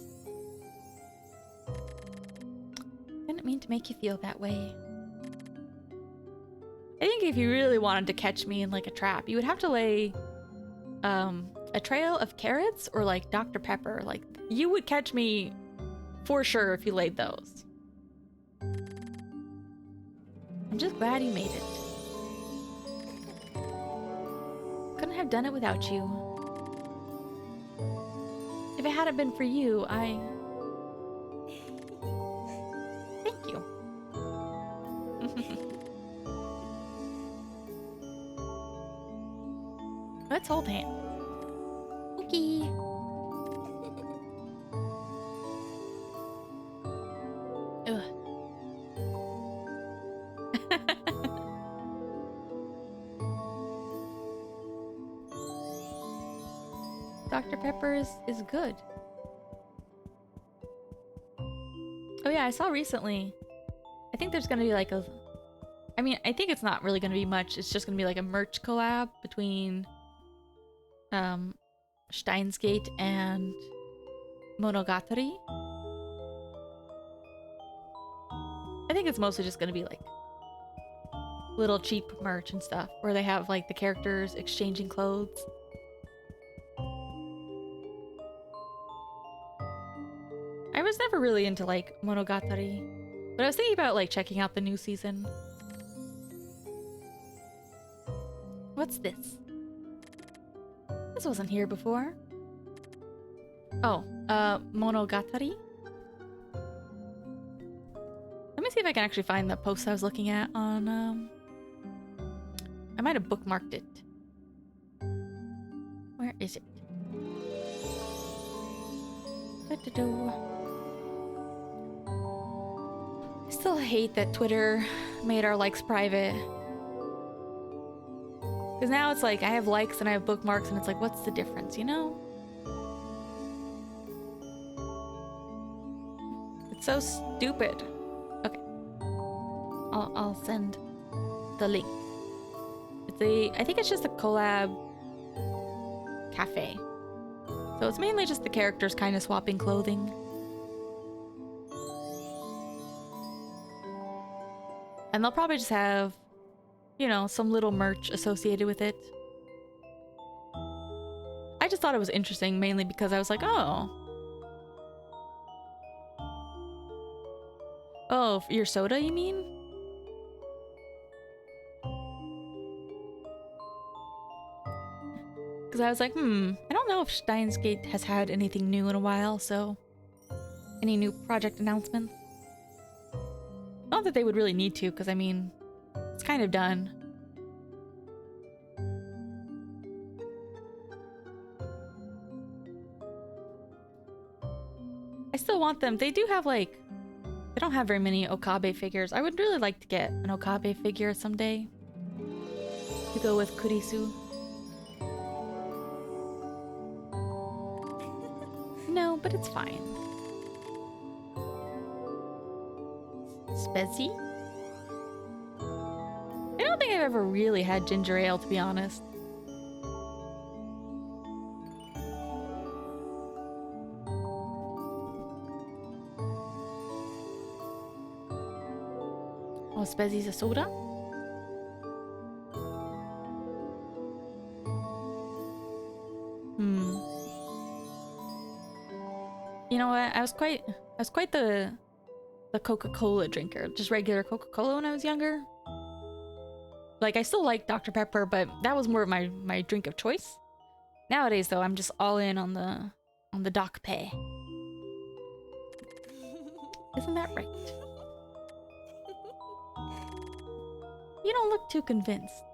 Didn't mean to make you feel that way. I think if you really wanted to catch me in like a trap, you would have to lay a trail of carrots or like Dr. Pepper. Like, you would catch me for sure if you laid those. I'm just glad you made it. Couldn't have done it without you. If it hadn't been for you, Thank you. Let's hold hands. Okay. Ugh. Dr. Pepper is good. Oh yeah, I saw recently. I think there's gonna be like a... I mean, I think it's not really gonna be much. It's just gonna be like a merch collab between Steins Gate and Monogatari. I think it's mostly just gonna be like little cheap merch and stuff where they have like the characters exchanging clothes. I was never really into like Monogatari, but I was thinking about like checking out the new season. What's this? This wasn't here before. Oh, Monogatari? Let me see if I can actually find the post I was looking at on, I might have bookmarked it. Where is it? I still hate that Twitter made our likes private. Because now it's like, I have likes and I have bookmarks and it's like, what's the difference, you know? It's so stupid. Okay. I'll send the link. It's I think it's just a collab cafe. So it's mainly just the characters kind of swapping clothing. And they'll probably just have, you know, some little merch associated with it. I just thought it was interesting, mainly because I was like, oh. Oh, your soda, you mean? Because I was like, I don't know if Steins Gate has had anything new in a while, so... Any new project announcements? Not that they would really need to, because I mean, it's kind of done. I still want them. They do have like... They don't have very many Okabe figures. I would really like to get an Okabe figure someday. To go with Kurisu. No, but it's fine. Spezzy? I don't think I've ever really had ginger ale, to be honest. Oh, Spezzy's a soda? You know what? I was quite the Coca-Cola drinker. Just regular Coca-Cola when I was younger. Like, I still like Dr. Pepper, but that was more of my drink of choice. Nowadays, though, I'm just all in on the Doc Pay. Isn't that right? You don't look too convinced.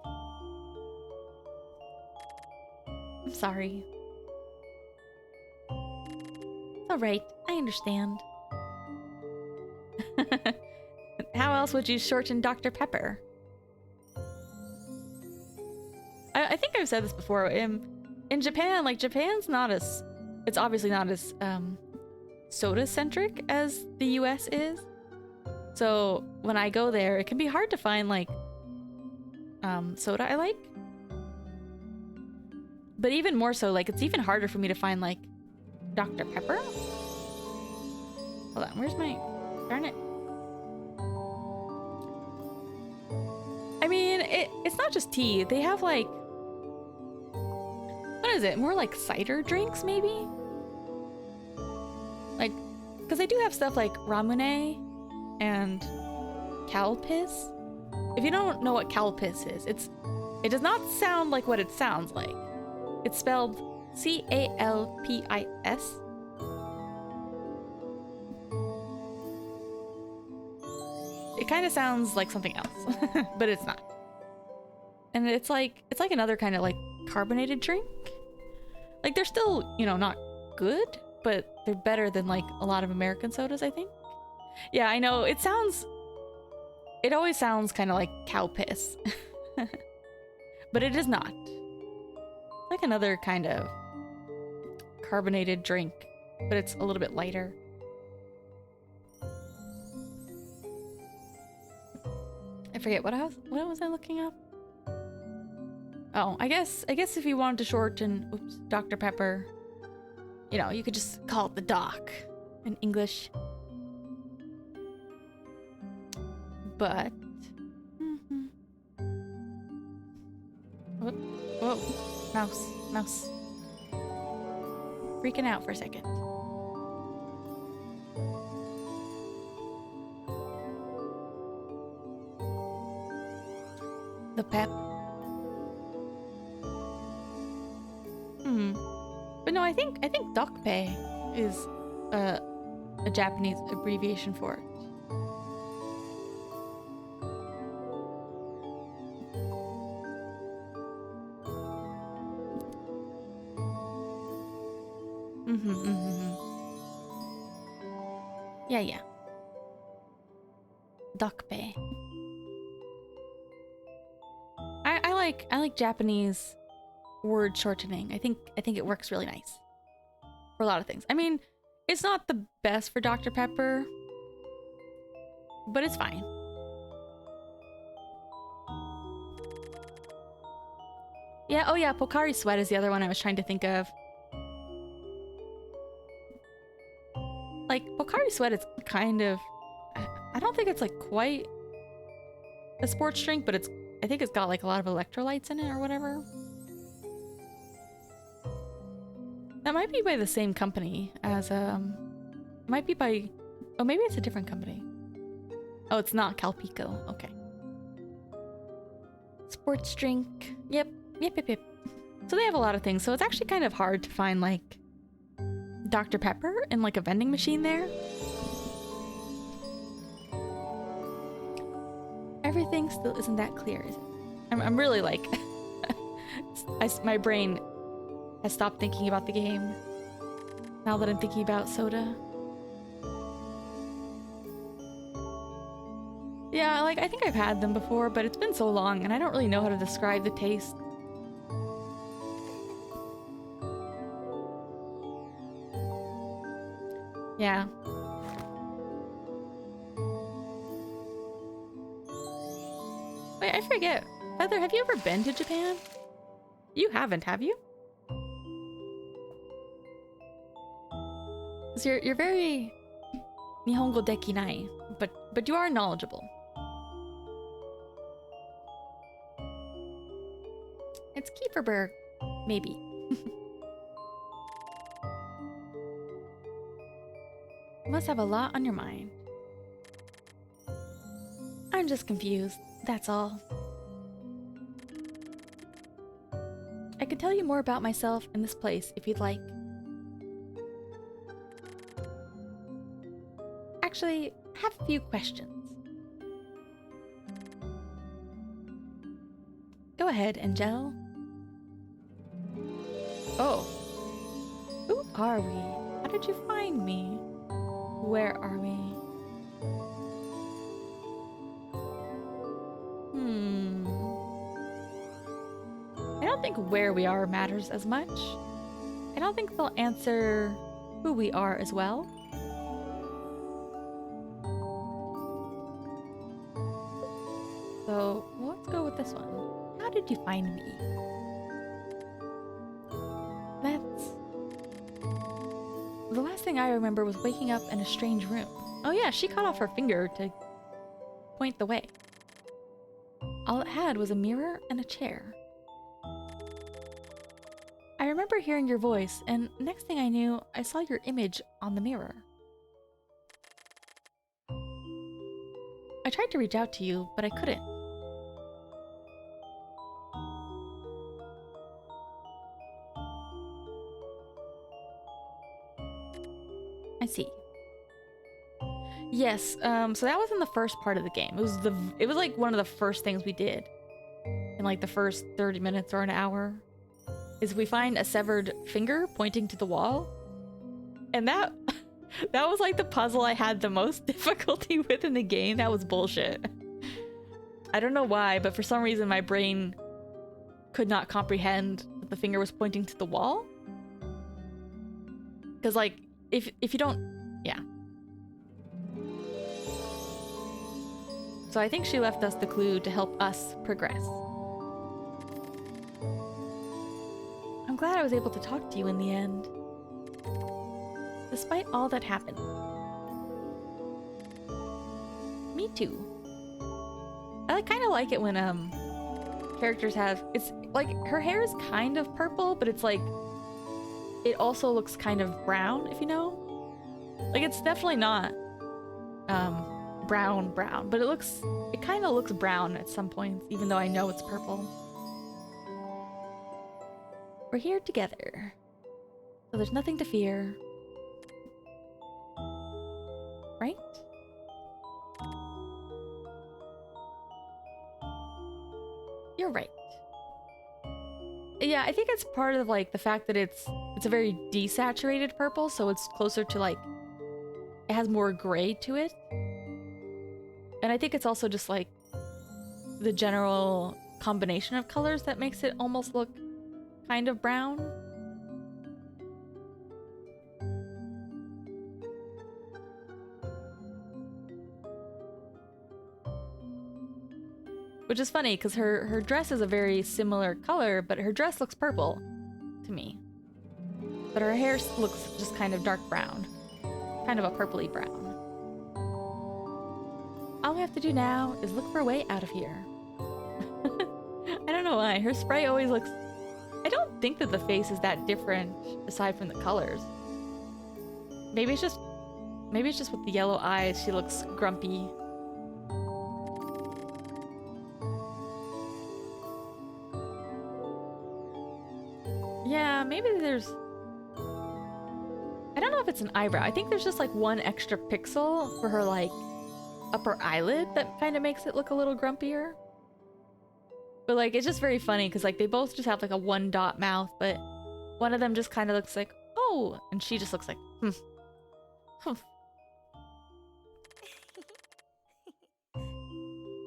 I'm sorry. It's alright, I understand. How else would you shorten Dr. Pepper? I think I've said this before. In Japan, like, Japan's not as... It's obviously not as soda-centric as the US is. So when I go there, it can be hard to find, like, soda I like. But even more so, like, it's even harder for me to find, like, Dr. Pepper? Hold on, where's my... Darn it. I mean, it's not just tea. They have, like... What is it? More like cider drinks, maybe? Like, because they do have stuff like ramune and calpis. If you don't know what calpis is, it does not sound like what it sounds like. It's spelled C-A-L-P-I-S. It kind of sounds like something else, but it's not. And it's like another kind of like carbonated drink. Like, they're still, you know, not good, but they're better than like a lot of American sodas, I think. Yeah, I know. It always sounds kind of like cow piss. But it is not. Like another kind of carbonated drink, but it's a little bit lighter. I forget what was I looking up? Oh, I guess if you wanted to shorten Dr. Pepper, you know, you could just call it the Doc in English. But whoa, mouse. Freaking out for a second. The pep. But no, I think dokpei is a Japanese abbreviation for it. Yeah. Dokpei. I like Japanese word shortening. I think it works really nice for a lot of things. I mean, it's not the best for Dr. Pepper, but it's fine. Yeah, oh yeah, Pocari Sweat is the other one I was trying to think of. Like, Pocari Sweat is kind of... I don't think it's like quite a sports drink, but I think it's got like a lot of electrolytes in it or whatever. That might be by the same company as, might be by... Oh, maybe it's a different company. Oh, it's not Calpico. Okay. Sports drink. Yep. So they have a lot of things. So it's actually kind of hard to find, like, Dr. Pepper in, like, a vending machine there. Everything still isn't that clear, is it? I'm really, like... my brain has stopped thinking about the game now that I'm thinking about soda. Yeah, like, I think I've had them before, but it's been so long and I don't really know how to describe the taste. Yeah. Wait, I forget. Feather, have you ever been to Japan? You haven't, have you? 'Cause you're very Nihongo dekinai, but you are knowledgeable. It's Kieferberg, maybe. You must have a lot on your mind. I'm just confused, that's all. I could tell you more about myself and this place if you'd like. Actually, I have a few questions. ahead, Angel. Oh. Who are we? How did you find me? Where are we? I don't think where we are matters as much. I don't think they'll answer who we are as well. So let's go with this one. How did you find me? The last thing I remember was waking up in a strange room. Oh yeah, she cut off her finger to point the way. All it had was a mirror and a chair. I remember hearing your voice, and next thing I knew, I saw your image on the mirror. I tried to reach out to you, but I couldn't. I see. Yes, so that was in the first part of the game. It was like one of the first things we did in like the first 30 minutes or an hour. Is we find a severed finger pointing to the wall. And that was like the puzzle I had the most difficulty with in the game. That was bullshit. I don't know why, but for some reason my brain could not comprehend that the finger was pointing to the wall. Because like, if you don't... Yeah. So I think she left us the clue to help us progress. I'm glad I was able to talk to you in the end. Despite all that happened. Me too. I kind of like it when characters have... It's like, her hair is kind of purple, but it's like... It also looks kind of brown, if you know? Like, it's definitely not brown, but it kind of looks brown at some points, even though I know it's purple. We're here together, so there's nothing to fear. Right? You're right. Yeah, I think it's part of like the fact that it's a very desaturated purple, so it's closer to like, it has more gray to it. And I think it's also just like the general combination of colors that makes it almost look kind of brown. Which is funny because her dress is a very similar color, but her dress looks purple to me. But her hair looks just kind of dark brown. Kind of a purpley brown. All we have to do now is look for a way out of here. I don't know why. Her sprite always looks... I don't think that the face is that different aside from the colors. Maybe it's just with the yellow eyes she looks grumpy. Yeah, maybe there's... I don't know if it's an eyebrow. I think there's just like one extra pixel for her like upper eyelid that kind of makes it look a little grumpier. But like, it's just very funny because like they both just have like a one dot mouth, but one of them just kind of looks like, oh, and she just looks like,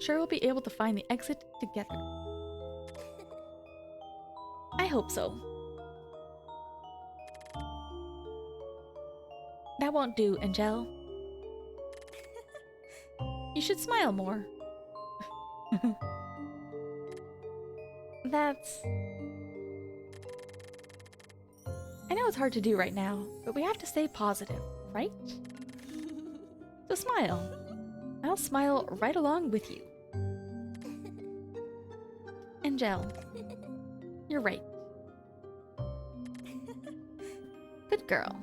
Sure we'll be able to find the exit together. I hope so. That won't do, Angel. You should smile more. That's... I know it's hard to do right now, but we have to stay positive, right? So smile. I'll smile right along with you. Angel, you're right. Good girl.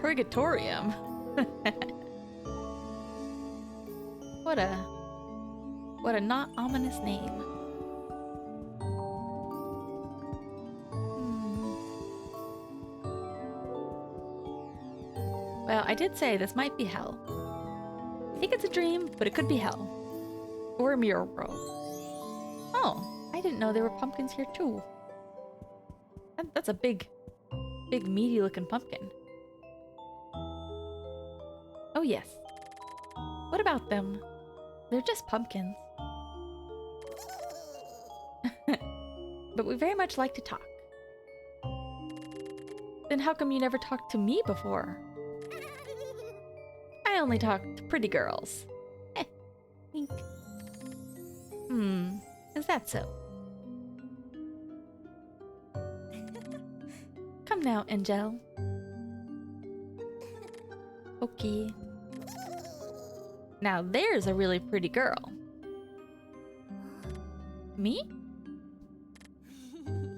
Purgatorium. What a What a not ominous name. Well, I did say this might be hell. I think it's a dream, but it could be hell. Or a mirror world. Oh, I didn't know there were pumpkins here too. That's a big meaty looking pumpkin. Oh yes. What about them? They're just pumpkins. But we very much like to talk. Then how come you never talked to me before? I only talk to pretty girls. Wink. Is that so? Come now, Angel. Okay. Now there's a really pretty girl. Me?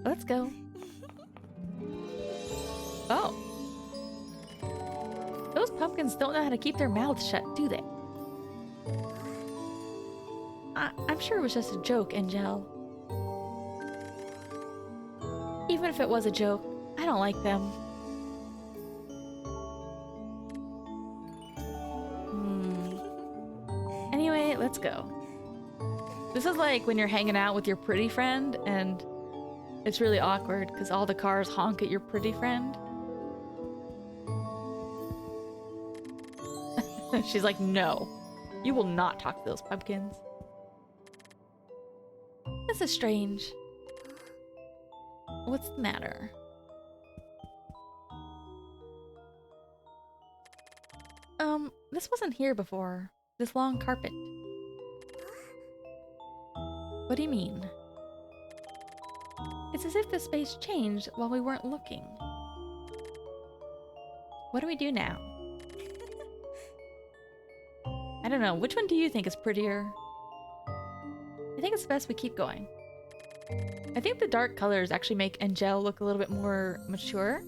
Let's go. Oh. Those pumpkins don't know how to keep their mouths shut, do they? I'm sure it was just a joke, Angel. Even if it was a joke, I don't like them. Anyway, let's go. This is like when you're hanging out with your pretty friend and it's really awkward because all the cars honk at your pretty friend. She's like, no, you will not talk to those pumpkins. This is strange. What's the matter? This wasn't here before. This long carpet. What do you mean? It's as if the space changed while we weren't looking. What do we do now? I don't know. Which one do you think is prettier? I think it's best we keep going. I think the dark colors actually make Angel look a little bit more mature.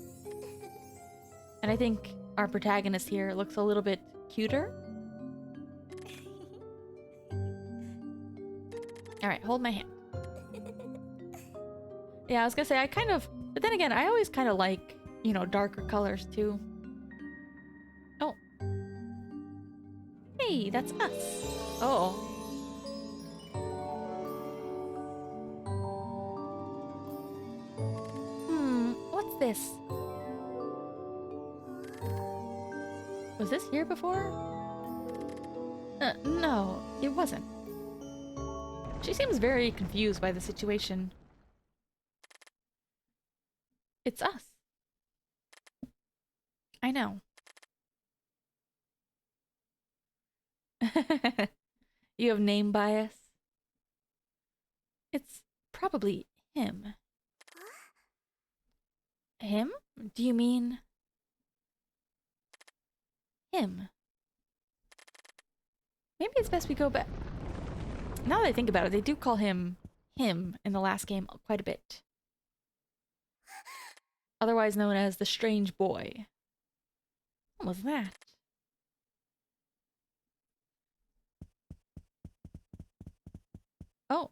And I think our protagonist here looks a little bit cuter. Alright, hold my hand. Yeah, I was gonna say, I kind of... But then again, I always kind of like, you know, darker colors too. Oh. Hey, that's us. Oh. What's this? Was this here before? No, it wasn't. She seems very confused by the situation. It's us. I know. You have name bias? It's probably him. Him? Do you mean... him? Maybe it's best we go back... Now that I think about it, they do call him in the last game quite a bit. Otherwise known as the Strange Boy. What was that? Oh.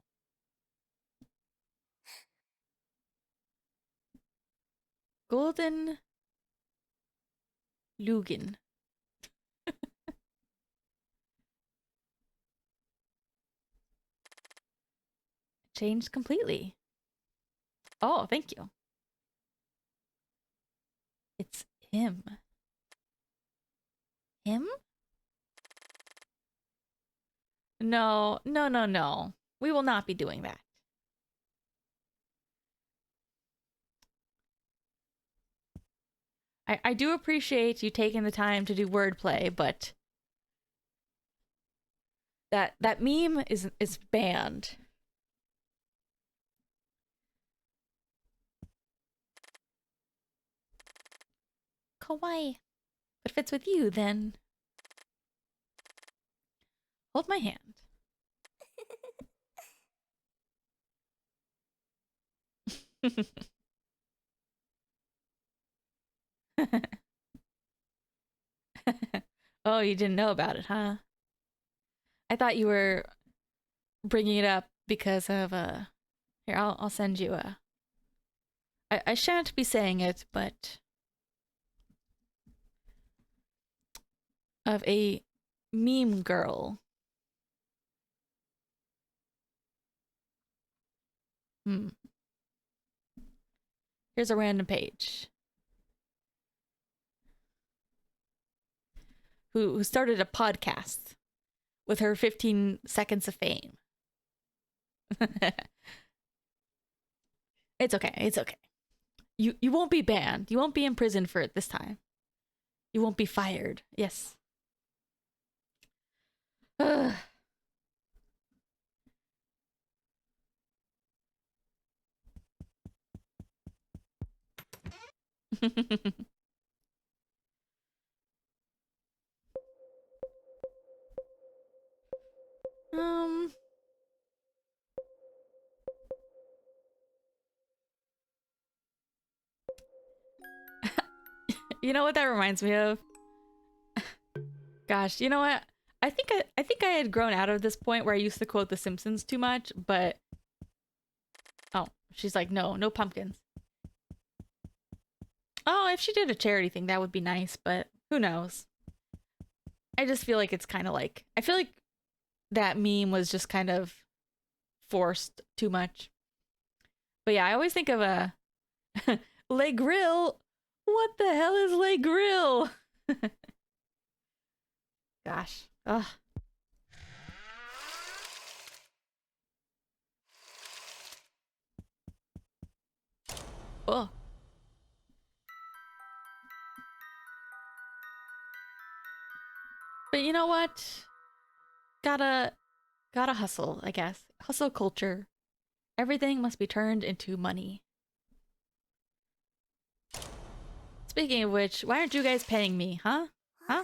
Golden Lugin. Changed completely. Oh, thank you. It's him. Him? No, no, no, no. We will not be doing that. I do appreciate you taking the time to do wordplay, but that meme is banned. Kawaii. If it fits with you, then hold my hand. Oh, you didn't know about it, huh? I thought you were bringing it up because of here, I'll send you a. I shan't be saying it, but of a meme girl. Here's a random page. Who started a podcast with her 15 seconds of fame. It's okay. It's okay. You won't be banned. You won't be in prison for it this time. You won't be fired. Yes. Ugh. um You know what that reminds me of? Gosh, you know what? I think I had grown out of this point where I used to quote The Simpsons too much, but oh, she's like, no pumpkins. Oh, if she did a charity thing, that would be nice, but who knows? I just feel like it's kind of like I feel like that meme was just kind of forced too much. But yeah, I always think of a Le Grill. What the hell is Le Grill? Gosh. Ugh. Oh. But you know what? Gotta hustle, I guess. Hustle culture. Everything must be turned into money. Speaking of which, why aren't you guys paying me, huh? Huh?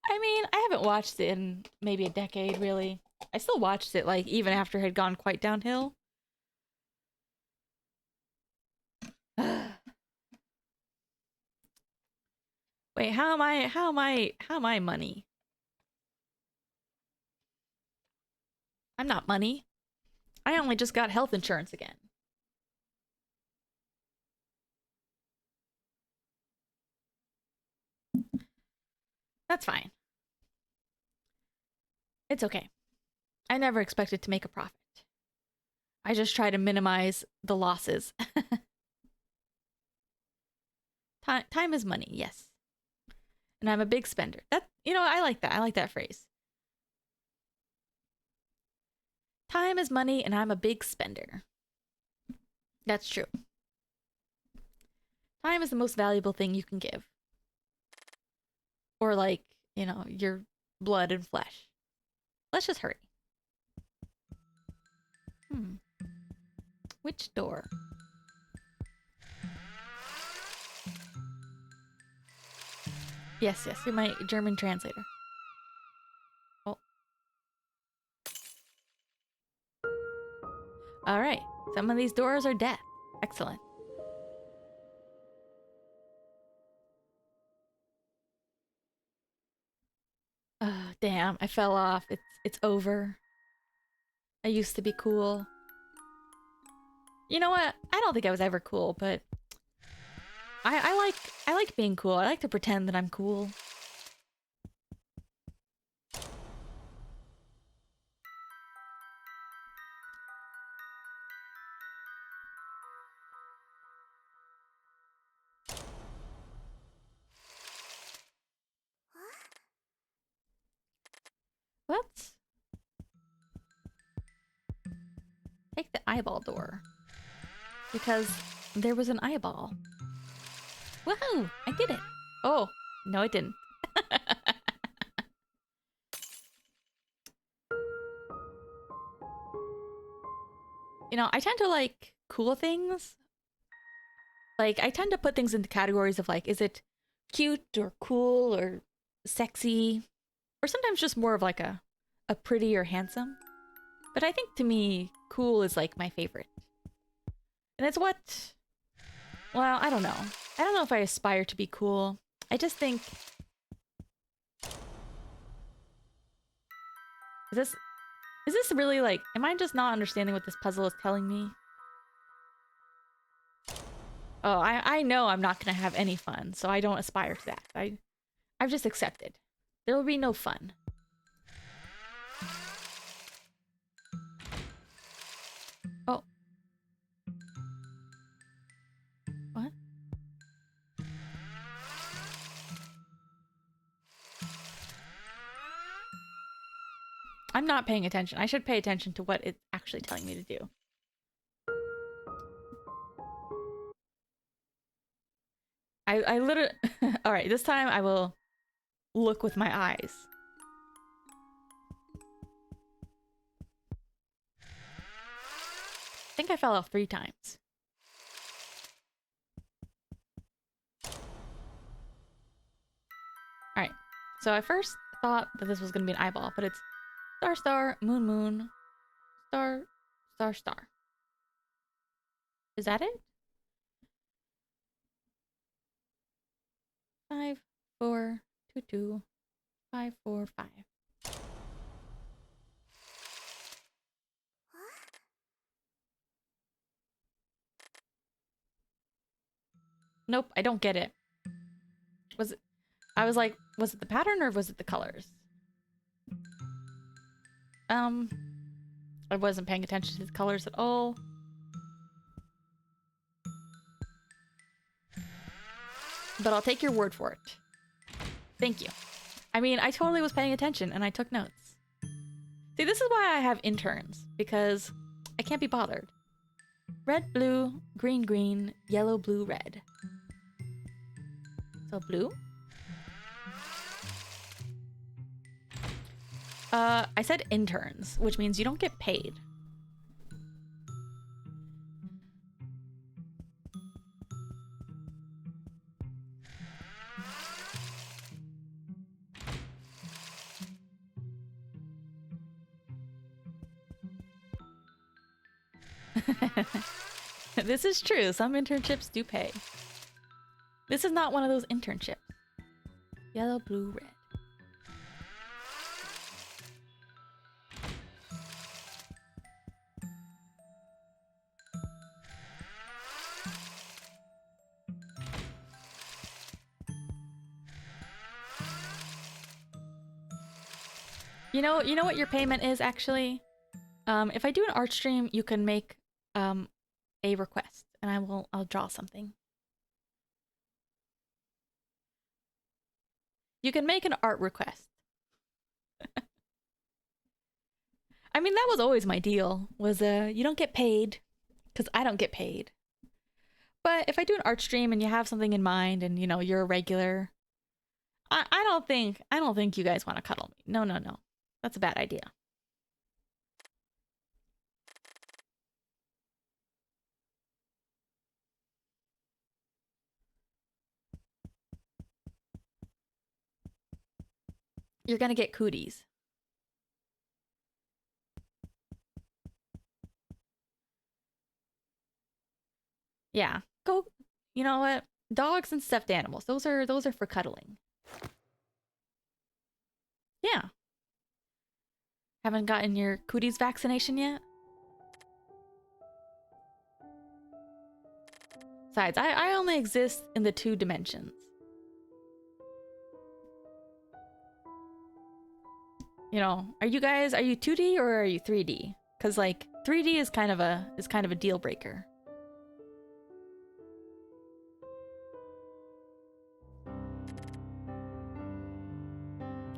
I mean, I haven't watched it in maybe a decade, really. I still watched it, like, even after it had gone quite downhill. Wait, how am I money? I'm not money. I only just got health insurance again. That's fine. It's okay. I never expected to make a profit. I just try to minimize the losses. Time is money, yes. And I'm a big spender. That, you know, I like that. I like that phrase. Time is money and I'm a big spender. That's true. Time is the most valuable thing you can give. Or like, you know, your blood and flesh. Let's just hurry. Which door? Yes, you're my German translator. Oh. Alright. Some of these doors are death. Excellent. Oh, damn. I fell off. It's over. I used to be cool. You know what? I don't think I was ever cool, but I like being cool. I like to pretend that I'm cool. What? Take the eyeball door. Because there was an eyeball. Woohoo! I did it! Oh, no I didn't. You know, I tend to like cool things. Like, I tend to put things into categories of like, is it cute or cool or sexy? Or sometimes just more of like a pretty or handsome. But I think to me, cool is like my favorite. And it's what... Well, I don't know. I don't know if I aspire to be cool. I just think... Is this really like, am I just not understanding what this puzzle is telling me? Oh, I know I'm not gonna have any fun, so I don't aspire to that. I've just accepted. There will be no fun. Oh. What? I'm not paying attention. I should pay attention to what it's actually telling me to do. I literally... Alright, this time I will look with my eyes. I think I fell off 3 times. Alright, so I first thought that this was going to be an eyeball, but it's star, star, moon, moon, star, star, star. Is that it? 5, 4, 2, 2, 5, 4, 5. Nope, I don't get it. Was it... I was like, was it the pattern or was it the colors? I wasn't paying attention to the colors at all. But I'll take your word for it. Thank you. I mean, I totally was paying attention and I took notes. See, this is why I have interns, because I can't be bothered. Red, blue, green, green, yellow, blue, red. So blue? I said interns, which means you don't get paid. This is true. Some internships do pay. This is not one of those internships. Yellow, blue, red. You know what your payment is actually? If I do an art stream, you can make a request and I'll draw something. You can make an art request. I mean, that was always my deal, was you don't get paid because I don't get paid. But if I do an art stream and you have something in mind and you know you're a regular, I don't think you guys want to cuddle me. No, no, no. That's a bad idea. You're gonna get cooties. Yeah. Go, you know what? Dogs and stuffed animals. Those are for cuddling. Yeah. Haven't gotten your cooties vaccination yet? Besides, I only exist in the 2 dimensions. You know, are you 2D or are you 3D? Cuz like 3D is kind of a deal breaker.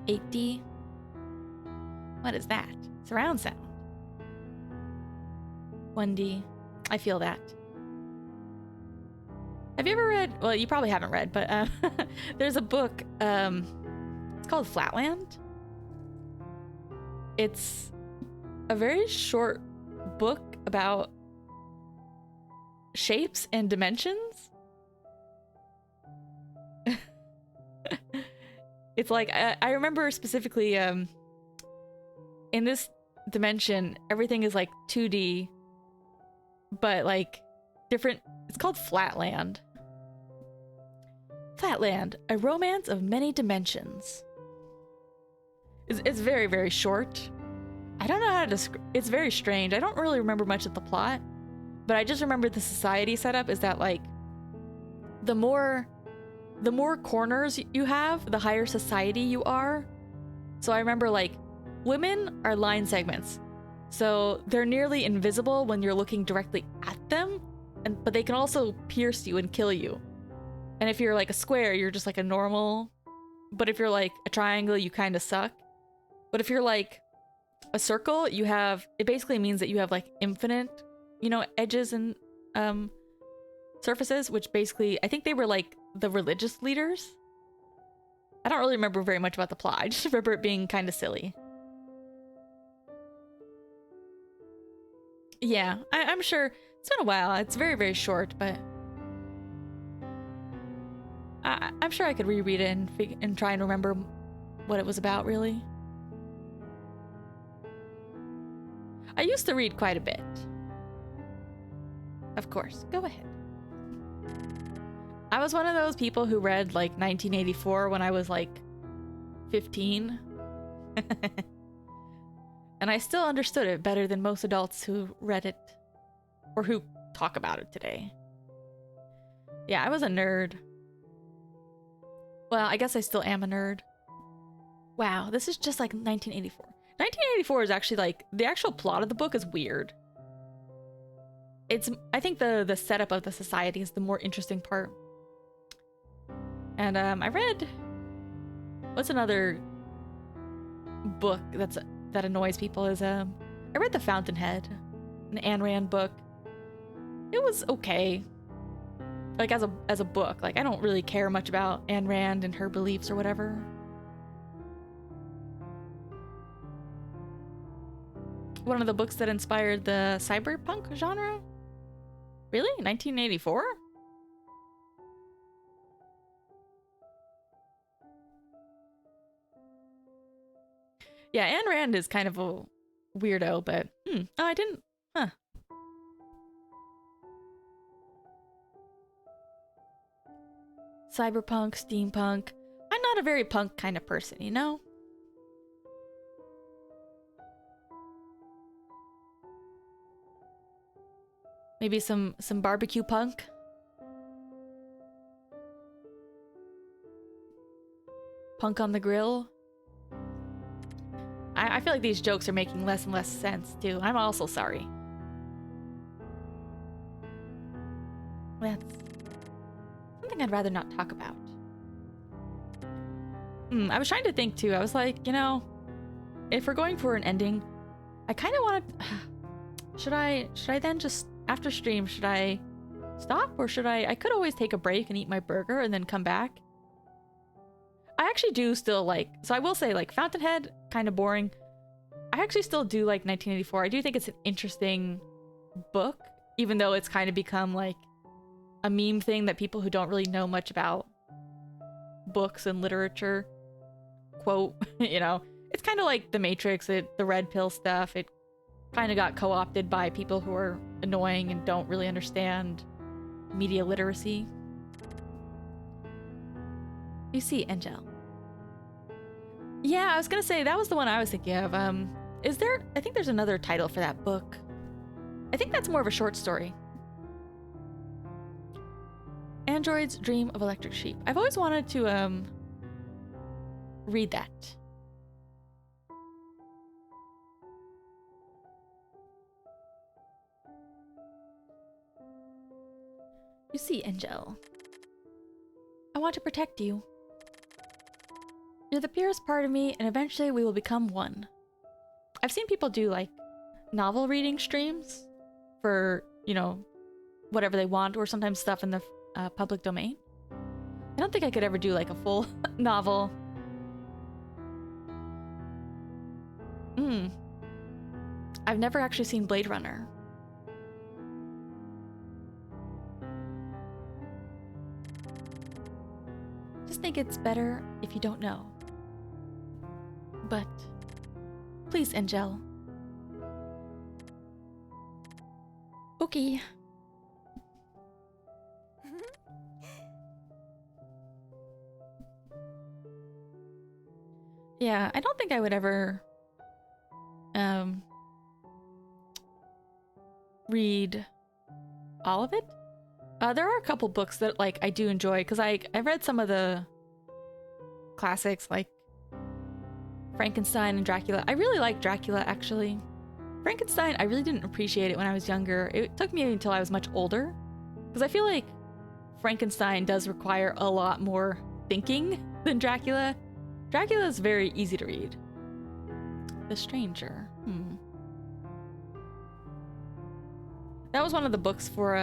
$8D? What is that? Surround sound. 1D. I feel that. Have you ever read, well, you probably haven't read, but there's a book, it's called Flatland. It's a very short book about shapes and dimensions. It's like, I remember specifically, in this dimension, everything is like 2D, but like different, it's called Flatland. Flatland, a romance of many dimensions. It's very, very short, I don't know how to describe. It's very strange. I don't really remember much of the plot, but I just remember the society setup is that like the more corners you have, the higher society you are. So I remember like women are line segments. So they're nearly invisible when you're looking directly at them, but they can also pierce you and kill you. And if you're like a square, you're just like a normal. But if you're like a triangle, you kind of suck. But if you're like a circle, it basically means that you have like infinite, edges and surfaces, which basically, I think they were like the religious leaders. I don't really remember very much about the plot. I just remember it being kind of silly. Yeah, I'm sure it's been a while. It's very, very short, but I'm sure I could reread it and try and remember what it was about, really. I used to read quite a bit. Of course, go ahead. I was one of those people who read like 1984 when I was like 15. And I still understood it better than most adults who read it or who talk about it today. Yeah, I was a nerd. Well, I guess I still am a nerd. Wow, this is just like 1984. 1984 is actually like, the actual plot of the book is weird. I think the setup of the society is the more interesting part. And I read, what's another book that annoys people is I read The Fountainhead, an Ayn Rand book. It was okay. Like as a book, like I don't really care much about Ayn Rand and her beliefs or whatever. One of the books that inspired the cyberpunk genre? Really? 1984? Yeah, Ayn Rand is kind of a weirdo, but oh, I didn't. Huh. Cyberpunk, steampunk. I'm not a very punk kind of person, you know? Maybe some barbecue punk. Punk on the grill. I feel like these jokes are making less and less sense, too. I'm also sorry. That's something I'd rather not talk about. I was trying to think, too. I was like, if we're going for an ending, I kind of want to... Should I then just... After stream, should I stop? Or should I could always take a break and eat my burger and then come back. I actually do still like... So I will say, like, Fountainhead, kind of boring. I actually still do like 1984. I do think it's an interesting book, even though it's kind of become, like, a meme thing that people who don't really know much about books and literature quote, It's kind of like The Matrix, the red pill stuff. It kind of got co-opted by people who are annoying and don't really understand media literacy. You see, Angel. Yeah, I was gonna say, that was the one I was thinking of. I think there's another title for that book. I think that's more of a short story. Android's Dream of Electric Sheep. I've always wanted to, read that. You see, Angel. I want to protect you. You're the purest part of me, and eventually we will become one. I've seen people do, like, novel reading streams for, whatever they want, or sometimes stuff in the public domain. I don't think I could ever do, like, a full novel. I've never actually seen Blade Runner. Just think it's better if you don't know. But please, Angel. Okay. Yeah, I don't think I would ever um read all of it. There are a couple books that like I do enjoy because I read some of the classics like Frankenstein and Dracula. I really like Dracula actually. Frankenstein, I really didn't appreciate it when I was younger. It took me until I was much older because I feel like Frankenstein does require a lot more thinking than Dracula. Dracula is very easy to read. The Stranger. That was one of the books for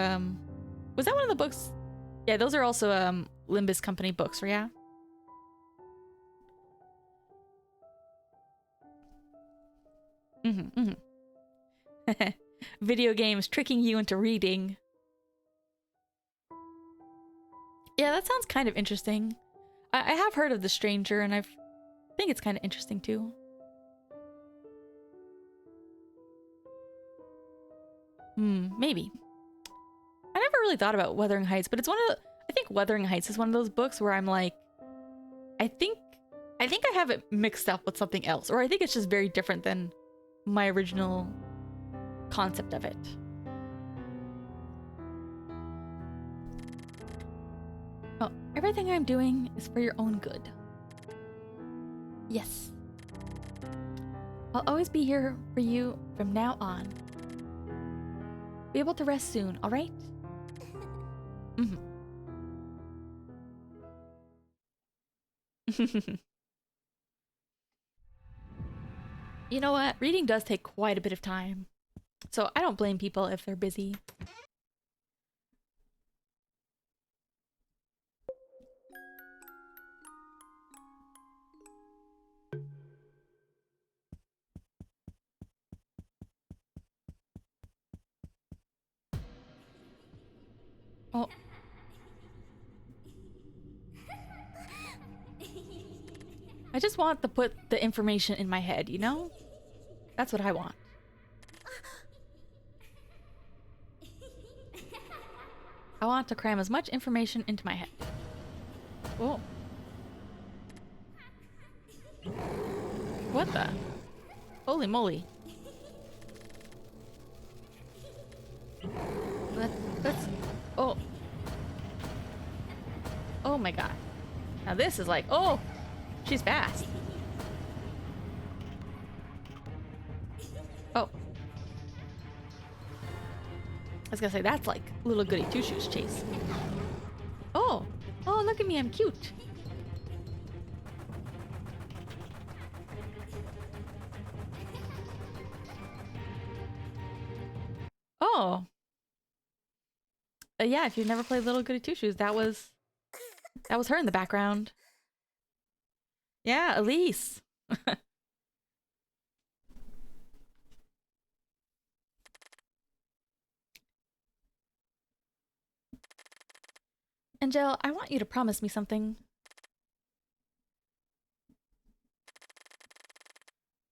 was that one of the books? Yeah, those are also Limbus Company books, yeah. Video games tricking you into reading. Yeah, that sounds kind of interesting. I have heard of The Stranger, and I think it's kind of interesting too. Maybe. I never really thought about Wuthering Heights, but it's one of the, I think Wuthering Heights is one of those books where I'm like, I think I have it mixed up with something else, or I think it's just very different than my original concept of it. Oh, everything I'm doing is for your own good. Yes. I'll always be here for you from now on. Be able to rest soon, alright? You know what? Reading does take quite a bit of time. So I don't blame people if they're busy. Oh. I just want to put the information in my head, you know? That's what I want. I want to cram as much information into my head. Oh. What the? Holy moly. Let's... Oh. Oh my god. Now this is like... Oh! She's fast. Oh. I was gonna say, that's like little goody two-shoes chase. Oh. Oh, look at me, I'm cute. Oh. Yeah, if you've never played Little Goody Two-Shoes, that was her in the background. Yeah, Elise. Angel, I want you to promise me something.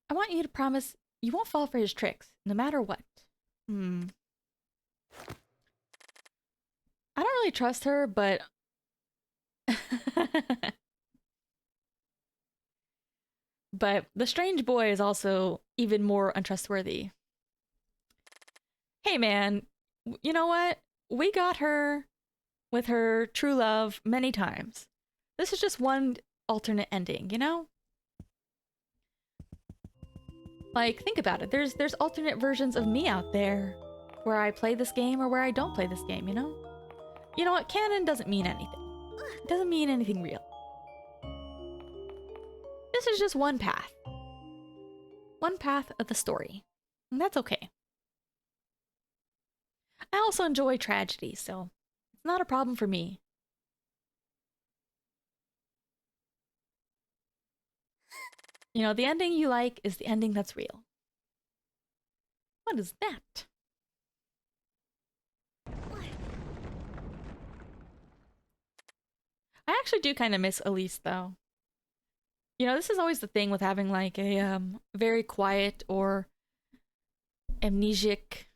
I want you to promise you won't fall for his tricks, no matter what. I don't really trust her, but... But the strange boy is also even more untrustworthy. Hey man, you know what? We got her with her true love many times. This is just one alternate ending, you know? Like, think about it. There's alternate versions of me out there where I play this game or where I don't play this game, you know? You know what? Canon doesn't mean anything. It doesn't mean anything real. This is just one path. One path of the story. And that's okay. I also enjoy tragedy, so it's not a problem for me. You know, the ending you like is the ending that's real. What is that? I actually do kind of miss Elise, though. You know, this is always the thing with having, like, a very quiet or amnesiac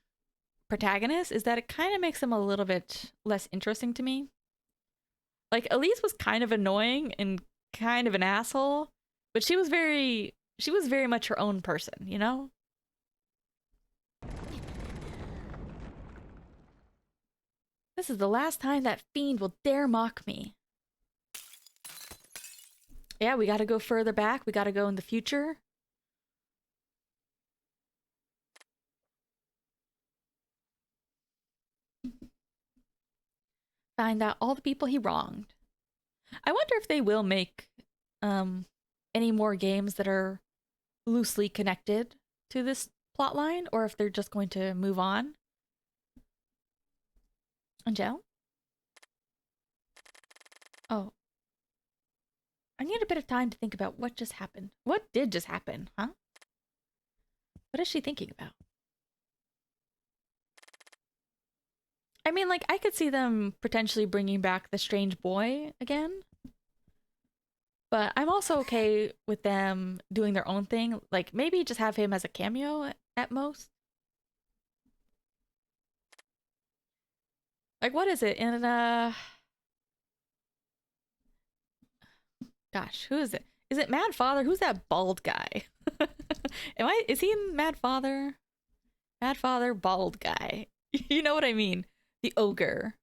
protagonist, is that it kind of makes them a little bit less interesting to me. Like, Elise was kind of annoying and kind of an asshole, but she was very much her own person, you know? This is the last time that fiend will dare mock me. Yeah, we gotta go further back. We gotta go in the future. Find out all the people he wronged. I wonder if they will make any more games that are loosely connected to this plotline, or if they're just going to move on. Angel? Oh. I need a bit of time to think about what just happened. What did just happen, huh? What is she thinking about? I mean, like, I could see them potentially bringing back the strange boy again. But I'm also okay with them doing their own thing. Like, maybe just have him as a cameo at most. Like, what is it? In, gosh, who is it? Is it Mad Father? Who's that bald guy? Is he in Mad Father? Mad Father, bald guy. You know what I mean? The ogre.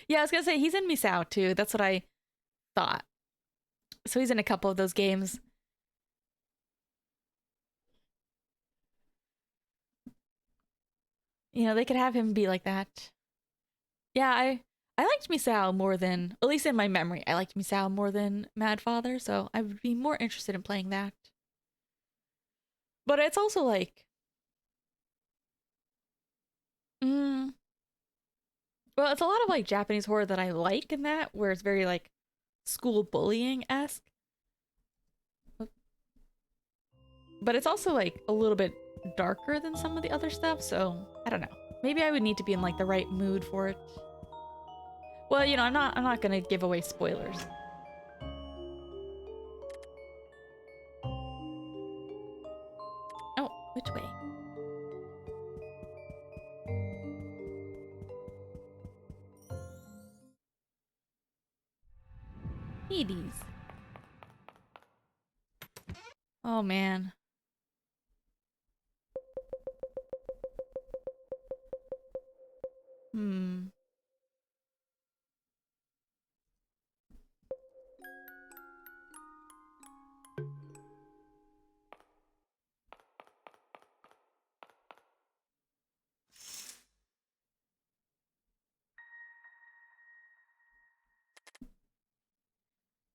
Yeah, I was gonna say he's in Misao too. That's what I thought. So he's in a couple of those games. You know, they could have him be like that. Yeah, I liked Misao more than, at least in my memory, I liked Misao more than Mad Father, so I would be more interested in playing that. But it's also like, mm, well, it's a lot of like Japanese horror that I like in that, where it's very like school bullying esque. But it's also like a little bit darker than some of the other stuff, so I don't know. Maybe I would need to be in like the right mood for it. Well, you know, I'm not gonna give away spoilers. Oh, which way? Hades. Oh man. Hmm.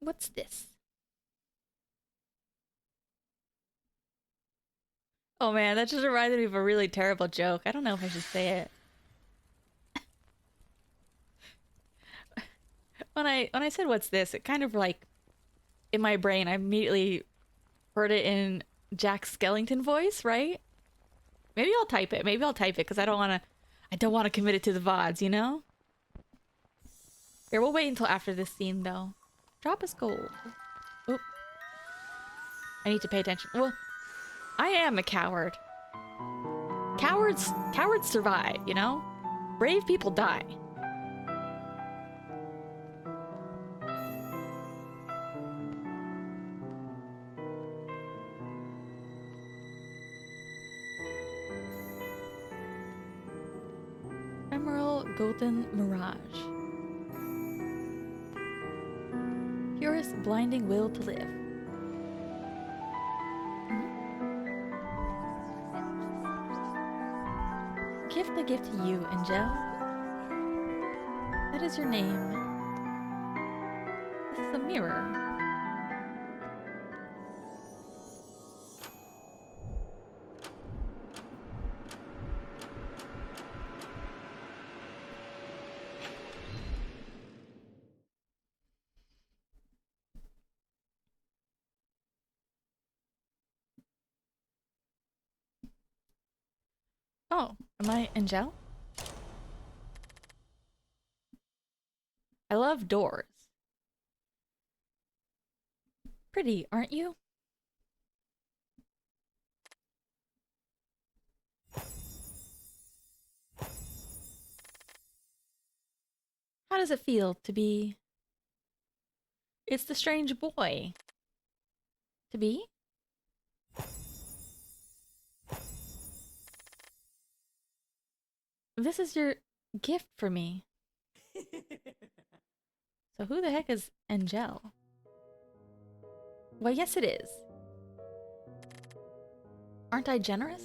What's this? Oh man, that just reminded me of a really terrible joke. I don't know if I should say it. When I said what's this, it kind of like in my brain I immediately heard it in Jack Skellington voice, right? Maybe I'll type it. Maybe I'll type it because I don't want to commit it to the VODs, you know? Here, we'll wait until after this scene though. Drop us gold. Oop. I need to pay attention. Well, I am a coward. Cowards survive, you know? Brave people die. Emerald Golden Mirage. Purest blinding will to live. Gift the gift to you, Angel. That is your name. This is a mirror. Oh, am I Angel? I love doors. Pretty, aren't you? How does it feel to be... It's the strange boy. To be? This is your gift for me. So who the heck is Angel? Well, yes it is. Aren't I generous?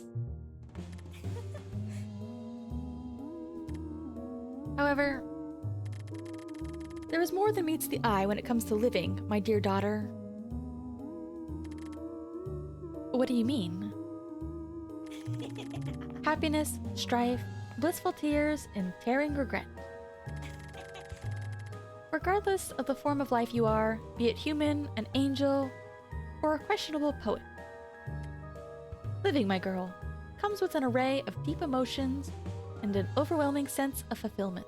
However, there is more than meets the eye when it comes to living, my dear daughter. What do you mean? Happiness, strife, blissful tears, and tearing regret. Regardless of the form of life you are, be it human, an angel, or a questionable poet. Living, my girl, comes with an array of deep emotions and an overwhelming sense of fulfillment.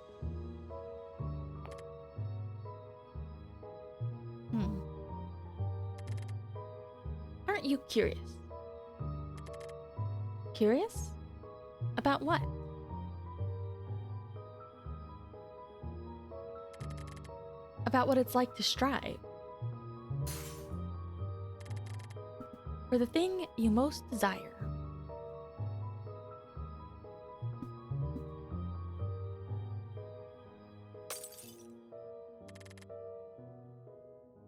Aren't you curious? Curious? About what? About what it's like to strive. For the thing you most desire.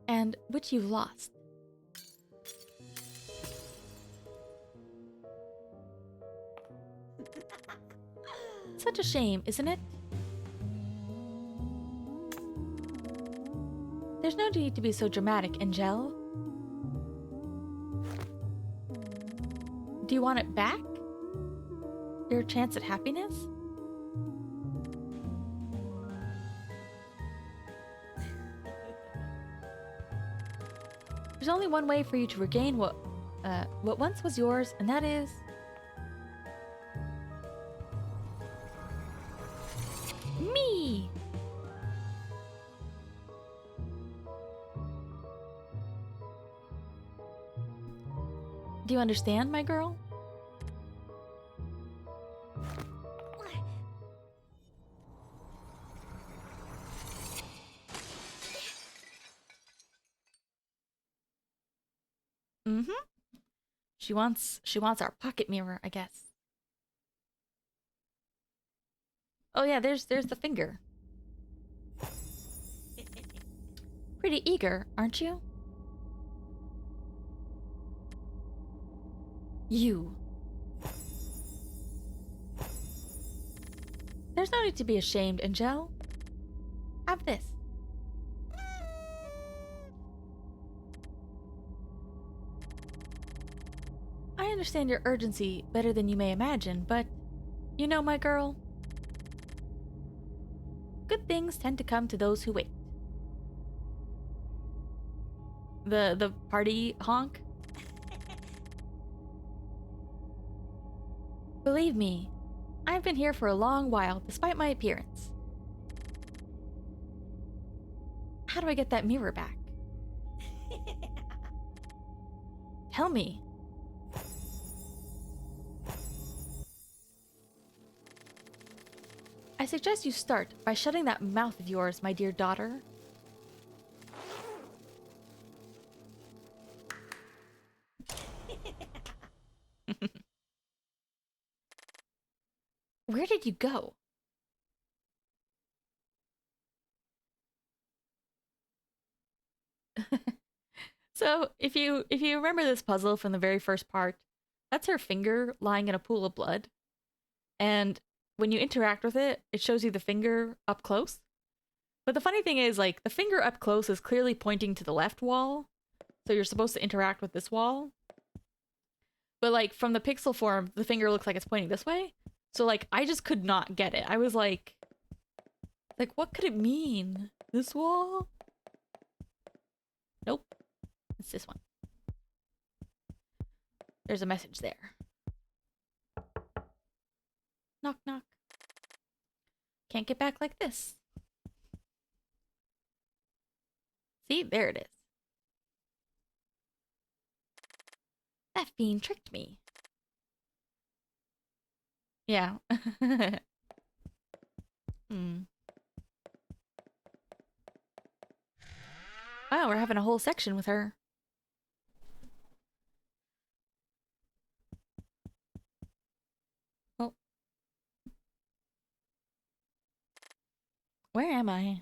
And which you've lost. Such a shame, isn't it? There's no need to be so dramatic, Angel. Do you want it back? Your chance at happiness? There's only one way for you to regain what once was yours, and that is... me! Do you understand, my girl? Mm-hmm. She wants our pocket mirror, I guess. Oh yeah, there's the finger. Pretty eager, aren't you? You. There's no need to be ashamed, Angel. Have this. I understand your urgency better than you may imagine, but you know, my girl, good things tend to come to those who wait. The party honk? Believe me, I've been here for a long while, despite my appearance. How do I get that mirror back? Tell me. I suggest you start by shutting that mouth of yours, my dear daughter. Where did you go? So, if you remember this puzzle from the very first part, that's her finger lying in a pool of blood. And when you interact with it, it shows you the finger up close. But the funny thing is, like, the finger up close is clearly pointing to the left wall. So you're supposed to interact with this wall. But, like, from the pixel form, the finger looks like it's pointing this way. So, like, I just could not get it. I was like, what could it mean? This wall? Nope. It's this one. There's a message there. Knock, knock. Can't get back like this. See, there it is. That fiend tricked me. Yeah. Wow, we're having a whole section with her. Oh. Where am I?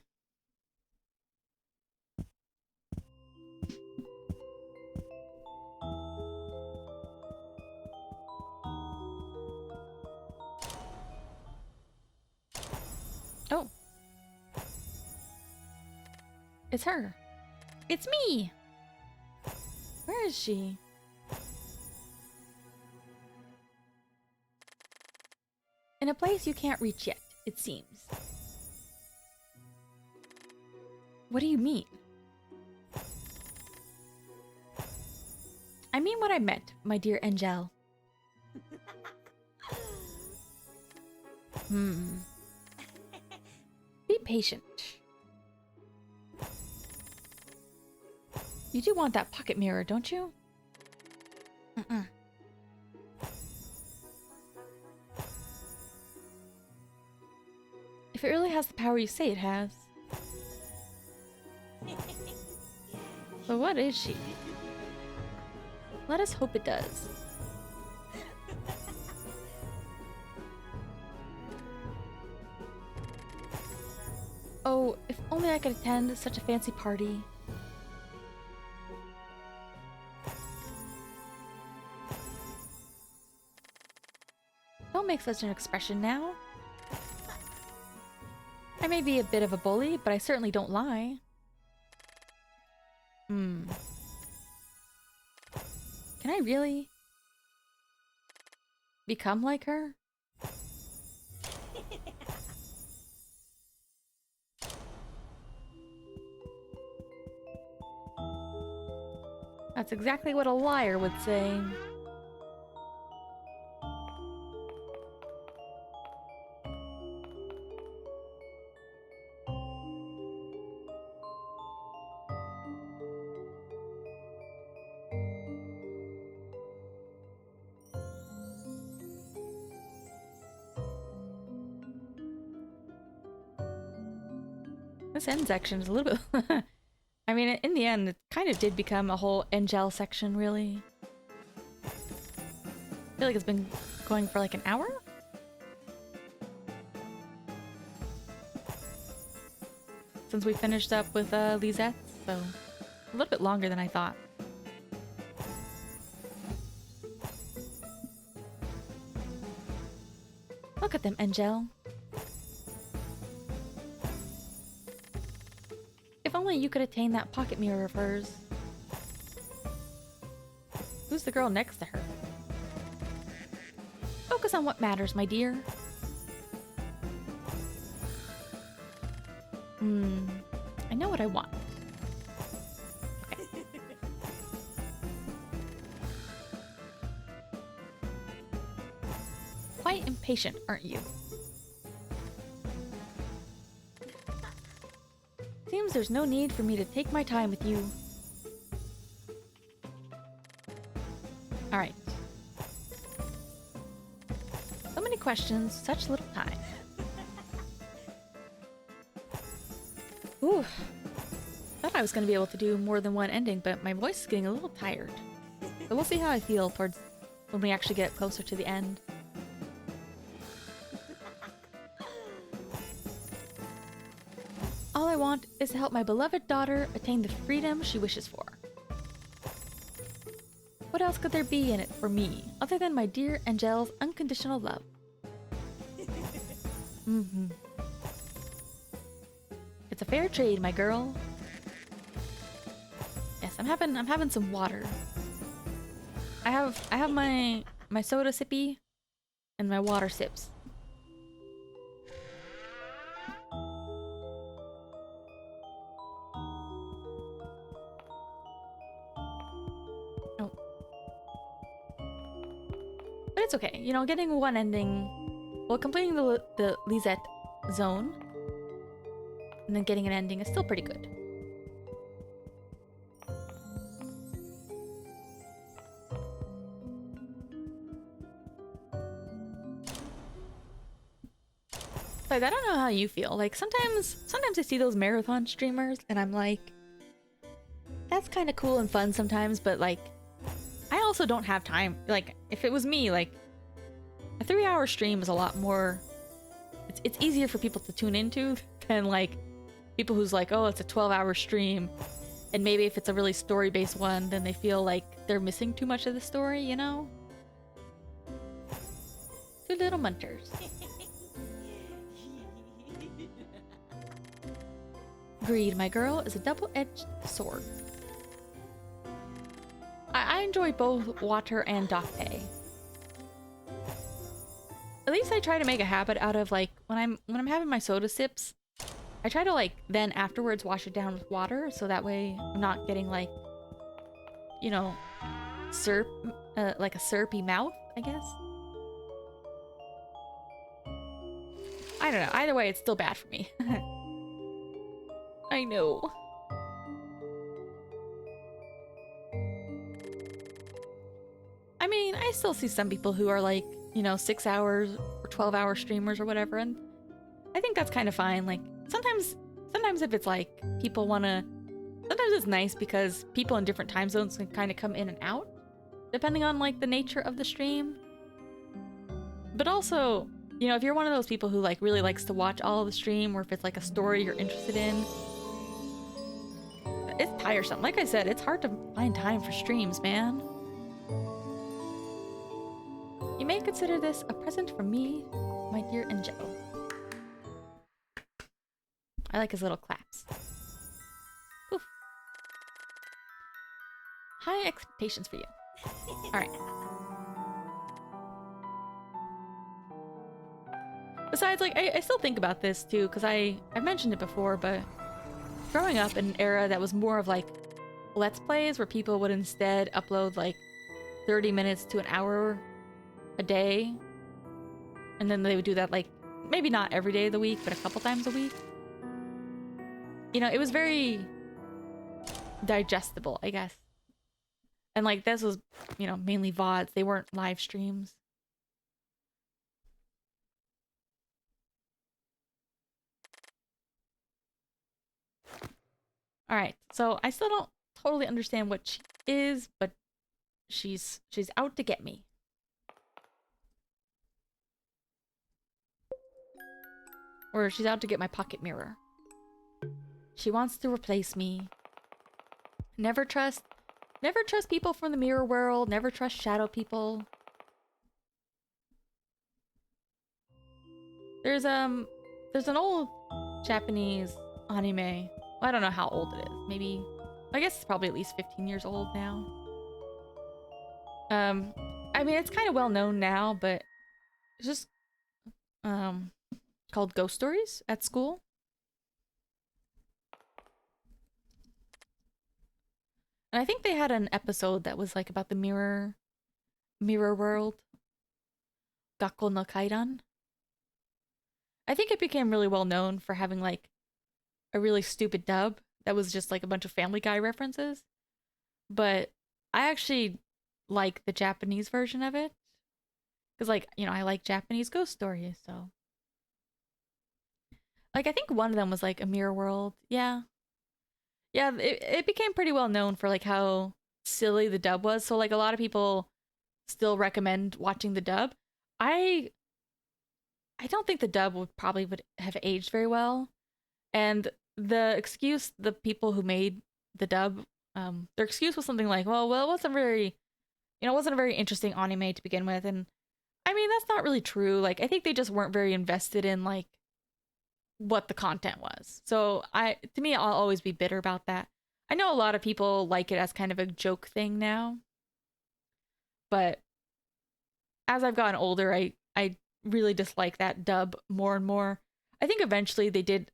Oh. It's her. It's me! Where is she? In a place you can't reach yet, it seems. What do you mean? I mean what I meant, my dear Angel. Be patient. You do want that pocket mirror, don't you? If it really has the power you say it has. But what is she? Let us hope it does. Oh, if only I could attend such a fancy party. Don't make such an expression now. I may be a bit of a bully, but I certainly don't lie. Can I really become like her? That's exactly what a liar would say. This end section is a little bit... I mean, in the end, it kind of did become a whole Angel section, really. I feel like it's been going for like an hour? Since we finished up with Lisette, so a little bit longer than I thought. Look at them, Angel. If only you could attain that pocket mirror of hers. Who's the girl next to her? Focus on what matters, my dear. I know what I want. Okay. Quite impatient, aren't you? Seems there's no need for me to take my time with you. Alright. So many questions, such little time. Ooh. Thought I was going to be able to do more than one ending, but my voice is getting a little tired. So we'll see how I feel towards when we actually get closer to the end. All I want is to help my beloved daughter attain the freedom she wishes for. What else could there be in it for me, other than my dear Angel's unconditional love? It's a fair trade, my girl. Yes, I'm having some water. I have my soda sippy and my water sips. But it's okay, you know, getting one ending, well, completing the Lisette zone, and then getting an ending is still pretty good. Like, I don't know how you feel. Like, sometimes I see those marathon streamers, and I'm like, that's kind of cool and fun sometimes, but like, I also don't have time. Like, if it was me, like, a 3-hour stream is a lot more... it's easier for people to tune into than like people who's like, oh, it's a 12-hour stream, and maybe if it's a really story-based one, then they feel like they're missing too much of the story, you know? Two little munters. Greed, my girl, is a double-edged sword. I enjoy both water and dakpe. At least I try to make a habit out of like when I'm having my soda sips, I try to like then afterwards wash it down with water so that way I'm not getting like, you know, like a syrupy mouth, I guess. I don't know. Either way, it's still bad for me. I know. I mean, I still see some people who are like, you know, 6 hours or 12-hour streamers or whatever, and I think that's kind of fine. Like, sometimes if it's like people want to, sometimes it's nice because people in different time zones can kind of come in and out, depending on like the nature of the stream. But also, you know, if you're one of those people who like really likes to watch all of the stream, or if it's like a story you're interested in, it's tiresome. Like I said, it's hard to find time for streams, man. You may consider this a present from me, my dear Angel. I like his little claps. Oof. High expectations for you. Alright. Besides, like, I still think about this too, because I've mentioned it before, but growing up in an era that was more of like Let's Plays, where people would instead upload like 30 minutes to an hour a day, and then they would do that like maybe not every day of the week, but a couple times a week. You know, it was very digestible, I guess. And like this was, you know, mainly VODs. They weren't live streams. All right, so I still don't totally understand what she is, but she's out to get me. Or she's out to get my pocket mirror. She wants to replace me. Never trust people from the mirror world. Never trust shadow people. There's an old Japanese anime. Well, I don't know how old it is. Maybe, I guess it's probably at least 15 years old now. I mean, it's kind of well known now, but it's just called Ghost Stories at School. And I think they had an episode that was like about the mirror world. Gakko no Kaidan. I think it became really well known for having like a really stupid dub that was just like a bunch of Family Guy references. But I actually like the Japanese version of it. Because like, you know, I like Japanese ghost stories, so. Like, I think one of them was like a mirror world. Yeah. Yeah, it became pretty well known for like how silly the dub was. So like a lot of people still recommend watching the dub. I don't think the dub would have aged very well. And the excuse the people who made the dub, their excuse was something like, well, it wasn't very, you know, it wasn't a very interesting anime to begin with. And I mean, that's not really true. Like, I think they just weren't very invested in like what the content was. So to me, I'll always be bitter about that. I know a lot of people like it as kind of a joke thing now, but as I've gotten older, I really dislike that dub more and more. I think eventually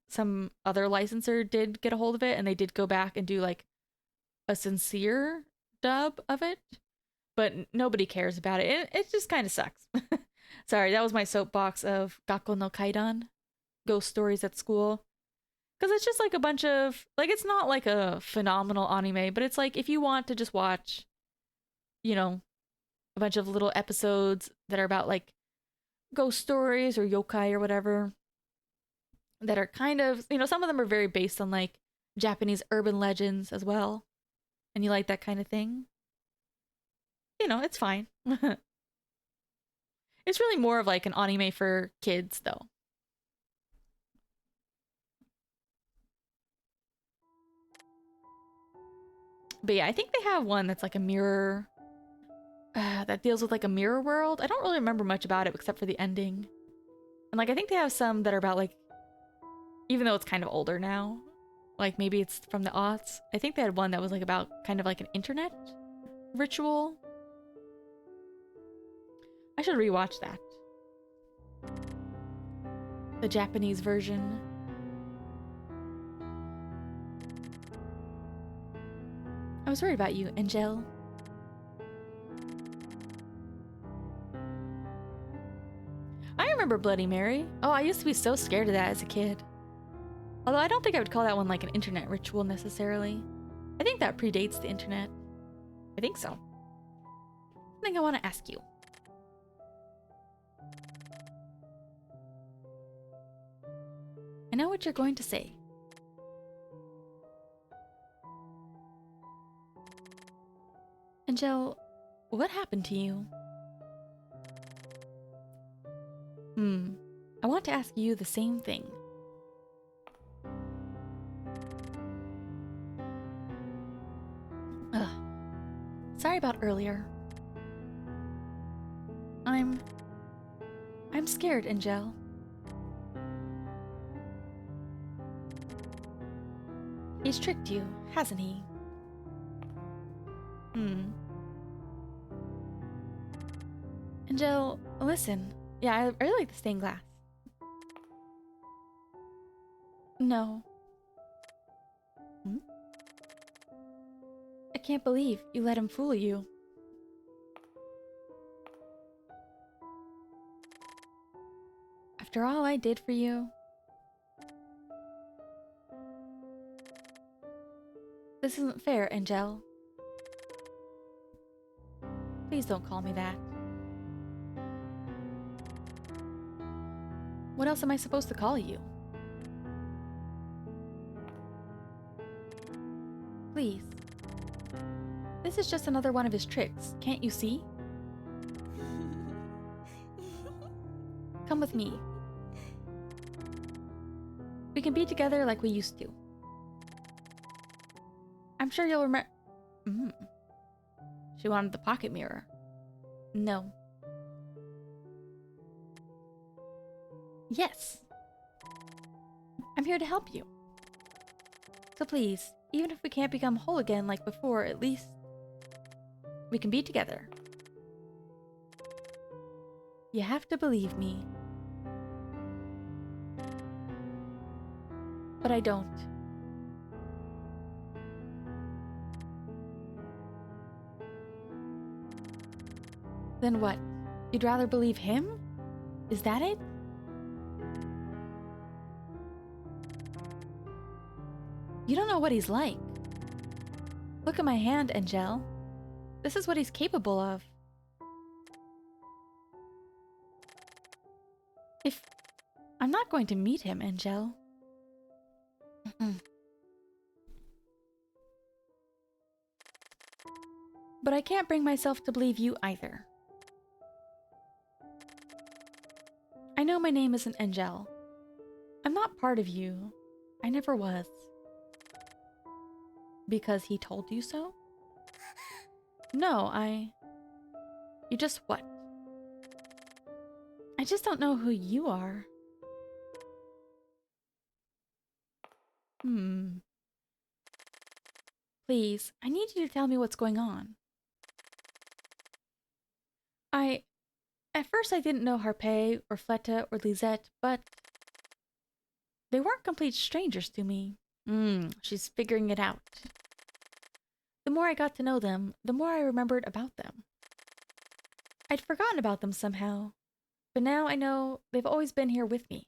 some other licensor did get a hold of it, and they did go back and do like a sincere dub of it, but nobody cares about it. It just kind of sucks. Sorry, that was my soapbox of Gakko no Kaidan, Ghost Stories at School. Because it's just like a bunch of, like, it's not like a phenomenal anime, but it's like if you want to just watch, you know, a bunch of little episodes that are about like ghost stories or yokai or whatever, that are kind of, you know, some of them are very based on like Japanese urban legends as well, and you like that kind of thing, you know, it's fine. It's really more of like an anime for kids though. But yeah, I think they have one that's like a mirror that deals with like a mirror world. I don't really remember much about it except for the ending. And like I think they have some that are about like, even though it's kind of older now, like maybe it's from the aughts. I think they had one that was like about kind of like an internet ritual. I should rewatch that. The Japanese version. I was worried about you, Angel. I remember Bloody Mary. Oh, I used to be so scared of that as a kid. Although I don't think I would call that one like an internet ritual necessarily. I think that predates the internet. I think so. Something I want to ask you. I know what you're going to say. Angel, what happened to you? I want to ask you the same thing. Ugh. Sorry about earlier. I'm scared, Angel. He's tricked you, hasn't he? Angel, listen. Yeah, I really like the stained glass. No. I can't believe you let him fool you. After all I did for you. This isn't fair, Angel. Please don't call me that. What else am I supposed to call you? Please. This is just another one of his tricks, can't you see? Come with me. We can be together like we used to. I'm sure you'll remember. She wanted the pocket mirror. No. Yes. I'm here to help you. So please, even if we can't become whole again like before, at least we can be together. You have to believe me. But I don't. Then what? You'd rather believe him? Is that it? You don't know what he's like. Look at my hand, Angel. This is what he's capable of. If I'm not going to meet him, Angel. But I can't bring myself to believe you either. I know my name isn't Angel. I'm not part of you. I never was. Because he told you so? No, You just what? I just don't know who you are. Please, I need you to tell me what's going on. At first I didn't know Harpe or Fleta or Lisette, but they weren't complete strangers to me. She's figuring it out. The more I got to know them, the more I remembered about them. I'd forgotten about them somehow, but now I know they've always been here with me.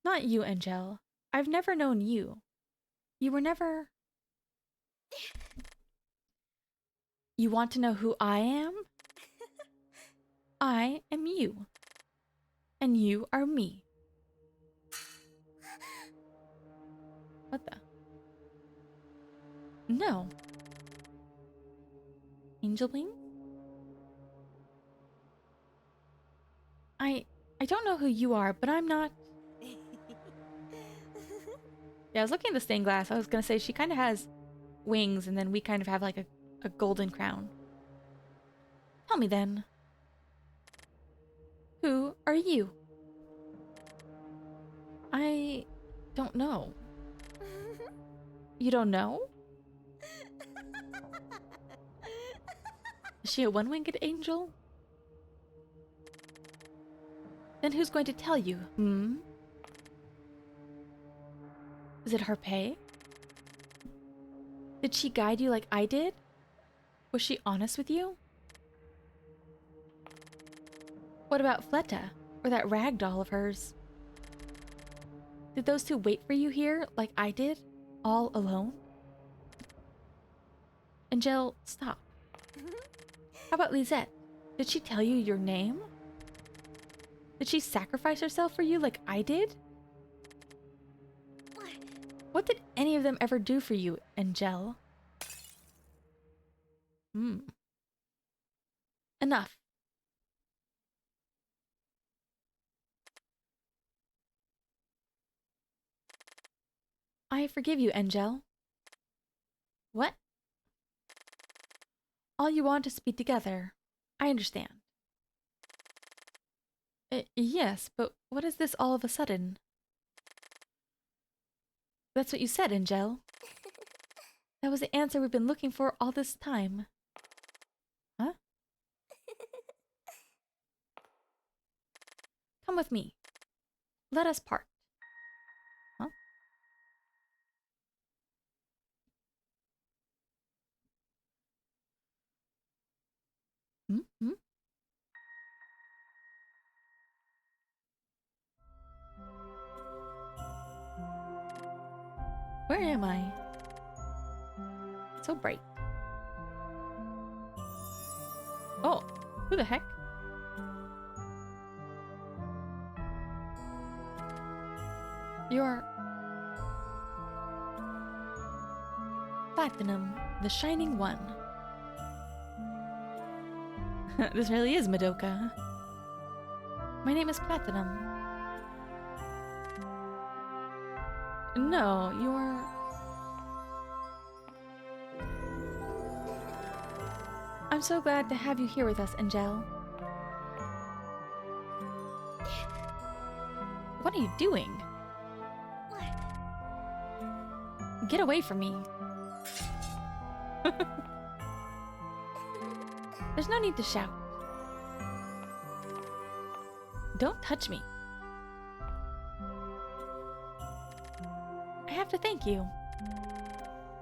Not you, Angel. I've never known you. You were never... You want to know who I am? I am you. And you are me. What the? No. Angel wing? I don't know who you are, but I'm not... Yeah, I was looking at the stained glass. I was gonna say she kind of has wings, and then we kind of have like a golden crown. Tell me then. Who are you? I don't know. You don't know? Is she a one-winged angel? Then who's going to tell you, hmm? Is it Harpay? Did she guide you like I did? Was she honest with you? What about Fleta, or that rag doll of hers? Did those two wait for you here, like I did, all alone? Angel, stop. How about Lisette? Did she tell you your name? Did she sacrifice herself for you like I did? What did any of them ever do for you, Angel? Enough. I forgive you, Angel. What? All you want is to be together. I understand. Yes, but what is this all of a sudden? That's what you said, Angel. That was the answer we've been looking for all this time. Huh? Come with me. Let us part. Huh? Hmm? Where am I? So bright. Oh, who the heck? You're... Platinum, the Shining One. This really is Madoka. My name is Platinum. No, you're... I'm so glad to have you here with us, Angel. What are you doing? Get away from me. There's no need to shout. Don't touch me. I have to thank you.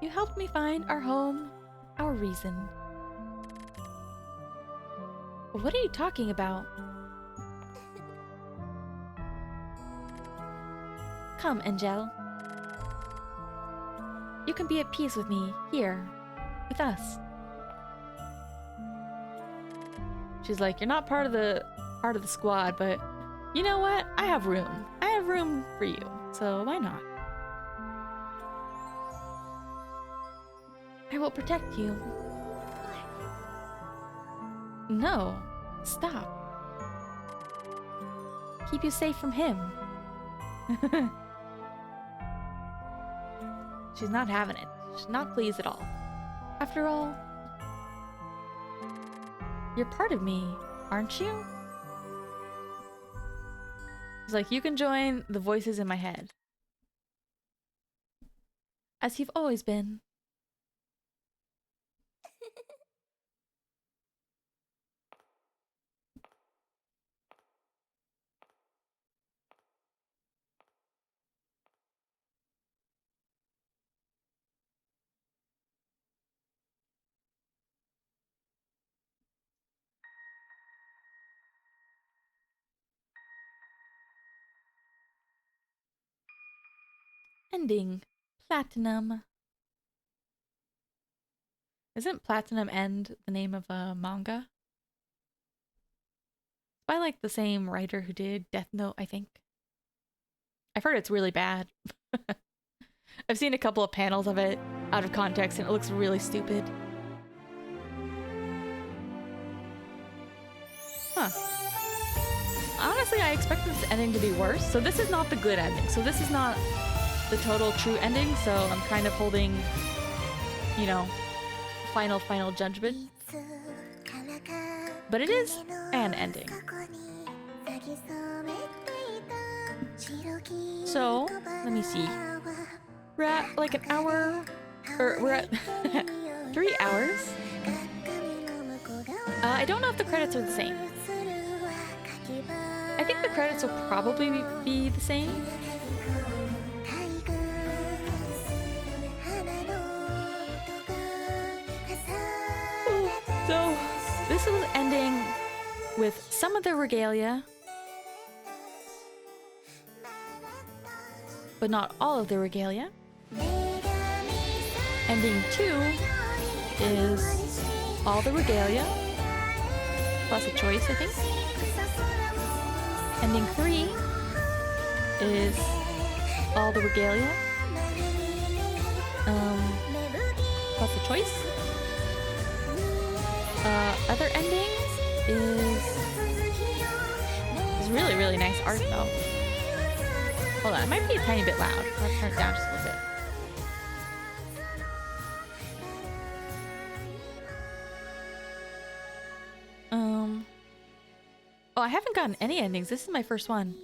You helped me find our home, our reason. What are you talking about? Come, Angel. You can be at peace with me, here, with us. She's like, you're not part of the squad, but you know what? I have room. I have room for you, so why not? I will protect you. No, stop. Keep you safe from him. She's not having it. She's not pleased at all. After all, you're part of me, aren't you? It's like, you can join the voices in my head. As you've always been. Ending. Platinum. Isn't Platinum End the name of a manga? It's by like the same writer who did Death Note, I think. I've heard it's really bad. I've seen a couple of panels of it out of context and it looks really stupid. Huh. Honestly, I expected this ending to be worse, so this is not the good ending. So this is not the total true ending, so I'm kind of holding you know, final judgment. But it is an ending. So, let me see. We're at like an hour, or we're at 3 hours. I don't know if the credits are the same. I think the credits will probably be the same. So, this is ending with some of the regalia, but not all of the regalia. Ending 2 is all the regalia, plus a choice, I think. Ending 3 is all the regalia, plus a choice. Other endings is really, really nice art though. Hold on, it might be a tiny bit loud. I'll turn it down just a little bit. Oh, I haven't gotten any endings. This is my first one.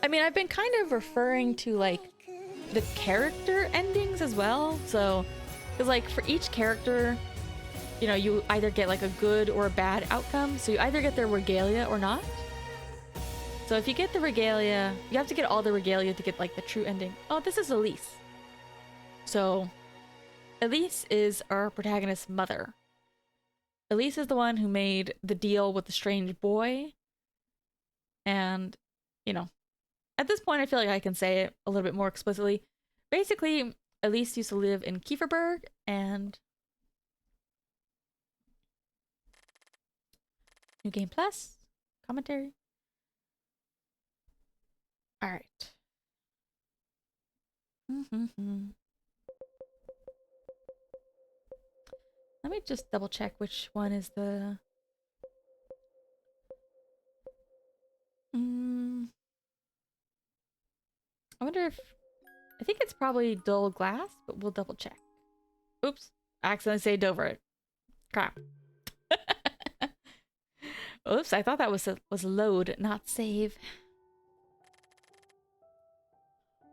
I mean, I've been kind of referring to like the character endings as well. So, because like for each character, you know, you either get like a good or a bad outcome. So you either get their regalia or not. So if you get the regalia, you have to get all the regalia to get like the true ending. Oh, this is Elise. So Elise is our protagonist's mother. Elise is the one who made the deal with the strange boy. And, you know, at this point, I feel like I can say it a little bit more explicitly. Basically, Elise used to live in Kieferberg, and New Game Plus, commentary. All right. Let me just double check which one is the... I wonder if... I think it's probably Dull Glass, but we'll double check. Oops. I accidentally saved over it. Crap. Oops, I thought that was load, not save.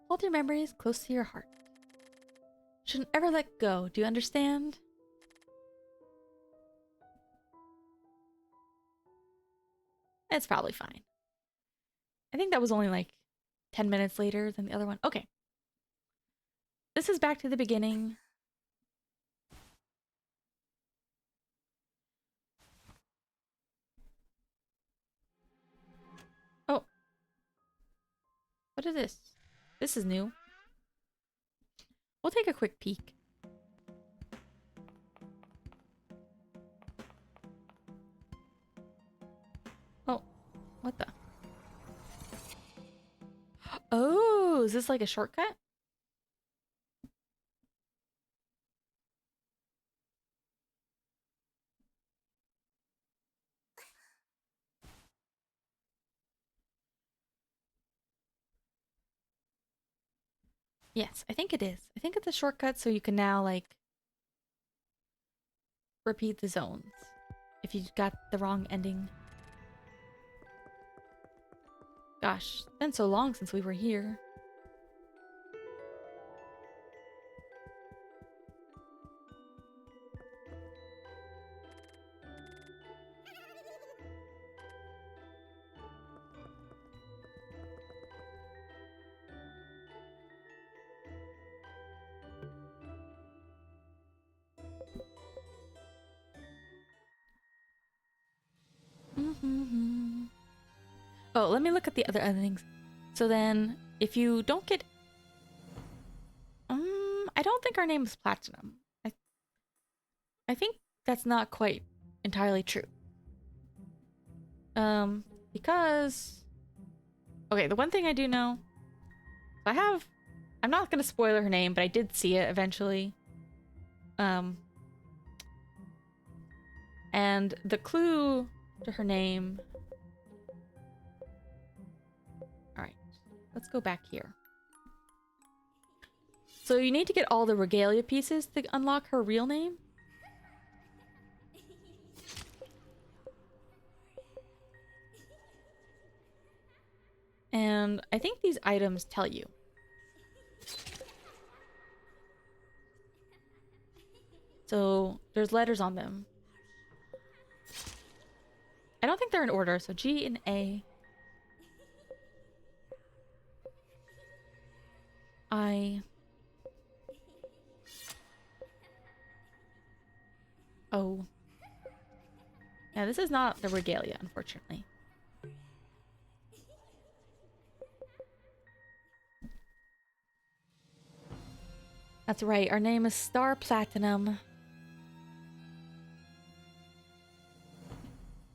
Hold your memories close to your heart. Shouldn't ever let go. Do you understand? It's probably fine. I think that was only like 10 minutes later than the other one. Okay. This is back to the beginning. Oh. What is this? This is new. We'll take a quick peek. Oh. What the? Oh, is this like a shortcut? Yes, I think it is. I think it's a shortcut so you can now, like, repeat the zones if you got the wrong ending. Gosh, it's been so long since we were here. Oh, let me look at the other endings. So then, if you don't get... I don't think our name is Platinum. I think that's not quite entirely true. Because... Okay, the one thing I do know... I'm not gonna spoil her name, but I did see it eventually. And the clue to her name... Alright, let's go back here. So you need to get all the regalia pieces to unlock her real name. And I think these items tell you. So there's letters on them. I don't think they're in order, so G and A. I. O. Yeah, this is not the regalia, unfortunately. That's right, our name is Star Platinum.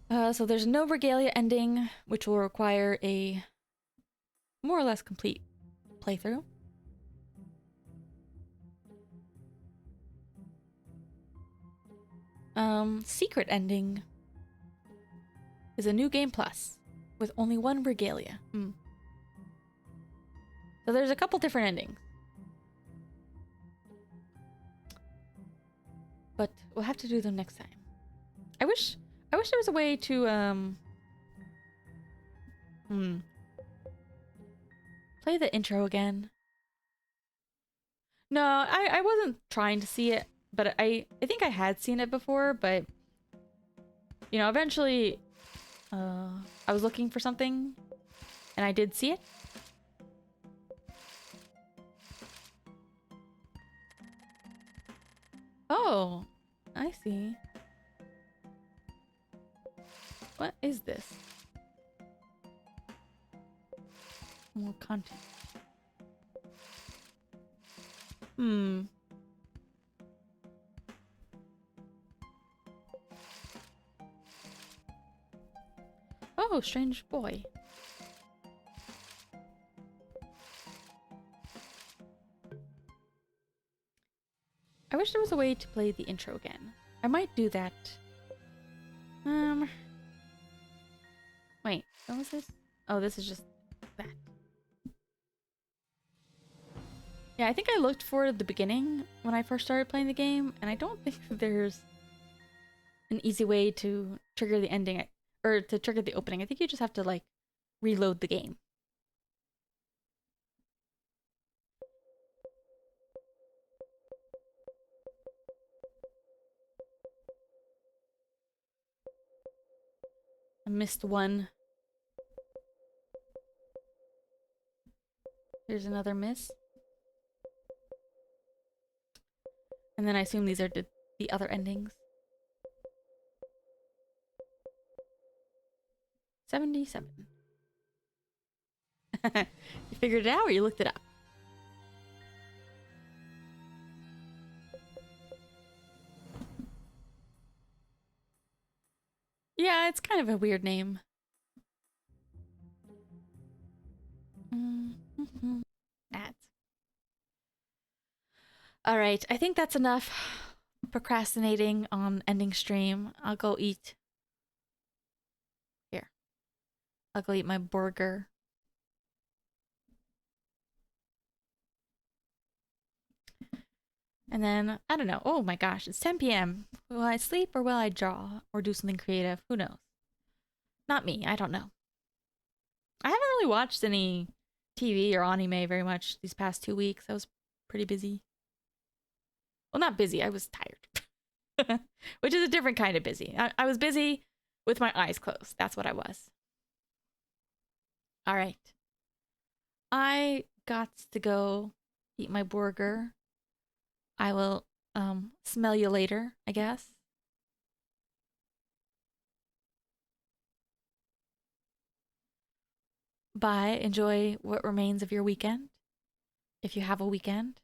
So there's no regalia ending, which will require a more or less complete playthrough. Secret ending is a new game plus with only one regalia. So there's a couple different endings. But we'll have to do them next time. I wish there was a way to play the intro again. No, I wasn't trying to see it, but I think I had seen it before, but you know, eventually I was looking for something and I did see it. Oh, I see. What is this? More content. Oh, strange boy. I wish there was a way to play the intro again. I might do that. Wait, what was this? Oh, this is just that. Yeah, I think I looked for the beginning when I first started playing the game, and I don't think there's an easy way to trigger the ending, or to trigger the opening. I think you just have to, like, reload the game. I missed one. There's another miss. And then I assume these are the other endings. 77. You figured it out or you looked it up? Yeah, it's kind of a weird name. Ads. Alright, I think that's enough procrastinating on ending stream. I'll go eat. Here. I'll go eat my burger. And then, I don't know. Oh my gosh, it's 10 p.m. Will I sleep or will I draw or do something creative? Who knows? Not me. I don't know. I haven't really watched any TV or anime very much these past 2 weeks. I was pretty busy. Well, not busy. I was tired. Which is a different kind of busy. I was busy with my eyes closed. That's what I was. All right. I got to go eat my burger. I will smell you later, I guess. Bye. Enjoy what remains of your weekend, if you have a weekend.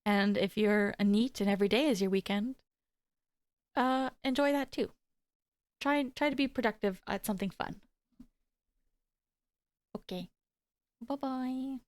And if you're a neat and every day is your weekend, enjoy that too. Try to be productive at something fun. Okay. Bye-bye.